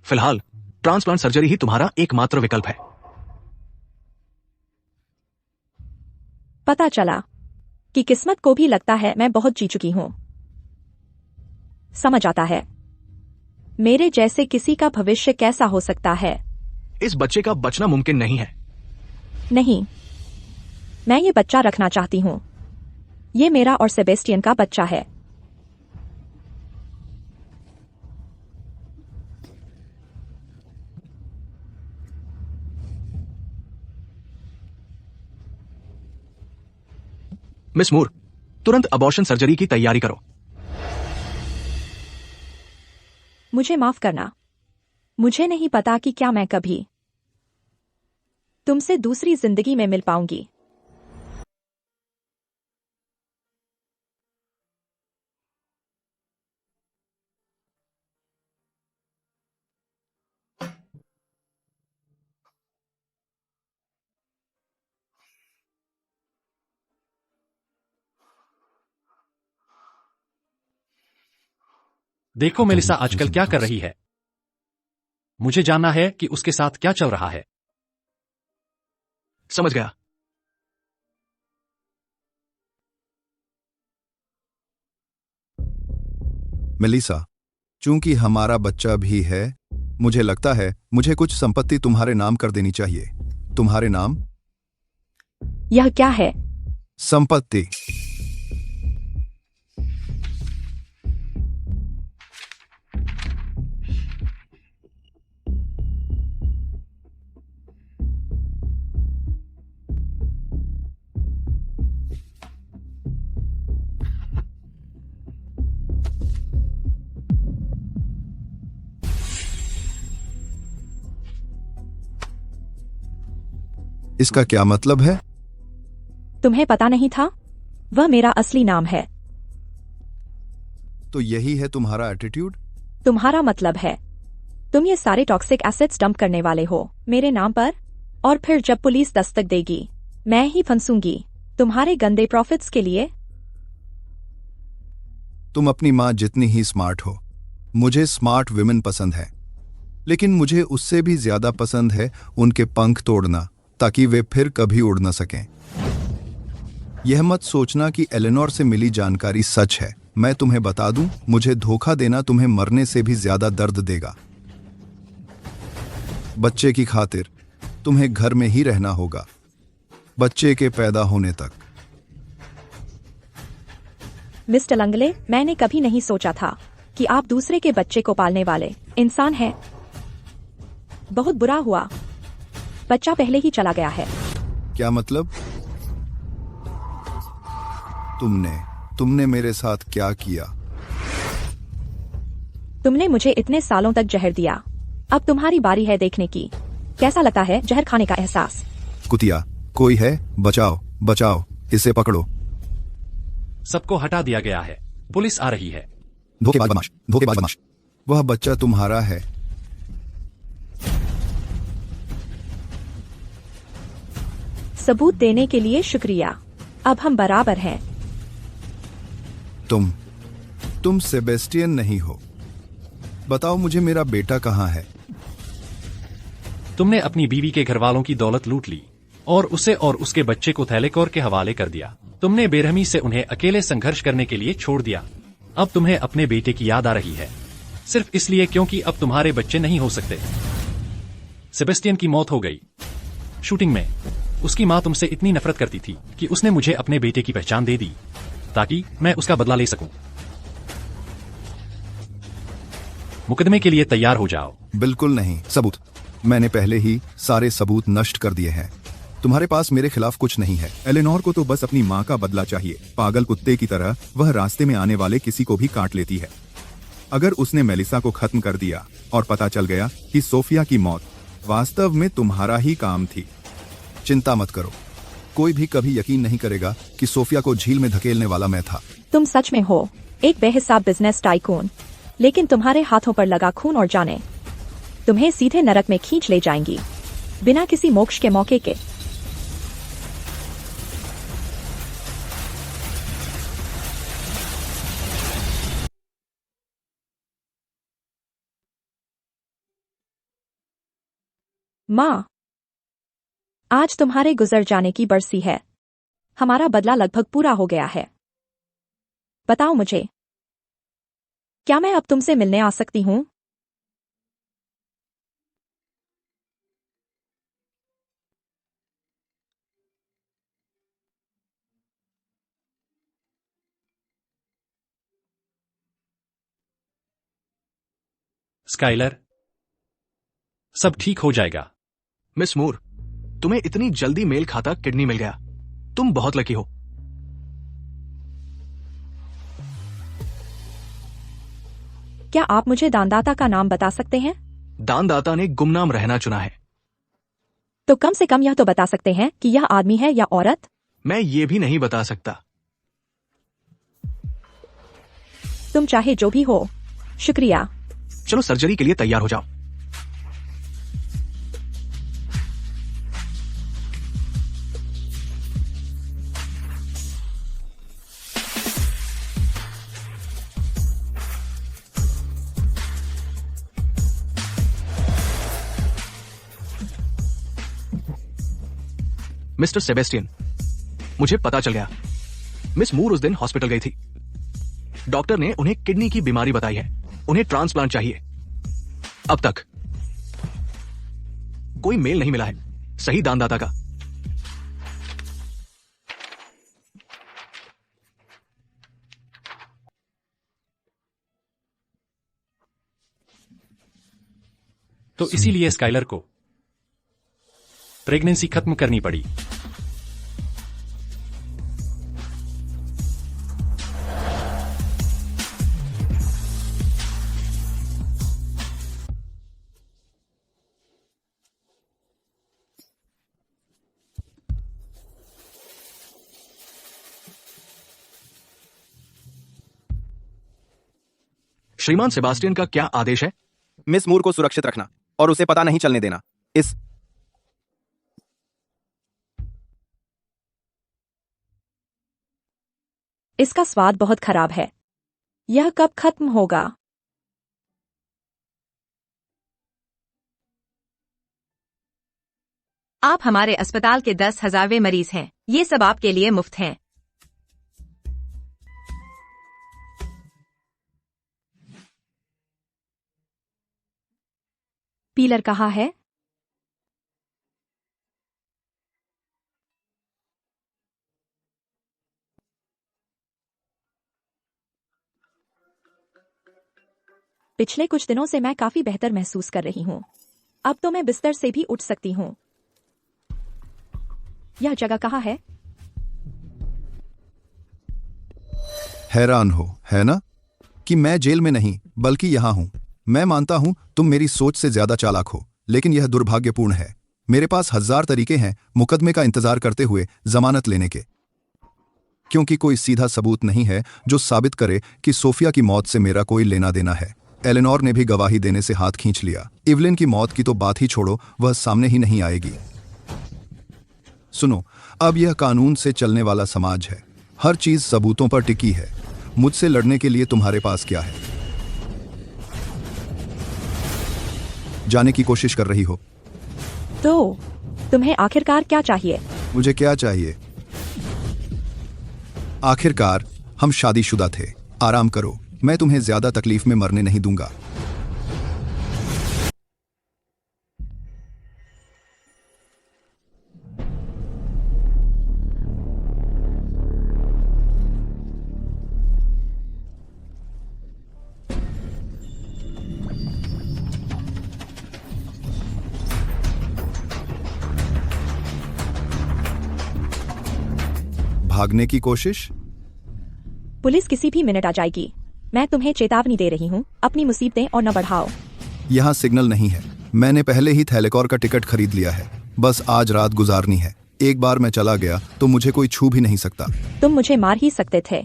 फिलहाल ट्रांसप्लांट सर्जरी ही तुम्हारा एकमात्र विकल्प है। पता चला कि किस्मत को भी लगता है मैं बहुत जी चुकी हूँ। समझ आता है मेरे जैसे किसी का भविष्य कैसा हो सकता है। इस बच्चे का बचना मुमकिन नहीं है। नहीं, मैं ये बच्चा रखना चाहती हूँ। ये मेरा और सेबेस्टियन का बच्चा है। मिस मूर, तुरंत अबॉर्शन सर्जरी की तैयारी करो। मुझे माफ करना, मुझे नहीं पता कि क्या मैं कभी तुमसे दूसरी जिंदगी में मिल पाऊंगी। देखो मेलिसा आजकल क्या कर रही है। मुझे जानना है कि उसके साथ क्या चल रहा है। समझ गया। मेलिसा, चूंकि हमारा बच्चा भी है, मुझे लगता है मुझे कुछ संपत्ति तुम्हारे नाम कर देनी चाहिए। तुम्हारे नाम? यह क्या है? संपत्ति। इसका क्या मतलब है? तुम्हें पता नहीं था? वह मेरा असली नाम है। तो यही है तुम्हारा एटीट्यूड? तुम्हारा मतलब है तुम ये सारे टॉक्सिक एसिड्स डंप करने वाले हो मेरे नाम पर, और फिर जब पुलिस दस्तक देगी मैं ही फंसूंगी तुम्हारे गंदे प्रॉफिट्स के लिए। तुम अपनी माँ जितनी ही स्मार्ट हो। मुझे स्मार्ट विमेन पसंद है, लेकिन मुझे उससे भी ज्यादा पसंद है उनके पंख तोड़ना ताकि वे फिर कभी उड़ न सकें। यह मत सोचना कि एलेनोर से मिली जानकारी सच है। मैं तुम्हें बता दूं, मुझे धोखा देना तुम्हें मरने से भी ज्यादा दर्द देगा। बच्चे की खातिर तुम्हें घर में ही रहना होगा, बच्चे के पैदा होने तक। मिस्टर लंगले, मैंने कभी नहीं सोचा था कि आप दूसरे के बच्चे को पालने वाले इंसान हैं। बहुत बुरा हुआ, बच्चा पहले ही चला गया है। क्या मतलब? तुमने मेरे साथ क्या किया? तुमने मुझे इतने सालों तक जहर दिया, अब तुम्हारी बारी है देखने की कैसा लगता है जहर खाने का एहसास। कुतिया, कोई है? बचाओ बचाओ, इसे पकड़ो। सबको हटा दिया गया है, पुलिस आ रही है। धोखेबाज बदमाश, धोखेबाज बदमाश। वह बच्चा तुम्हारा है। सबूत देने के लिए शुक्रिया, अब हम बराबर हैं। तुम सेबेस्टियन नहीं हो। बताओ मुझे, मेरा बेटा कहाँ है? तुमने अपनी बीवी के घर वालों की दौलत लूट ली और उसे और उसके बच्चे को थैलेकोर के हवाले कर दिया। तुमने बेरहमी से उन्हें अकेले संघर्ष करने के लिए छोड़ दिया। अब तुम्हें अपने बेटे की याद आ रही है, सिर्फ इसलिए क्योंकि अब तुम्हारे बच्चे नहीं हो सकते। सेबेस्टियन की मौत हो गई शूटिंग में। उसकी माँ तुमसे इतनी नफरत करती थी कि उसने मुझे अपने बेटे की पहचान दे दी ताकि मैं उसका बदला ले सकूं। मुकदमे के लिए तैयार हो जाओ। बिल्कुल नहीं। सबूत? मैंने पहले ही सारे सबूत नष्ट कर दिए हैं। तुम्हारे पास मेरे खिलाफ कुछ नहीं है। एलेनोर को तो बस अपनी माँ का बदला चाहिए। पागल कुत्ते की तरह वह रास्ते में आने वाले किसी को भी काट लेती है। अगर उसने मेलिसा को खत्म कर दिया और पता चल गया कि सोफिया की मौत वास्तव में तुम्हारा ही काम थी, चिंता मत करो, कोई भी कभी यकीन नहीं करेगा कि सोफिया को झील में धकेलने वाला मैं था। तुम सच में हो एक बेहिसाब बिजनेस टाइकून, लेकिन तुम्हारे हाथों पर लगा खून और जाने तुम्हें सीधे नरक में खींच ले जाएंगी बिना किसी मोक्ष के मौके के। माँ, आज तुम्हारे गुजर जाने की बरसी है। हमारा बदला लगभग पूरा हो गया है। बताओ मुझे, क्या मैं अब तुमसे मिलने आ सकती हूँ? स्काइलर, सब ठीक हो जाएगा। मिस मूर, तुम्हें इतनी जल्दी मेल खाता किडनी मिल गया, तुम बहुत लकी हो। क्या आप मुझे दानदाता का नाम बता सकते हैं? दानदाता ने गुमनाम रहना चुना है। तो कम से कम यह तो बता सकते हैं कि यह आदमी है या औरत? मैं ये भी नहीं बता सकता। तुम चाहे जो भी हो, शुक्रिया। चलो सर्जरी के लिए तैयार हो जाओ। मिस्टर सेबेस्टियन, मुझे पता चल गया। मिस मूर उस दिन हॉस्पिटल गई थी। डॉक्टर ने उन्हें किडनी की बीमारी बताई है। उन्हें ट्रांसप्लांट चाहिए। अब तक कोई मेल नहीं मिला है सही दानदाता का। तो इसीलिए स्काइलर को प्रेगनेंसी खत्म करनी पड़ी। श्रीमान सेबास्टियन का क्या आदेश है? मिस मूर को सुरक्षित रखना और उसे पता नहीं चलने देना। इसका स्वाद बहुत खराब है। यह कब खत्म होगा? आप हमारे अस्पताल के 10,000वें मरीज हैं। ये सब आपके लिए मुफ्त हैं। पीलर कहाँ है? पिछले कुछ दिनों से मैं काफी बेहतर महसूस कर रही हूँ। अब तो मैं बिस्तर से भी उठ सकती हूँ। यह जगह कहाँ है? हैरान हो, है ना, कि मैं जेल में नहीं बल्कि यहां हूं। मैं मानता हूं तुम मेरी सोच से ज्यादा चालाक हो, लेकिन यह दुर्भाग्यपूर्ण है। मेरे पास 1000 तरीके हैं मुकदमे का इंतजार करते हुए जमानत लेने के, क्योंकि कोई सीधा सबूत नहीं है जो साबित करे कि सोफिया की मौत से मेरा कोई लेना देना है। एलेनोर ने भी गवाही देने से हाथ खींच लिया। इवलिन की मौत की तो बात ही छोड़ो, वह सामने ही नहीं आएगी। सुनो, अब यह कानून से चलने वाला समाज है। हर चीज सबूतों पर टिकी है। मुझसे लड़ने के लिए तुम्हारे पास क्या है? जाने की कोशिश कर रही हो? तो तुम्हें आखिरकार क्या चाहिए? मुझे क्या चाहिए? आखिरकार हम शादीशुदा थे। आराम करो, मैं तुम्हें ज्यादा तकलीफ में मरने नहीं दूंगा। भागने की कोशिश? पुलिस किसी भी मिनट आ जाएगी। मैं तुम्हें चेतावनी दे रही हूँ, अपनी मुसीबतें और न बढ़ाओ। यहाँ सिग्नल नहीं है। मैंने पहले ही थैलेकॉर का टिकट खरीद लिया है, बस आज रात गुजारनी है। एक बार मैं चला गया तो मुझे कोई छू भी नहीं सकता। तुम मुझे मार ही सकते थे,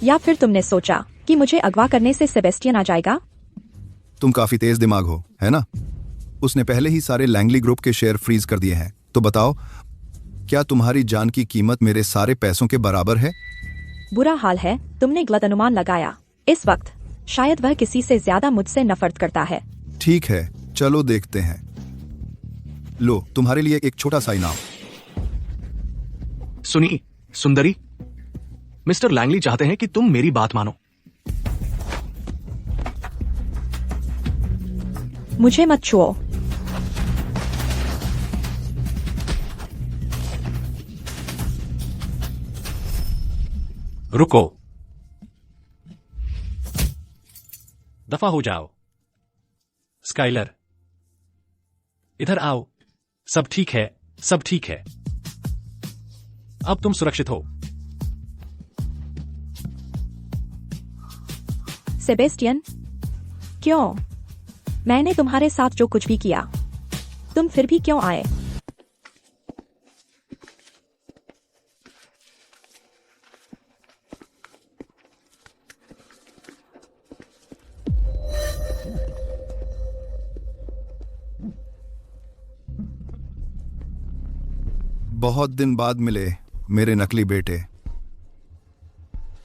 या फिर तुमने सोचा कि मुझे अगवा करने से सेबेस्टियन आ जाएगा? तुम काफी तेज दिमाग हो, है ना? उसने पहले ही सारे लैंगली ग्रुप के शेयर फ्रीज कर दिए हैं। तो बताओ, क्या तुम्हारी जान की कीमत मेरे सारे पैसों के बराबर है? बुरा हाल है, तुमने गलत अनुमान लगाया। इस वक्त शायद वह किसी से ज्यादा मुझसे नफरत करता है। ठीक है, चलो देखते हैं। लो, तुम्हारे लिए एक छोटा सा इनाम। सुनी सुंदरी, मिस्टर लैंगली चाहते हैं कि तुम मेरी बात मानो। मुझे मत छुओ। रुको, दफा हो जाओ। स्काइलर, इधर आओ। सब ठीक है, सब ठीक है। अब तुम सुरक्षित हो। सेबेस्टियन, क्यों? मैंने तुम्हारे साथ जो कुछ भी किया, तुम फिर भी क्यों आए? बहुत दिन बाद मिले मेरे नकली बेटे।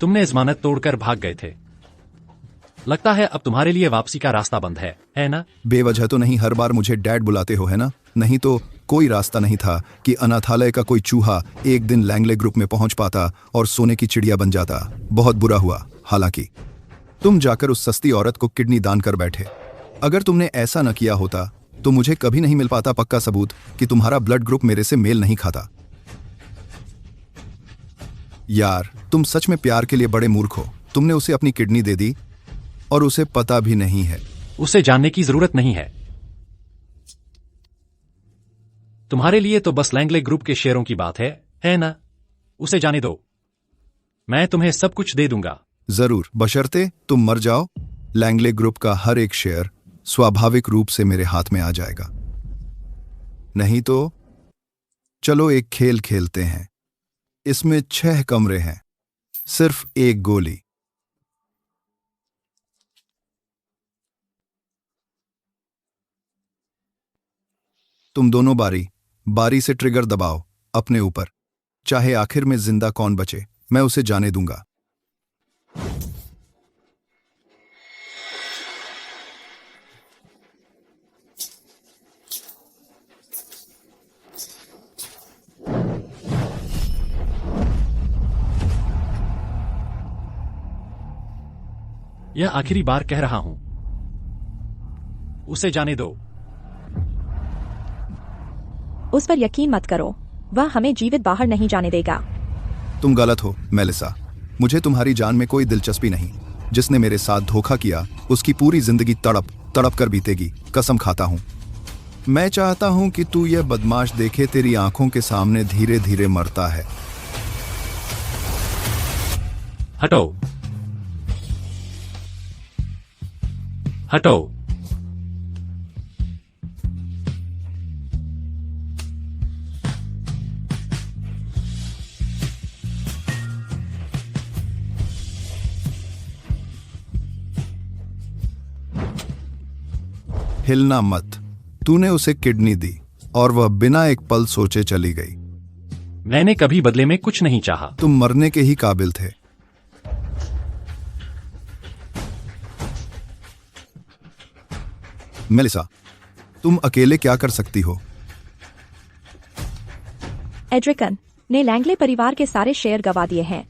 तुमने जमानत तोड़कर भाग गए थे। लगता है अब तुम्हारे लिए वापसी का रास्ता बंद है ना? बेवजह तो नहीं हर बार मुझे डैड बुलाते हो, है ना? नहीं तो कोई रास्ता नहीं था कि अनाथालय का कोई चूहा एक दिन लैंगले ग्रुप में पहुंच पाता और सोने की चिड़िया बन जाता। बहुत बुरा हुआ। हालांकि तुम जाकर उस सस्ती औरत को किडनी दान कर बैठे। अगर तुमने ऐसा न किया होता तो मुझे कभी नहीं मिल पाता पक्का सबूत कि तुम्हारा ब्लड ग्रुप मेरे से मेल नहीं खाता। यार, तुम सच में प्यार के लिए बड़े मूर्ख हो। तुमने उसे अपनी किडनी दे दी और उसे पता भी नहीं है। उसे जानने की जरूरत नहीं है। तुम्हारे लिए तो बस लैंगले ग्रुप के शेयरों की बात है ना? उसे जाने दो, मैं तुम्हें सब कुछ दे दूंगा। जरूर, बशर्ते तुम मर जाओ। लैंगले ग्रुप का हर एक शेयर स्वाभाविक रूप से मेरे हाथ में आ जाएगा। नहीं तो चलो एक खेल खेलते हैं। इसमें 6 कमरे हैं, सिर्फ एक गोली। तुम दोनों बारी से ट्रिगर दबाओ अपने ऊपर। चाहे आखिर में जिंदा कौन बचे, मैं उसे जाने दूंगा। यह आखिरी बार कह रहा हूं, उसे जाने दो। उस पर यकीन मत करो, वह हमें जीवित बाहर नहीं जाने देगा। तुम गलत हो मेलिसा। मुझे तुम्हारी जान में कोई दिलचस्पी नहीं। जिसने मेरे साथ धोखा किया उसकी पूरी जिंदगी तड़प तड़प कर बीतेगी, कसम खाता हूं। मैं चाहता हूं कि तू यह बदमाश देखे तेरी आंखों के सामने धीरे धीरे मरता है। हटो, हटो। हिलना मत। तूने उसे किडनी दी और वह बिना एक पल सोचे चली गई। मैंने कभी बदले में कुछ नहीं चाहा। तुम मरने के ही काबिल थे। मेलिसा, तुम अकेले क्या कर सकती हो? एड्रिकन ने लैंगले परिवार के सारे शेयर गवा दिए हैं।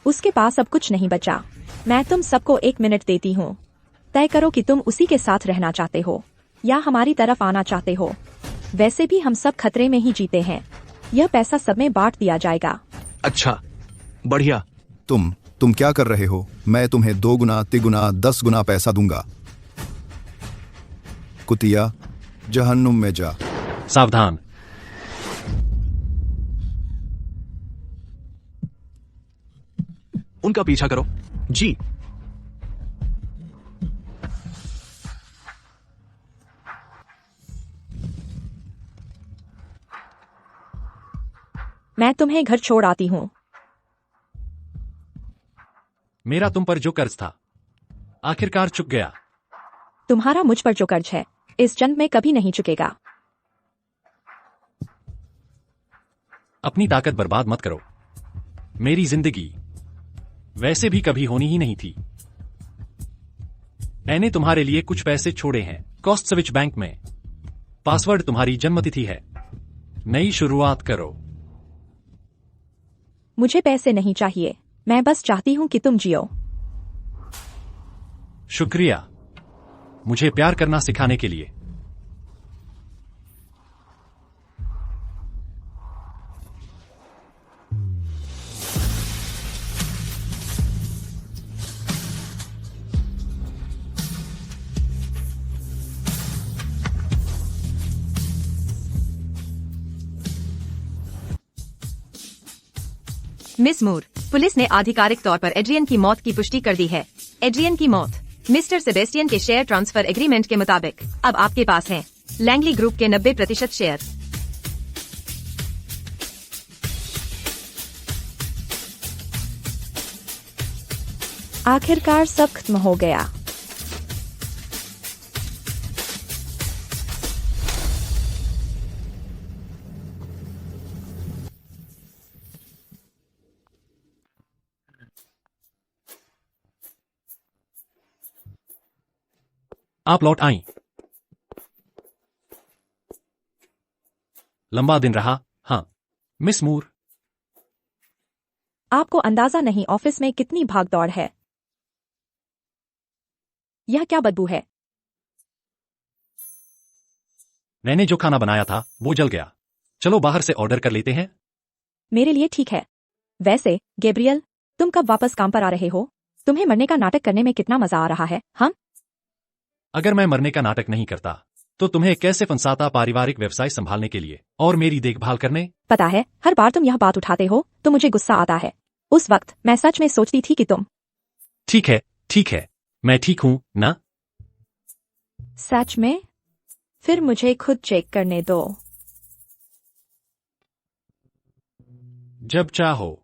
उसके पास अब कुछ नहीं बचा। मैं तुम सबको 1 मिनट देती हूँ। तय करो कि तुम उसी के साथ रहना चाहते हो या हमारी तरफ आना चाहते हो। वैसे भी हम सब खतरे में ही जीते हैं। यह पैसा सब में बांट दिया जाएगा। अच्छा, बढ़िया। तुम क्या कर रहे हो? मैं तुम्हें 2 गुना, 3 गुना, 10 गुना पैसा दूंगा। कुतिया, जहन्नुम में जा। सावधान। उनका पीछा करो। जी। मैं तुम्हें घर छोड़ आती हूँ। मेरा तुम पर जो कर्ज था आखिरकार चुक गया। तुम्हारा मुझ पर जो कर्ज है इस जन्म में कभी नहीं चुकेगा। अपनी ताकत बर्बाद मत करो। मेरी जिंदगी वैसे भी कभी होनी ही नहीं थी। मैंने तुम्हारे लिए कुछ पैसे छोड़े हैं कॉस्ट स्विच बैंक में। पासवर्ड तुम्हारी जन्मतिथि है। नई शुरुआत करो। मुझे पैसे नहीं चाहिए, मैं बस चाहती हूँ कि तुम जियो। शुक्रिया मुझे प्यार करना सिखाने के लिए। मिस मूर, पुलिस ने आधिकारिक तौर पर एड्रियन की मौत की पुष्टि कर दी है। एड्रियन की मौत मिस्टर सेबेस्टियन के शेयर ट्रांसफर एग्रीमेंट के मुताबिक अब आपके पास हैं लैंगली ग्रुप के 90% शेयर। आखिरकार सब खत्म हो गया। आप लौट आईं। लंबा दिन रहा। हाँ मिस मूर। आपको अंदाजा नहीं ऑफिस में कितनी भागदौड़ है। यह क्या बदबू है? मैंने जो खाना बनाया था वो जल गया। चलो बाहर से ऑर्डर कर लेते हैं। मेरे लिए ठीक है। वैसे गैब्रियल, तुम कब वापस काम पर आ रहे हो? तुम्हें मरने का नाटक करने में कितना मजा आ रहा है? हम अगर मैं मरने का नाटक नहीं करता तो तुम्हें कैसे फंसाता पारिवारिक व्यवसाय संभालने के लिए और मेरी देखभाल करने? पता है, हर बार तुम यह बात उठाते हो तो मुझे गुस्सा आता है। उस वक्त मैं सच में सोचती थी कि तुम ठीक है मैं ठीक हूं ना? सच में? फिर मुझे खुद चेक करने दो। जब चाहो।